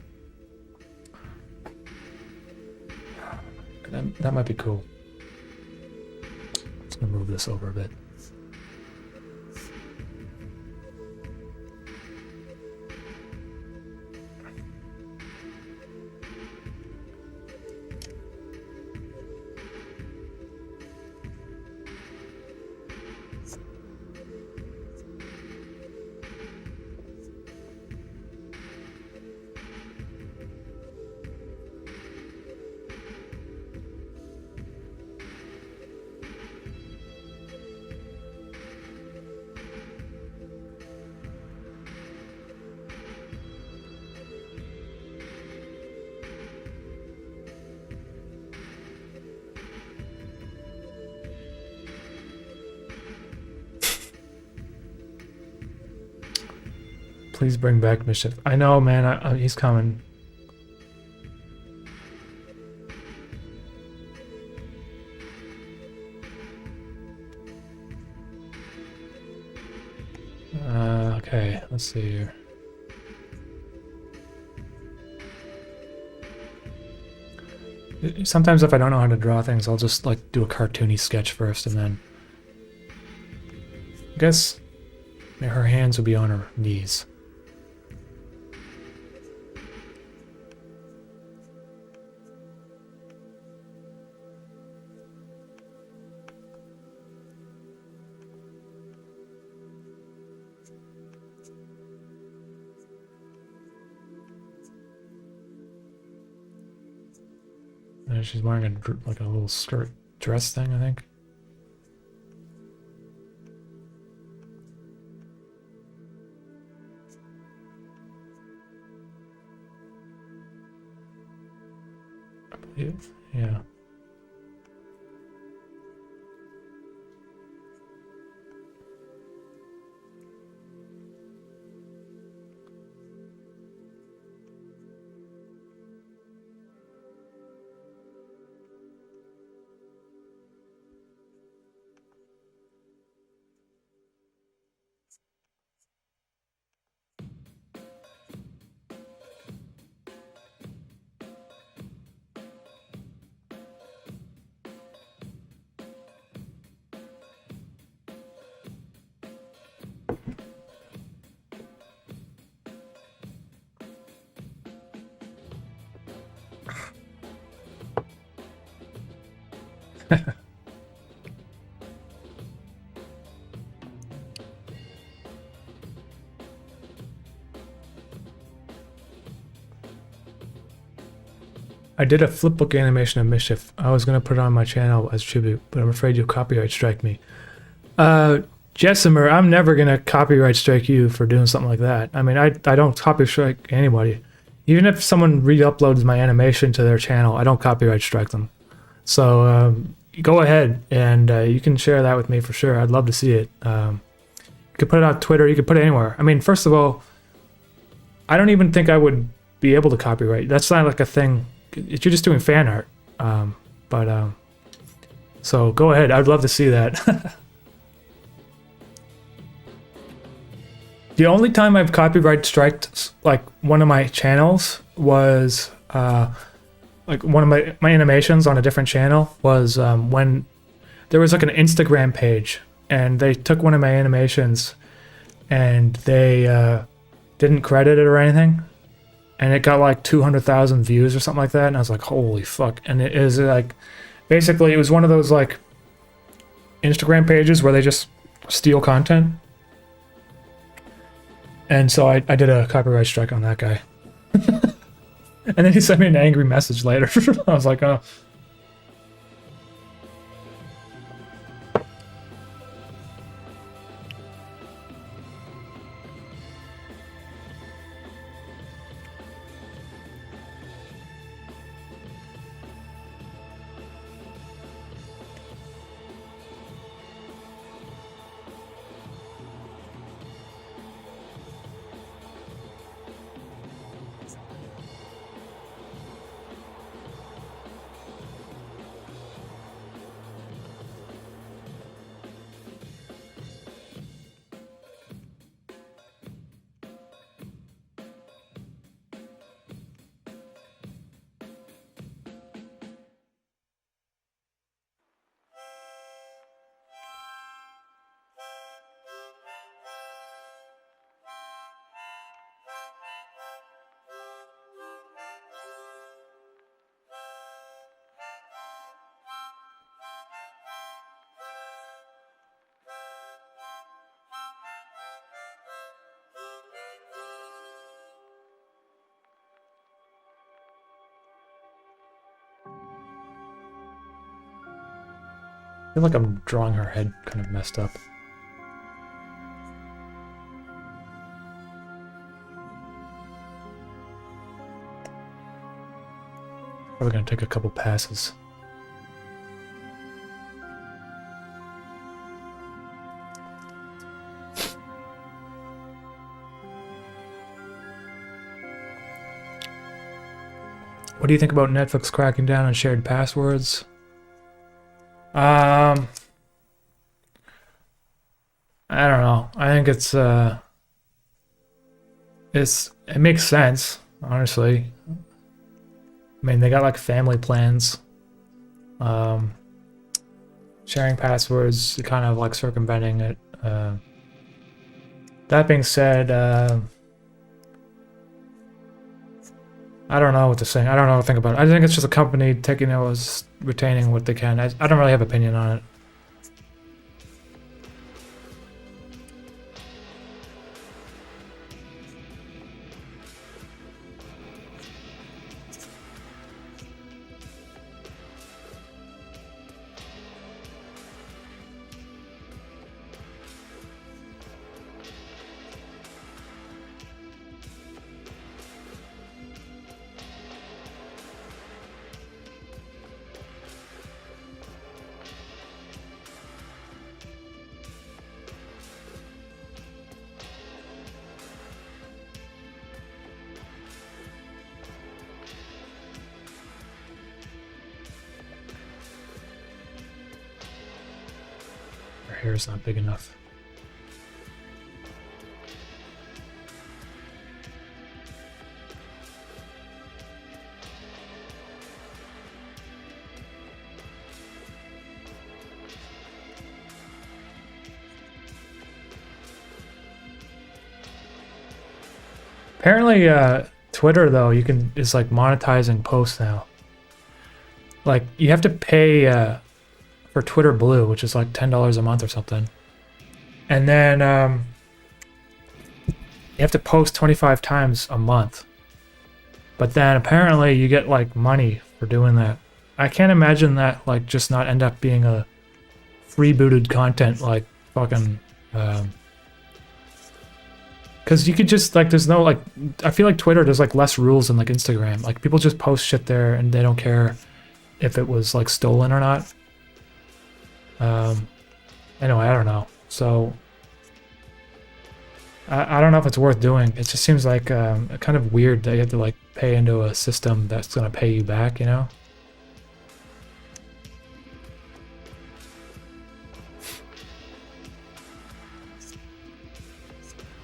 that might be cool. Just gonna move this over a bit. Please bring back Mischief. I know, man. He's coming. Okay, let's see here. Sometimes if I don't know how to draw things, I'll just like do a cartoony sketch first and then... I guess her hands will be on her knees. And she's wearing like a little skirt dress thing, I think. I believe, yeah. I did a flipbook animation of Mischief. I was going to put it on my channel as tribute, but I'm afraid you'll copyright strike me. Jessimer, I'm never going to copyright strike you for doing something like that. I mean, I don't copyright strike anybody. Even if someone re-uploads my animation to their channel, I don't copyright strike them. So go ahead and you can share that with me for sure. I'd love to see it. You could put it on Twitter. You could put it anywhere. I mean, first of all, I don't even think I would be able to copyright. That's not like a thing. You're just doing fan art. So go ahead. I'd love to see that. The only time I've copyright striked like one of my channels was like one of my animations on a different channel was when there was like an Instagram page and they took one of my animations and they didn't credit it or anything, and it got like 200,000 views or something like that, and I was like, holy fuck. And it is like, basically it was one of those like Instagram pages where they just steal content. And so I did a copyright strike on that guy. And then he sent me an angry message later. I was like, oh. I feel like I'm drawing her head kind of messed up. Probably gonna take a couple passes. What do you think about Netflix cracking down on shared passwords? I don't know. I think it makes sense, honestly. I mean, they got like family plans. Sharing passwords, kind of like circumventing it. That being said, I don't know what to say. I don't know what to think about it. I think it's just a company taking retaining what they can. I don't really have an opinion on it. Hair is not big enough. Apparently, Twitter though, is like monetizing posts now. Like you have to pay for Twitter Blue, which is like $10 a month or something. And then you have to post 25 times a month. But then apparently you get like money for doing that. I can't imagine that like just not end up being a freebooted content like fucking because you could just like there's no like I feel like Twitter there's like less rules than like Instagram. Like people just post shit there and they don't care if it was like stolen or not. Anyway, I don't know. So I don't know if it's worth doing. It just seems like kind of weird that you have to like pay into a system that's gonna pay you back, you know?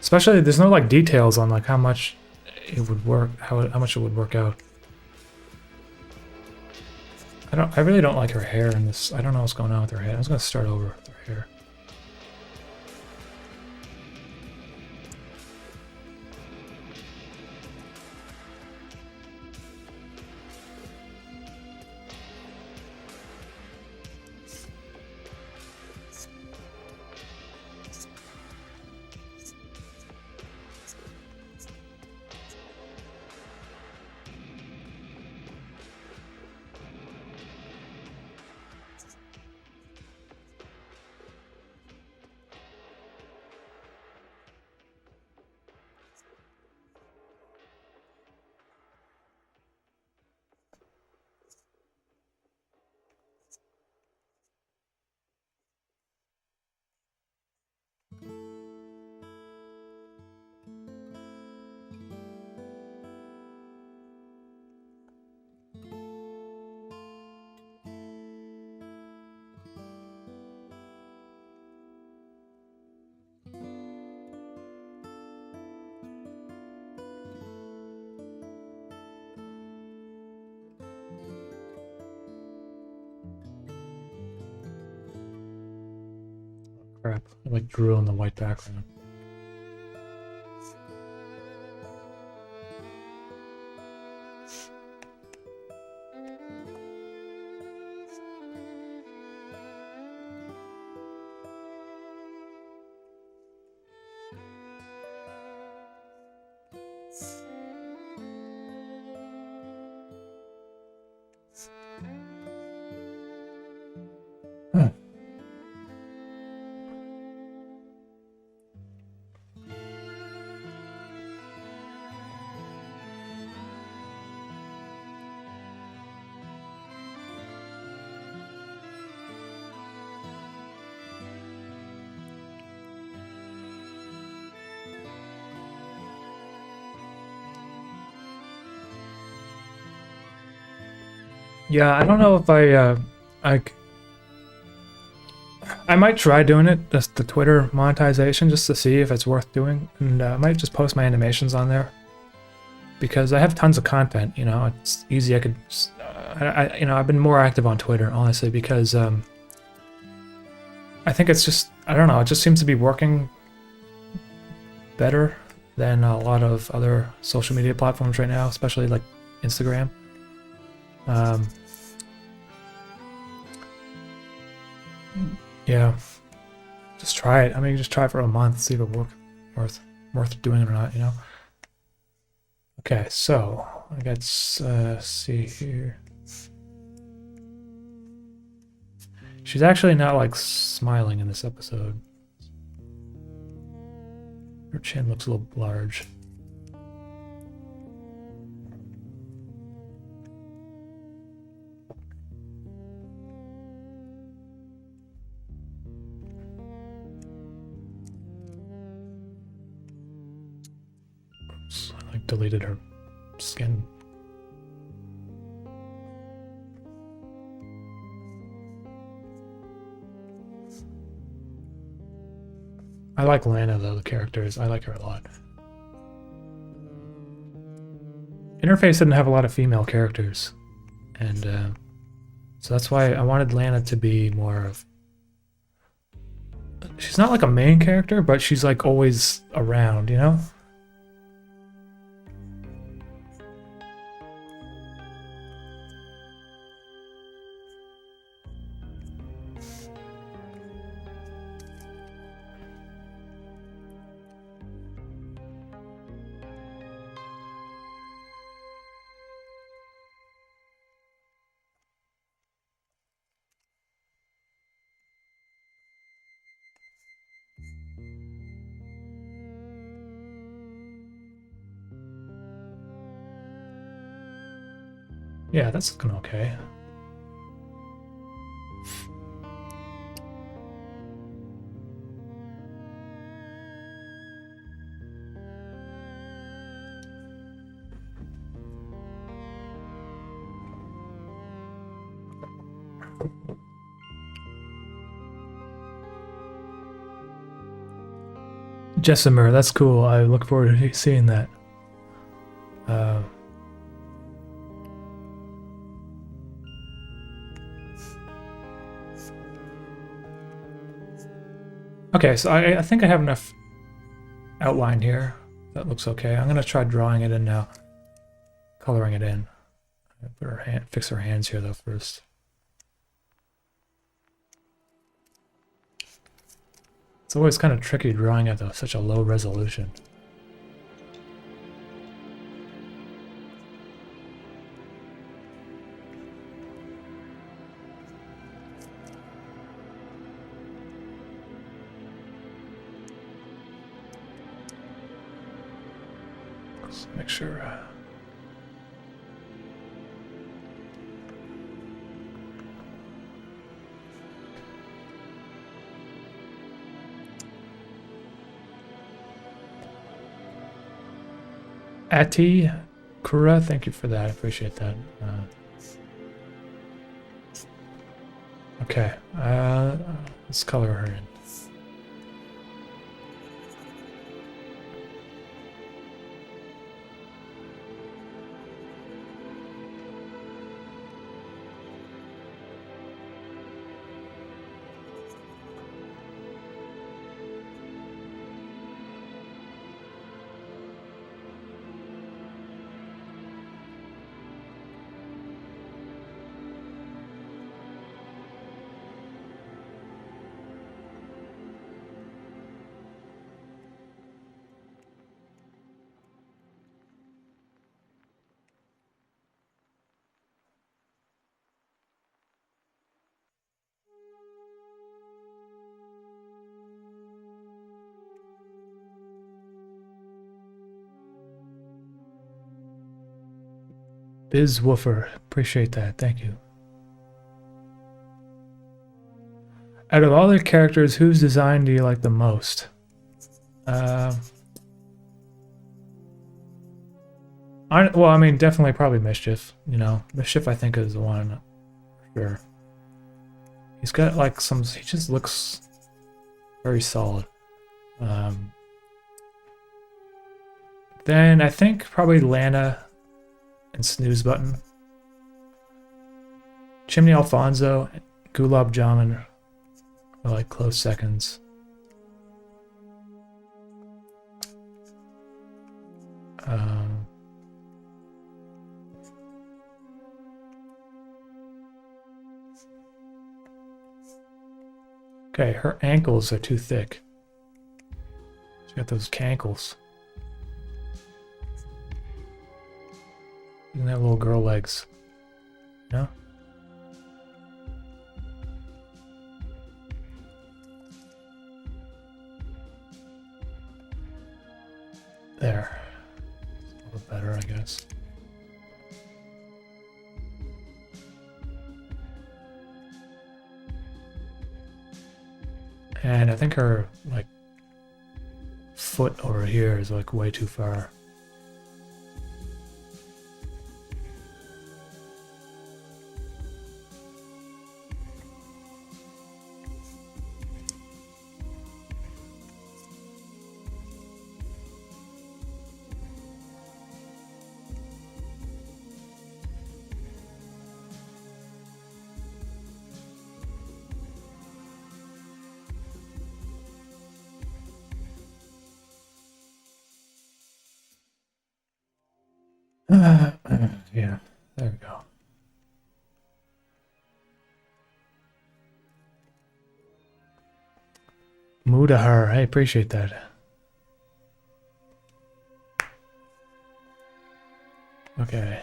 Especially there's no like details on like how much it would work, how much it would work out. I really don't like her hair in this. I don't know what's going on with her hair. I was gonna start over with her hair. Crap, I like drew on the white background. Huh. Yeah, I don't know if I might try doing it, just the Twitter monetization, just to see if it's worth doing, and I might just post my animations on there because I have tons of content. You know, it's easy. I could, I've been more active on Twitter honestly because I think it's just, I don't know, it just seems to be working better than a lot of other social media platforms right now, especially like Instagram. Yeah, just try it. I mean, just try it for a month, see if it worth doing it or not, you know? Okay, so let's see here. She's actually not like smiling in this episode. Her chin looks a little large. Oops, I like deleted her skin. I like Lana though, the characters. I like her a lot. Interface didn't have a lot of female characters, and so that's why I wanted Lana to be more of... She's not like a main character, but she's like always around, you know? Yeah, that's looking okay. Jessimer, that's cool. I look forward to seeing that. Okay, so I think I have enough outline here. That looks okay. I'm gonna try drawing it in now, coloring it in. Put her hand, fix her hands here though first. It's always kind of tricky drawing at such a low resolution. Let's make sure. Ati Kura, thank you for that. I appreciate that. Okay, let's color her in. Bizwoofer, appreciate that. Thank you. Out of all the characters, whose design do you like the most? Well, I mean, definitely probably Mischief. You know, Mischief I think is the one. Sure. He's got like some. He just looks very solid. Then I think probably Lana and Snooze Button. Chimney Alfonso, Gulab Jamun are like close seconds. Okay, her ankles are too thick. She's got those cankles. She doesn't have little girl legs. No? There. A little better, I guess. And I think her, like, foot over here is, like, way too far. Yeah, there we go. Mudahar, I appreciate that. Okay,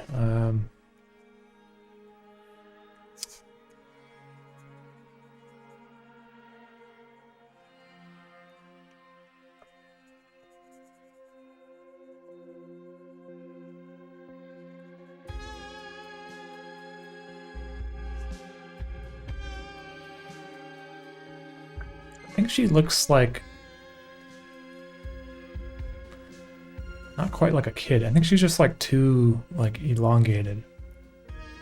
I think she looks like not quite like a kid. I think she's just like too like elongated.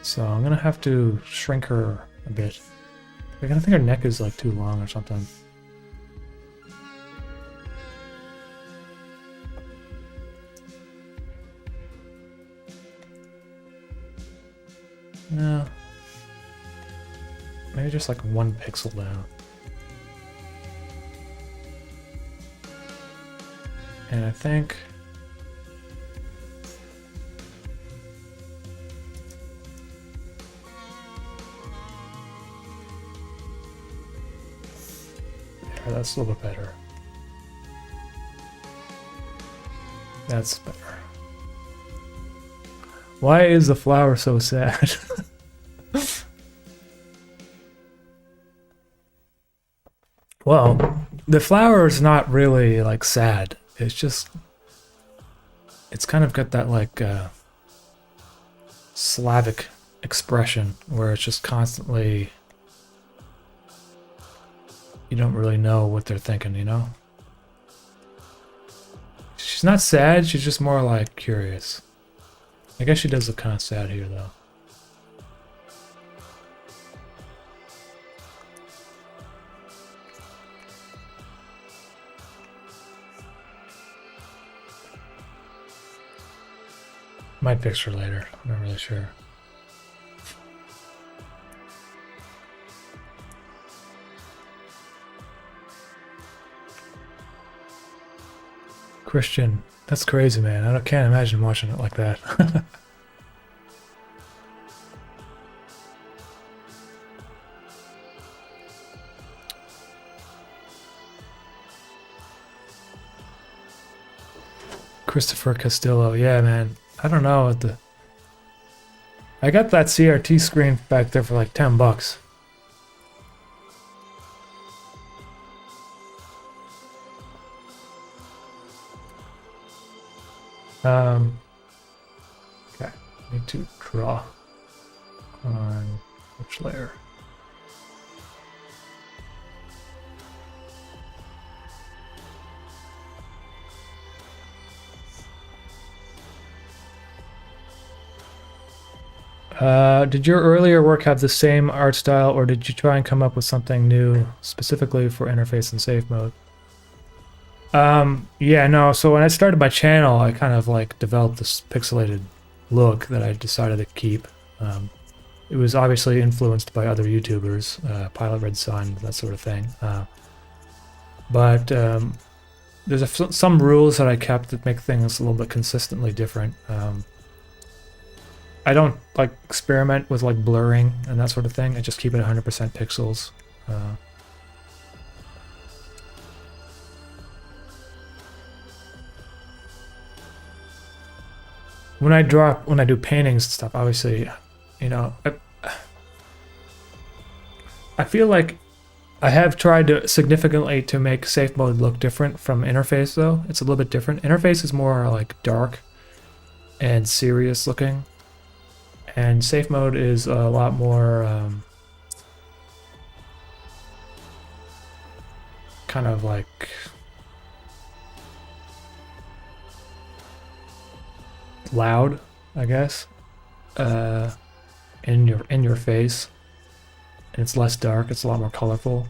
So I'm gonna have to shrink her a bit. I think her neck is like too long or something. No. Maybe just like 1 pixel down. And I think there, that's a little bit better. That's better. Why is the flower so sad? Well, the flower is not really like sad. It's just, it's kind of got that like Slavic expression where it's just constantly, you don't really know what they're thinking, you know? She's not sad, she's just more like curious. I guess she does look kind of sad here though. Might fix her later. I'm not really sure. Christian, that's crazy, man. I can't imagine watching it like that. Christopher Castillo, yeah, man. I don't know what the. I got that CRT screen back there for like $10. Okay, need to draw on which layer? Did your earlier work have the same art style, or did you try and come up with something new specifically for interface and safe mode? Yeah, no, so when I started my channel, I kind of like developed this pixelated look that I decided to keep. It was obviously influenced by other YouTubers, Pilot Red Sun, that sort of thing. But there's some rules that I kept that make things a little bit consistently different. I don't like experiment with like blurring and that sort of thing. I just keep it 100% pixels. When I do paintings and stuff, obviously, you know, I feel like I have tried to significantly to make safe mode look different from interface though. It's a little bit different. Interface is more like dark and serious looking. And safe mode is a lot more kind of like loud, I guess, in your face. And it's less dark. It's a lot more colorful.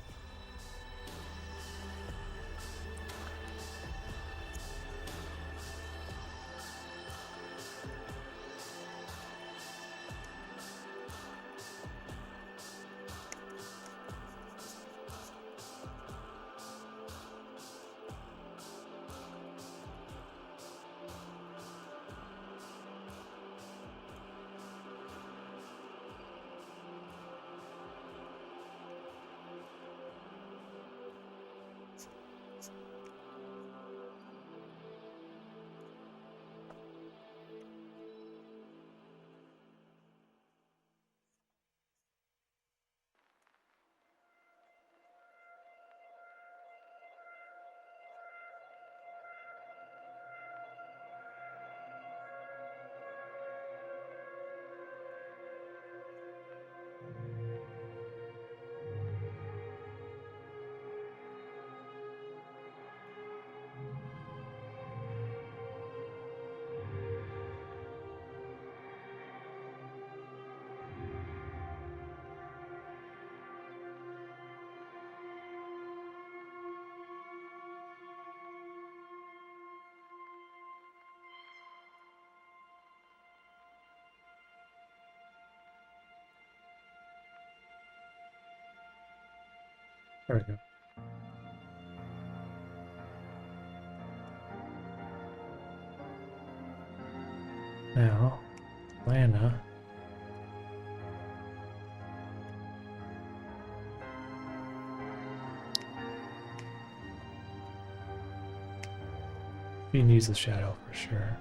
There we go. Now, Lana. He needs the shadow for sure.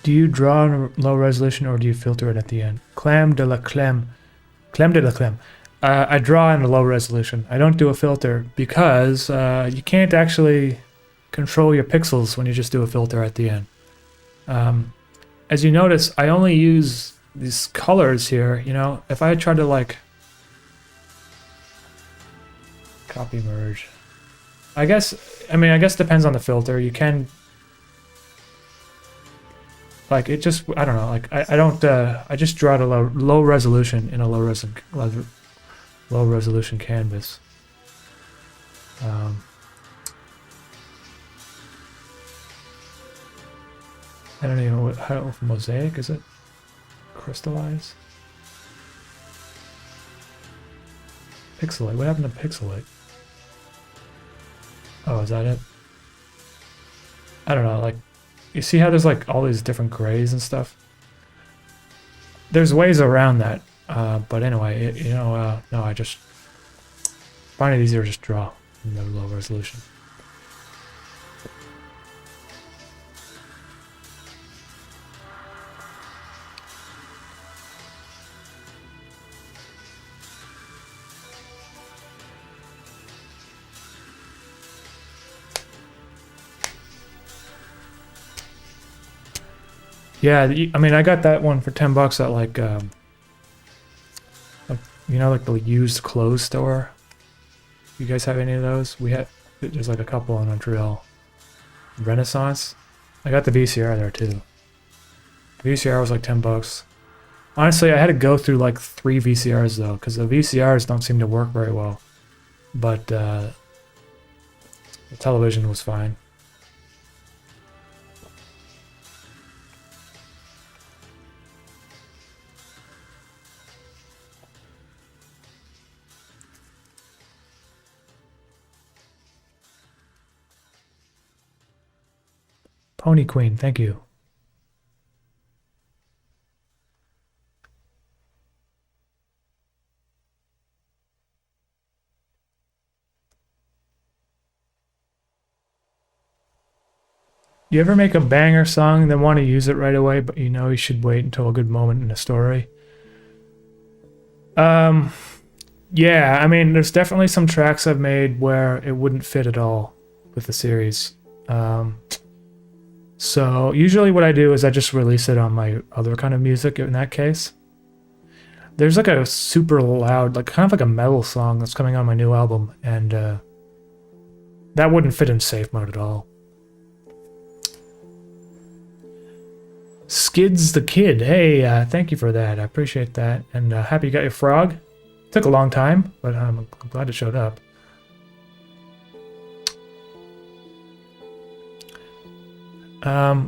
Do you draw in low resolution or do you filter it at the end? Clam de la crème. Crème de la crème. I draw in a low resolution. I don't do a filter because you can't actually control your pixels when you just do a filter at the end. As you notice, I only use these colors here. You know, if I try to like copy merge, I guess it depends on the filter. You can like it just, I don't know, like I don't, I just draw it a low resolution in a low resolution canvas. I don't even know how mosaic is it? Crystallize? Pixelate. What happened to pixelate? Oh, is that it? I don't know, like, you see how there's like all these different grays and stuff? There's ways around that, but anyway, no, I just find it easier to just draw in the low resolution. Yeah, I mean, I got that one for $10 at like you know, like the used clothes store. You guys have any of those? We had, there's like a couple in Montreal. Renaissance. I got the VCR there too. The VCR was like $10. Honestly, I had to go through like 3 VCRs though, because the VCRs don't seem to work very well. But the television was fine. Pony Queen, thank you. You ever make a banger song, then want to use it right away, but you know you should wait until a good moment in the story? Yeah, I mean, there's definitely some tracks I've made where it wouldn't fit at all with the series. So usually what I do is I just release it on my other kind of music in that case. There's like a super loud, like kind of like a metal song that's coming on my new album, and that wouldn't fit in safe mode at all. Skids the Kid, hey, thank you for that. I appreciate that, and happy you got your frog. Took a long time, but I'm glad it showed up.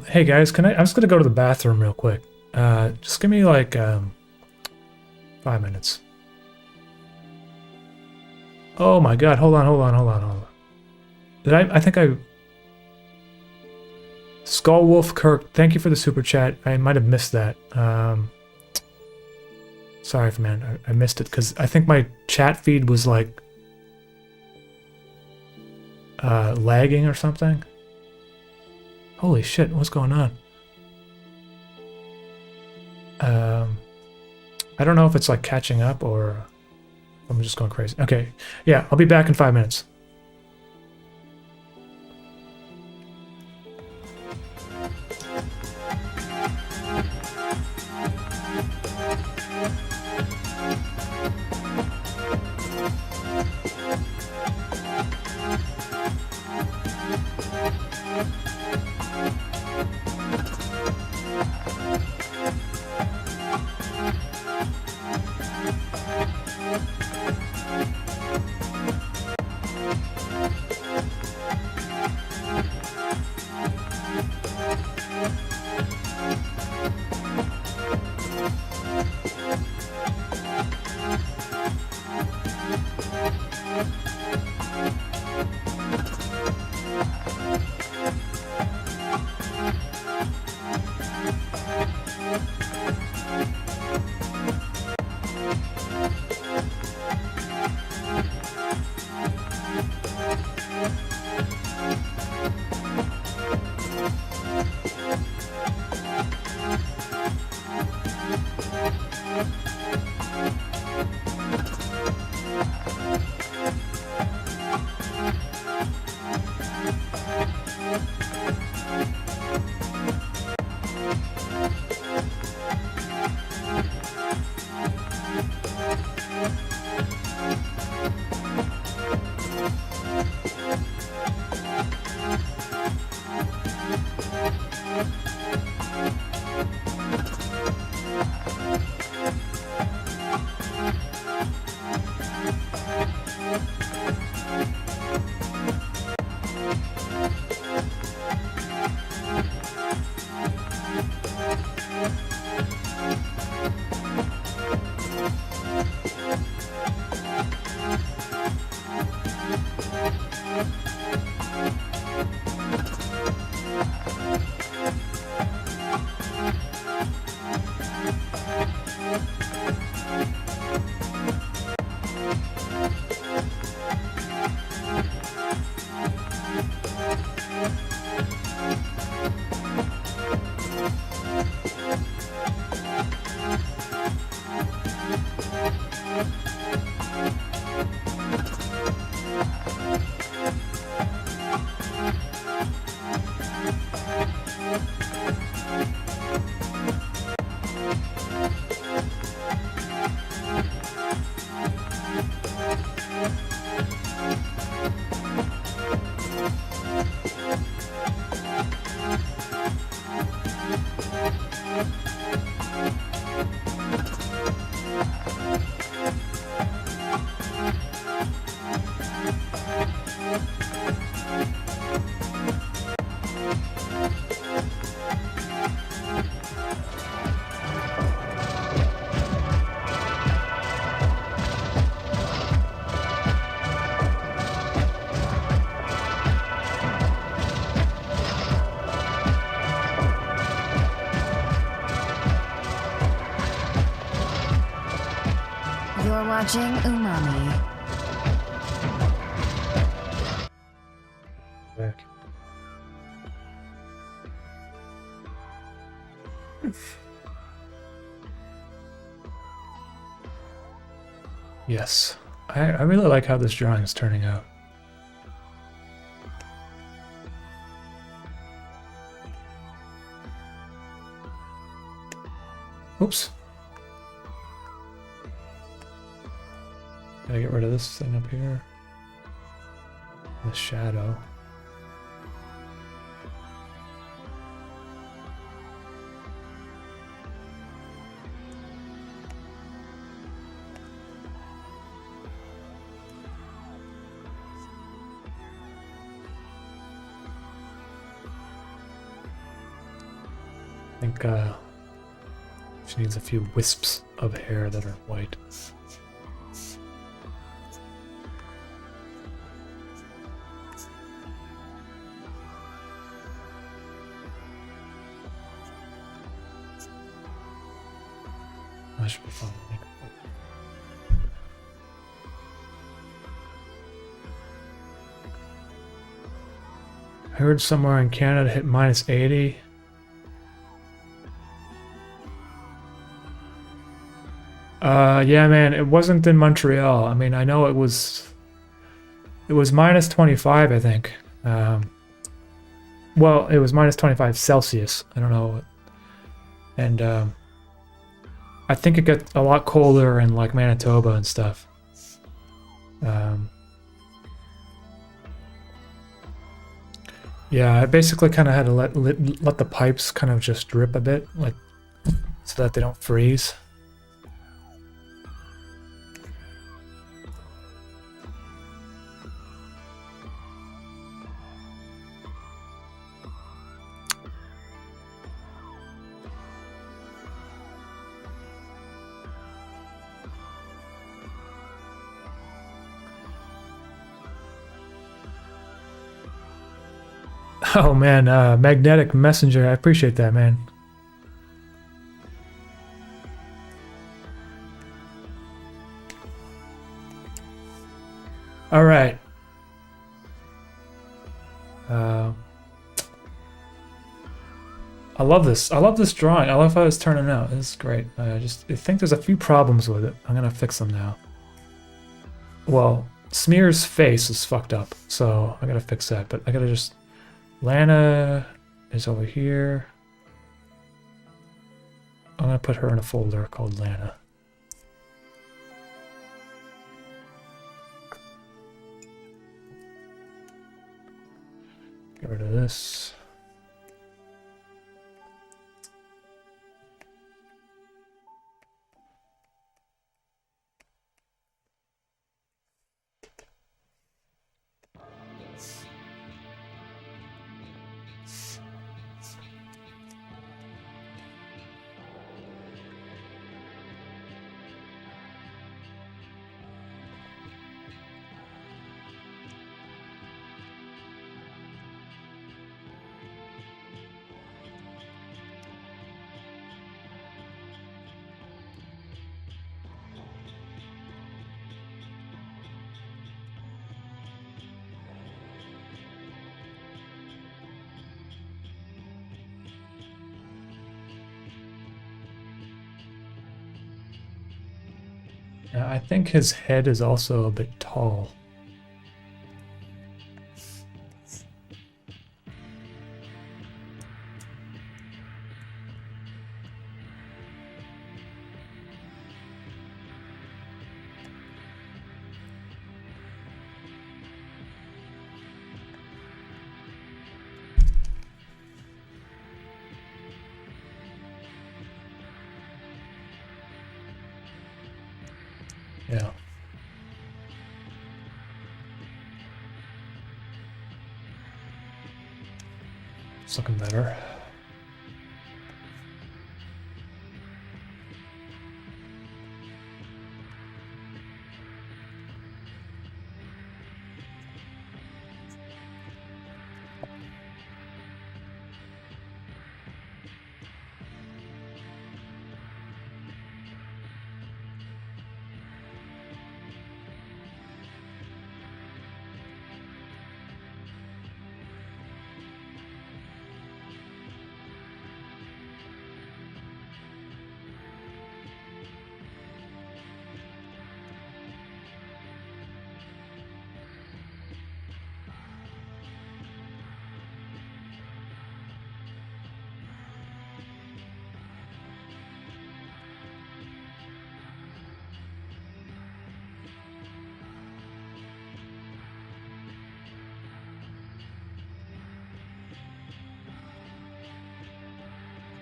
Hey guys, I'm just gonna go to the bathroom real quick. Just give me like 5 minutes. Oh my god, hold on. I think I... Skullwolf Kirk, thank you for the super chat. I might have missed that. Sorry, man, I missed it because I think my chat feed was like lagging or something. Holy shit, what's going on? I don't know if it's like catching up or I'm just going crazy. Okay, yeah, I'll be back in 5 minutes. You're watching Umami. Back. Yes, I really like how this drawing is turning out. Oops. Gotta get rid of this thing up here. The shadow. I think she needs a few wisps of hair that are white. That should be fun. I heard somewhere in Canada hit minus 80. Yeah, man, it wasn't in Montreal. I mean, I know it was minus 25, I think. Well, it was minus 25 Celsius. I don't know. And I think it got a lot colder in like Manitoba and stuff. Yeah, I basically kind of had to let the pipes kind of just drip a bit, like so that they don't freeze. Oh man, magnetic messenger. I appreciate that, man. All right. I love this. I love this drawing. I love how it's turning out. This is great. I think there's a few problems with it. I'm gonna fix them now. Well, Smear's face is fucked up, so I gotta fix that. But I gotta just. Lana is over here. I'm gonna put her in a folder called Lana. Get rid of this. I think his head is also a bit tall. Yeah. It's looking better.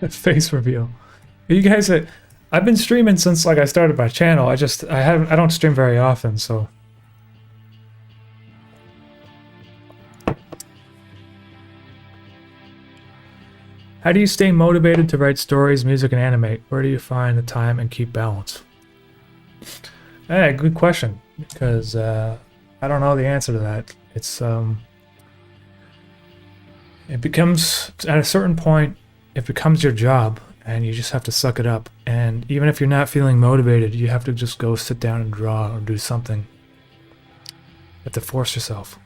Face reveal. You guys, I've been streaming since like I started my channel. I don't stream very often, so. How do you stay motivated to write stories, music, and animate? Where do you find the time and keep balance? Hey, good question. Because I don't know the answer to that. It's it becomes at a certain point. It becomes your job and you just have to suck it up. And even if you're not feeling motivated, you have to just go sit down and draw or do something. You have to force yourself.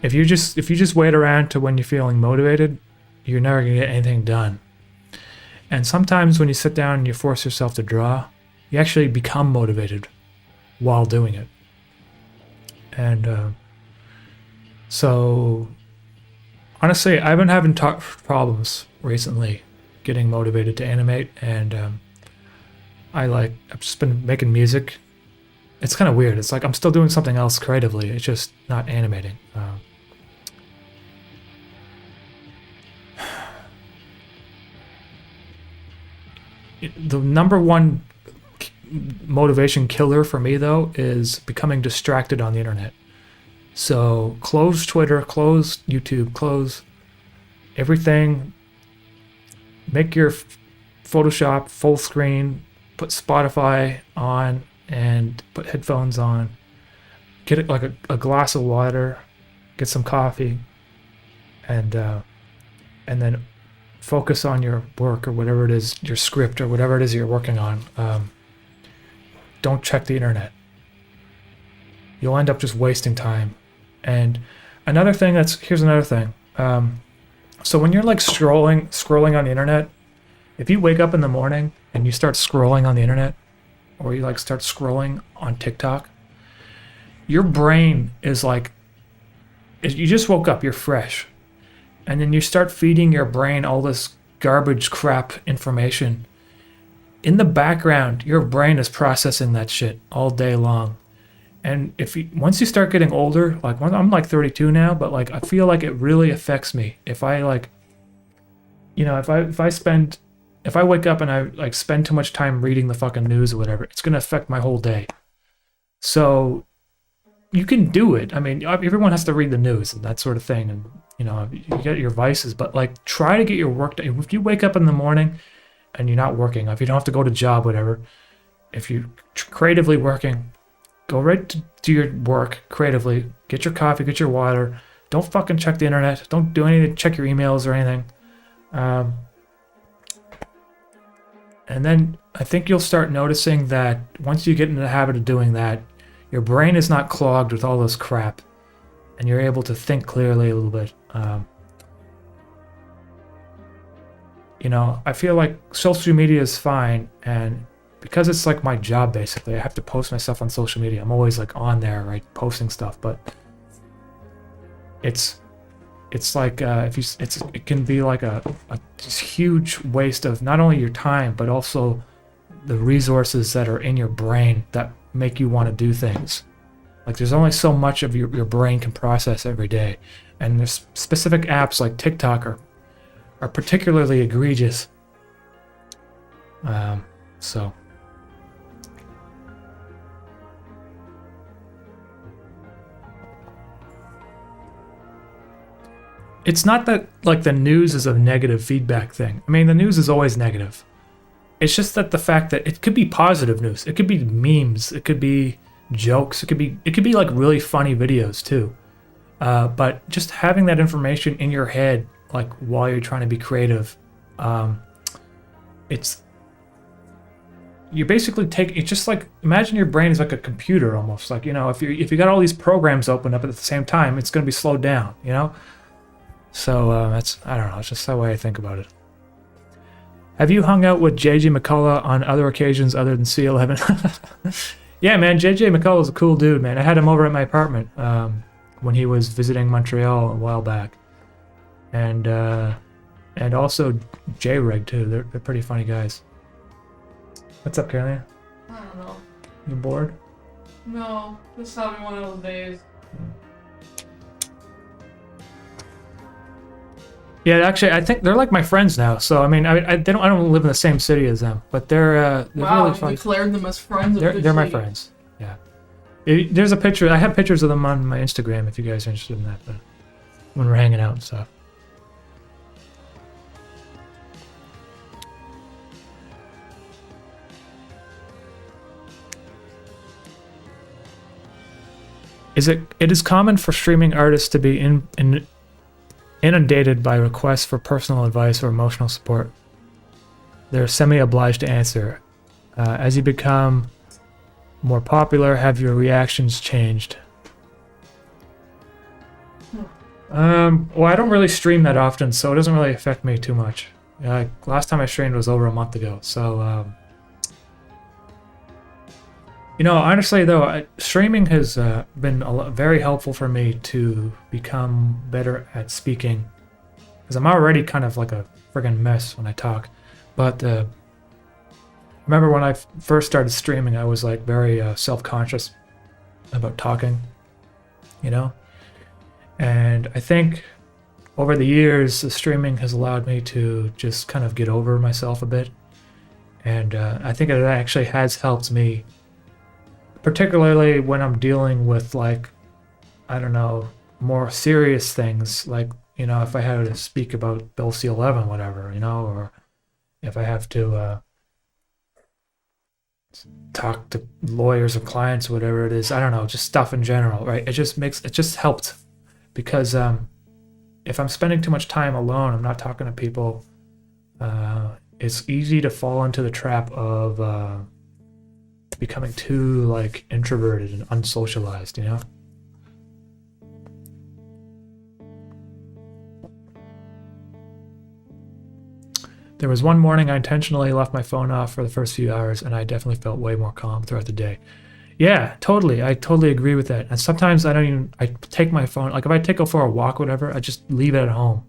If you just wait around to when you're feeling motivated, you're never gonna get anything done. And sometimes when you sit down and you force yourself to draw, you actually become motivated while doing it. And so honestly, I've been having problems recently getting motivated to animate, and I've just been making music. It's kind of weird. It's like I'm still doing something else creatively. It's just not animating. The number one motivation killer for me, though, is becoming distracted on the internet. So close Twitter, close YouTube, close everything. Make your Photoshop full screen, put Spotify on, and put headphones on. Get it like a glass of water, get some coffee, and then focus on your work or whatever it is, your script or whatever it is you're working on. Don't check the internet. You'll end up just wasting time. And here's another thing. So when you're like scrolling on the internet, if you wake up in the morning and you start scrolling on the internet, or you like start scrolling on TikTok, your brain is like, you just woke up, you're fresh. And then you start feeding your brain all this garbage crap information. In the background, your brain is processing that shit all day long. And once you start getting older, like I'm like 32 now, but like I feel like it really affects me. If I like, if I wake up and I like spend too much time reading the fucking news or whatever, it's gonna affect my whole day. So you can do it. I mean, everyone has to read the news and that sort of thing, and you get your vices, but like try to get your work done. If you wake up in the morning and you're not working, if you don't have to go to job, whatever, if you're creatively working, go right to your work creatively. Get your coffee, get your water. Don't fucking check the internet. Don't do anything, check your emails or anything. And then I think you'll start noticing that once you get into the habit of doing that, your brain is not clogged with all this crap, and you're able to think clearly a little bit. I feel like social media is fine, and because it's like my job basically. I have to post myself on social media. I'm always like on there, right, posting stuff. But it's like it can be like a just huge waste of not only your time but also the resources that are in your brain that make you want to do things. Like there's only so much of your brain can process every day, and there's specific apps like TikTok are particularly egregious. So it's not that like the news is a negative feedback thing. I mean, the news is always negative. It's just that the fact that it could be positive news. It could be memes. It could be jokes. It could be like really funny videos too. But just having that information in your head, like while you're trying to be creative, you basically it's just like, imagine your brain is like a computer almost. Like, you know, if you got all these programs open up at the same time, it's going to be slowed down, you know? So I don't know, it's just the way I think about it. Have you hung out with JJ McCullough on other occasions other than C11? Yeah, man, JJ McCullough's a cool dude, man. I had him over at my apartment when he was visiting Montreal a while back. And also J-Reg too. They're pretty funny guys. What's up, Carolina? I don't know. You bored? No, just having one of those days. Yeah, actually, I think they're like my friends now. So I mean, I don't live in the same city as them, but they're Wow, really you fun. declared them as friends. They're my friends. Yeah. There's a picture. I have pictures of them on my Instagram if you guys are interested in that. But when we're hanging out and stuff. It is common for streaming artists to be inundated by requests for personal advice or emotional support. They're semi-obliged to answer. As you become more popular, have your reactions changed? Well, I don't really stream that often, so it doesn't really affect me too much. Last time I streamed was over a month ago, so you know, honestly though, streaming has been very helpful for me to become better at speaking, because I'm already kind of like a friggin' mess when I talk. But remember when I first started streaming, I was like very self-conscious about talking, you know? And I think over the years, the streaming has allowed me to just kind of get over myself a bit. And I think it actually has helped me, particularly when I'm dealing with, like, I don't know, more serious things, like, you know, if I had to speak about Bill C-11, whatever, you know, or if I have to talk to lawyers or clients, whatever it is, I don't know, just stuff in general, right? It just helped, because if I'm spending too much time alone, I'm not talking to people, it's easy to fall into the trap of becoming too, like, introverted and unsocialized, you know? There was one morning I intentionally left my phone off for the first few hours, and I definitely felt way more calm throughout the day. Yeah, totally. I totally agree with that. And sometimes I take my phone, like if I take it for a walk or whatever, I just leave it at home,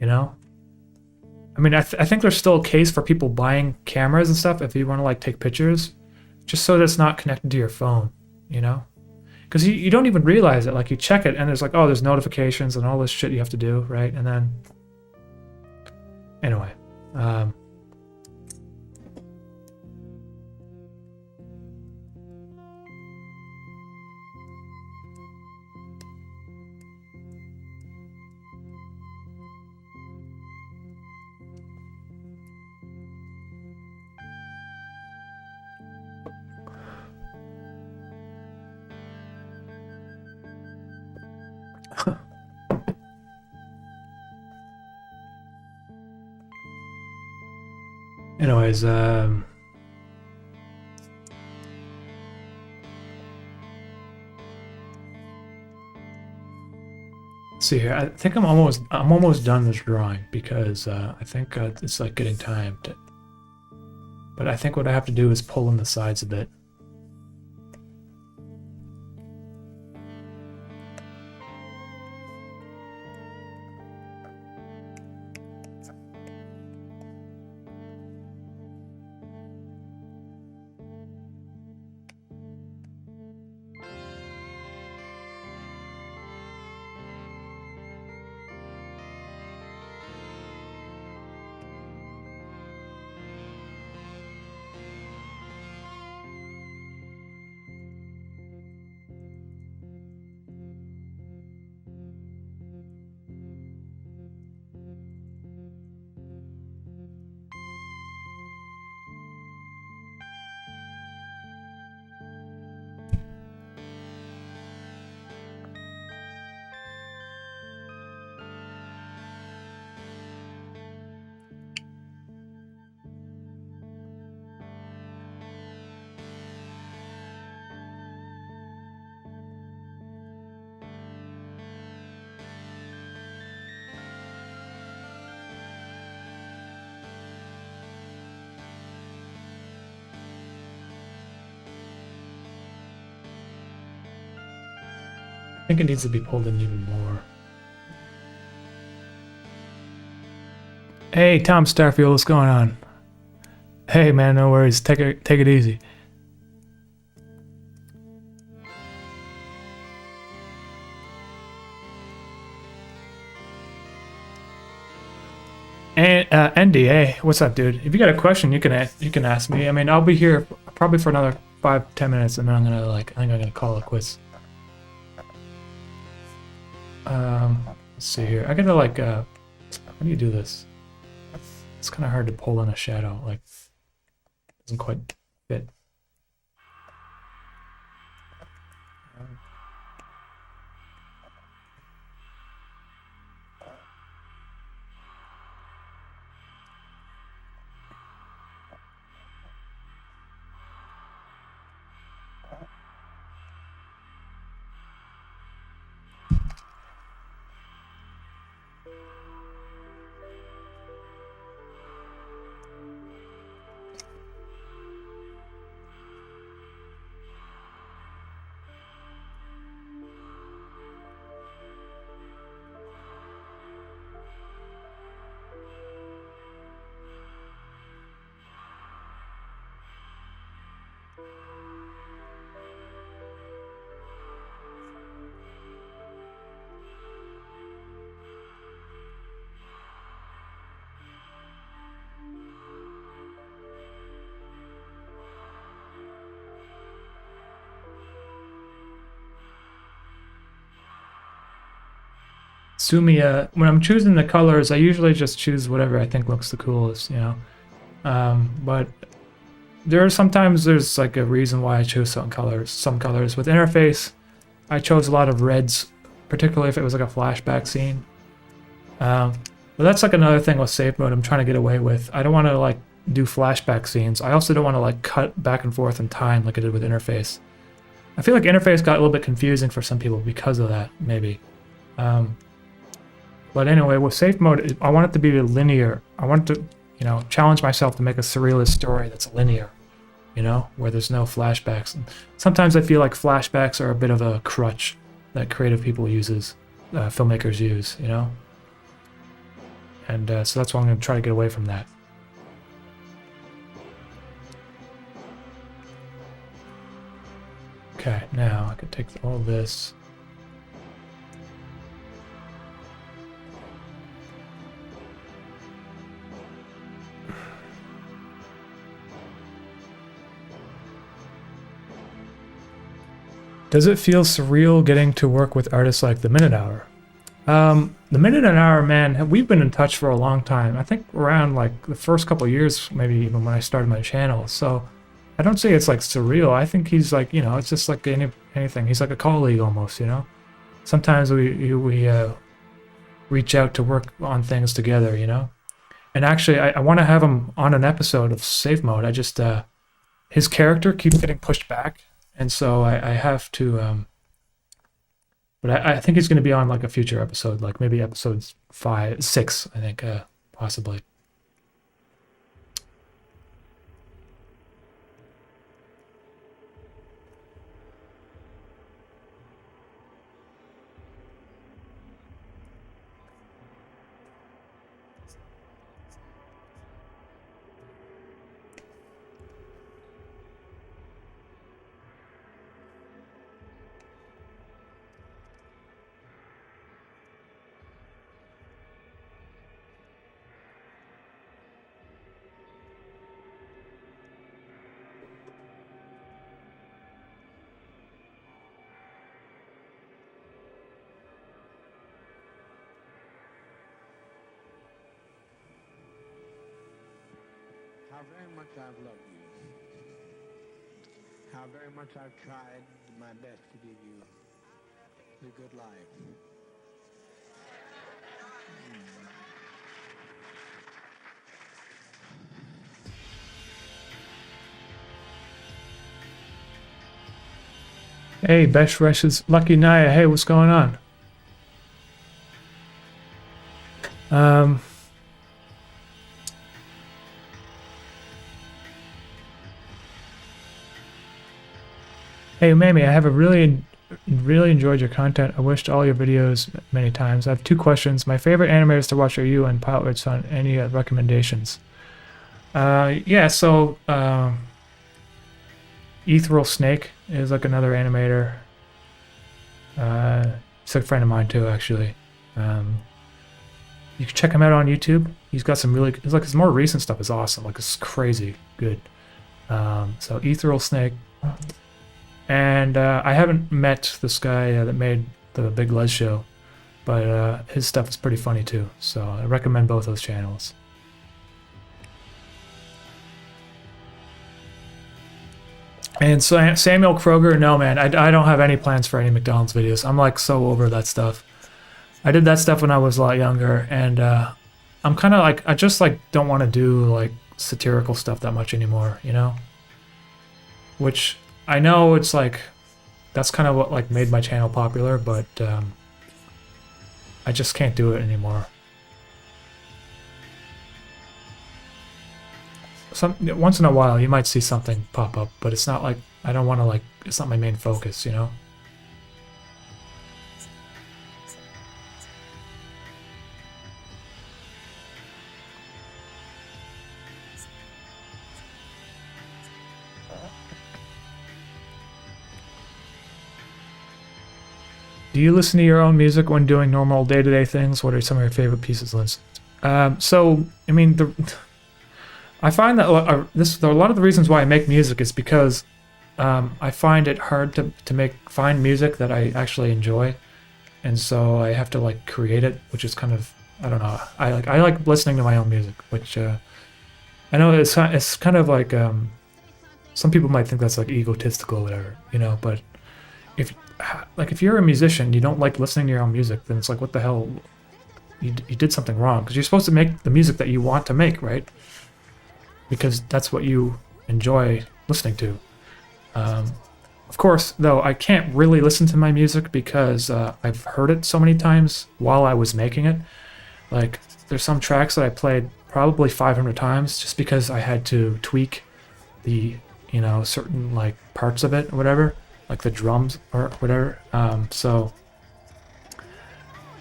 you know? I mean, I think there's still a case for people buying cameras and stuff if you want to, like, take pictures, just so that it's not connected to your phone, you know? Because you don't even realize it. Like, you check it and there's like, oh, there's notifications and all this shit you have to do, right? And then, anyway. Anyways, see here. I think I'm almost done this drawing, because I think it's like getting time to. but I think what I have to do is pull in the sides a bit. I think it needs to be pulled in even more. Hey, Tom Starfield, what's going on? Hey, man, no worries. Take it easy. And Andy, hey, what's up, dude? If you got a question, you can ask me. I mean, I'll be here probably for another 5-10 minutes, and then I think I'm gonna call it quits. Let's see here. I gotta how do you do this? It's kind of hard to pull in a shadow. Like, doesn't quite fit. Sumia, when I'm choosing the colors, I usually just choose whatever I think looks the coolest, you know. But sometimes there's like a reason why I choose some colors. With interface, I chose a lot of reds, particularly if it was like a flashback scene. But that's like another thing with safe mode I'm trying to get away with. I don't want to like do flashback scenes. I also don't want to like cut back and forth in time like I did with interface. I feel like interface got a little bit confusing for some people because of that, maybe. But anyway, with safe mode, I want it to be linear. I want to, you know, challenge myself to make a surrealist story that's linear, you know, where there's no flashbacks. And sometimes I feel like flashbacks are a bit of a crutch that creative people filmmakers use, you know. And so that's why I'm going to try to get away from that. Okay, now I could take all this. Does it feel surreal getting to work with artists like the Minute Hour? The Minute and Hour, man, we've been in touch for a long time. I think around like the first couple of years, maybe even when I started my channel. So I don't say it's like surreal. I think he's like, you know, it's just like anything. He's like a colleague almost, you know. Sometimes we reach out to work on things together, you know. And actually, I want to have him on an episode of Safe Mode. I just his character keeps getting pushed back. And so I have to, but I think he's going to be on like a future episode, like maybe episodes 5, 6, I think, possibly. how very much I've loved you, how very much I've tried my best to give you the good life. Hey, Best Rushes, Lucky Naya. Hey, what's going on? Hey, Umami, I have a really enjoyed your content. I watched all your videos many times. I have 2 questions. My favorite animators to watch are you and pilots on any recommendations. Yeah, so Ethereal Snake is like another animator. He's a friend of mine too, actually. You can check him out on YouTube. He's got some really, it's like his more recent stuff is awesome. Like it's crazy good. So Ethereal Snake. And I haven't met this guy that made the Big Les show, but his stuff is pretty funny too. So I recommend both those channels. And so Samuel Kroger, no man, I don't have any plans for any McDonald's videos. I'm like so over that stuff. I did that stuff when I was a lot younger, and I'm kind of like, I just like don't want to do like satirical stuff that much anymore, you know? Which I know it's like, that's kind of what like made my channel popular, but I just can't do it anymore. Once in a while you might see something pop up, but it's not like, I don't want to like, it's not my main focus, you know? Do you listen to your own music when doing normal day-to-day things? What are some of your favorite pieces to listen to? So, I mean, I find that a lot of the reasons why I make music is because I find it hard to find music that I actually enjoy, and so I have to like create it, which is kind of, I don't know. I like listening to my own music, which I know it's kind of like some people might think that's like egotistical or whatever, you know. But if you're a musician, you don't like listening to your own music, then it's like, what the hell? You did something wrong, because you're supposed to make the music that you want to make, right? Because that's what you enjoy listening to. Of course, though, I can't really listen to my music because I've heard it so many times while I was making it. Like, there's some tracks that I played probably 500 times just because I had to tweak the, you know, certain like parts of it or whatever, like the drums or whatever. So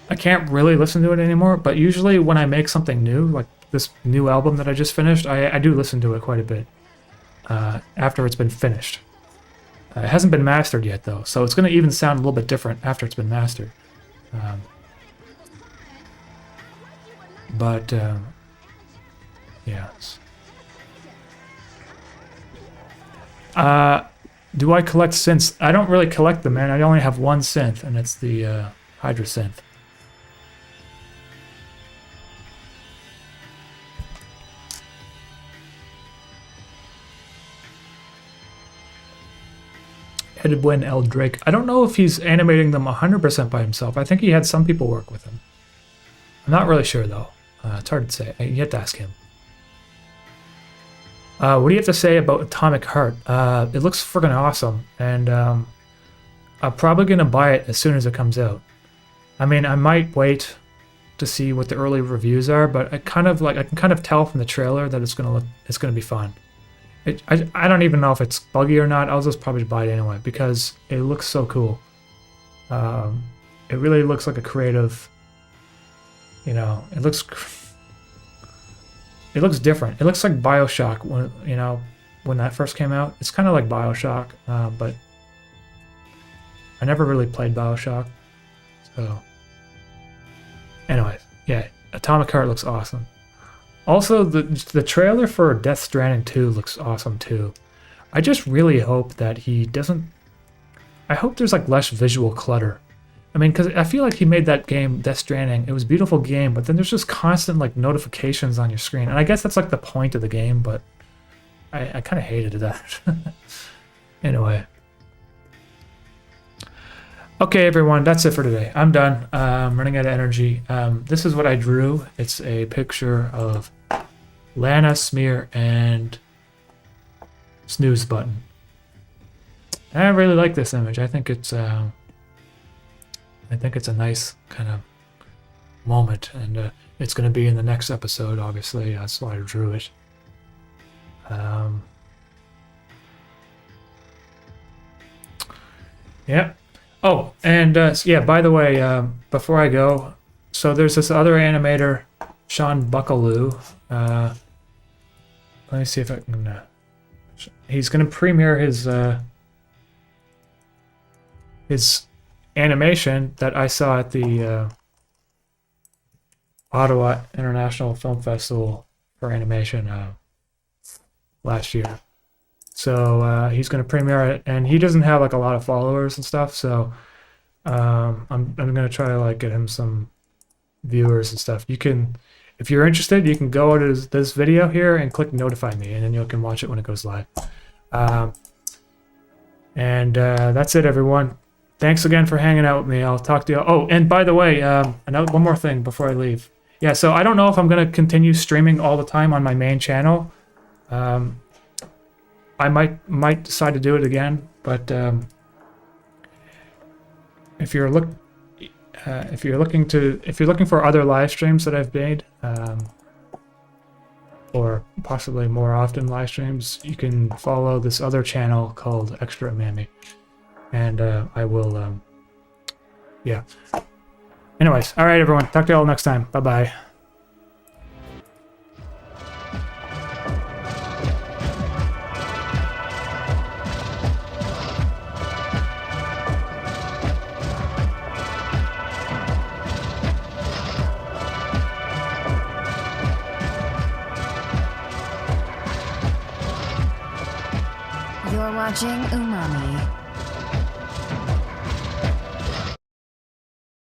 I can't really listen to it anymore, but usually when I make something new, like this new album that I just finished, I do listen to it quite a bit after it's been finished. It hasn't been mastered yet, though, so it's going to even sound a little bit different after it's been mastered. Yeah. Do I collect synths? I don't really collect them, man. I only have one synth, and it's the Hydrasynth. Edwin L. Drake. I don't know if he's animating them 100% by himself. I think he had some people work with him. I'm not really sure, though. It's hard to say. You have to ask him. What do you have to say about Atomic Heart? It looks friggin' awesome, and I'm probably going to buy it as soon as it comes out. I mean, I might wait to see what the early reviews are, but I can kind of tell from the trailer that it's going to be fun. I don't even know if it's buggy or not. I'll just probably buy it anyway because it looks so cool. It really looks like a creative, you know, it looks different. It looks like BioShock when that first came out. It's kind of like BioShock, but I never really played BioShock. So anyways, yeah, Atomic Heart looks awesome. Also, the trailer for Death Stranding 2 looks awesome too. I just really hope that he doesn't... I hope there's like less visual clutter. I mean, because I feel like he made that game, Death Stranding, it was a beautiful game, but then there's just constant like notifications on your screen. And I guess that's like the point of the game, but I kind of hated that. Anyway. Okay, everyone, that's it for today. I'm done. I'm running out of energy. This is what I drew. It's a picture of Lana, Smear, and Snooze Button. And I really like this image. I think it's a nice kind of moment, and it's going to be in the next episode. Obviously, that's why I drew it. Yeah. Oh, and yeah, by the way, before I go, so there's this other animator, Sean Buckaloo. Let me see if I can... he's going to premiere his animation that I saw at the Ottawa International Film Festival for animation last year. So he's going to premiere it, and he doesn't have like a lot of followers and stuff. So I'm going to try to like get him some viewers and stuff. You can, if you're interested, you can go to this video here and click notify me, and then you can watch it when it goes live. And that's it, everyone. Thanks again for hanging out with me. I'll talk to you. Oh, and by the way, one more thing before I leave. Yeah, so I don't know if I'm going to continue streaming all the time on my main channel. I might decide to do it again, but if you're looking for other live streams that I've made, or possibly more often live streams, you can follow this other channel called Extra Umami, and I will yeah. Anyways, all right, everyone. Talk to you all next time. Bye bye. You're watching Umami.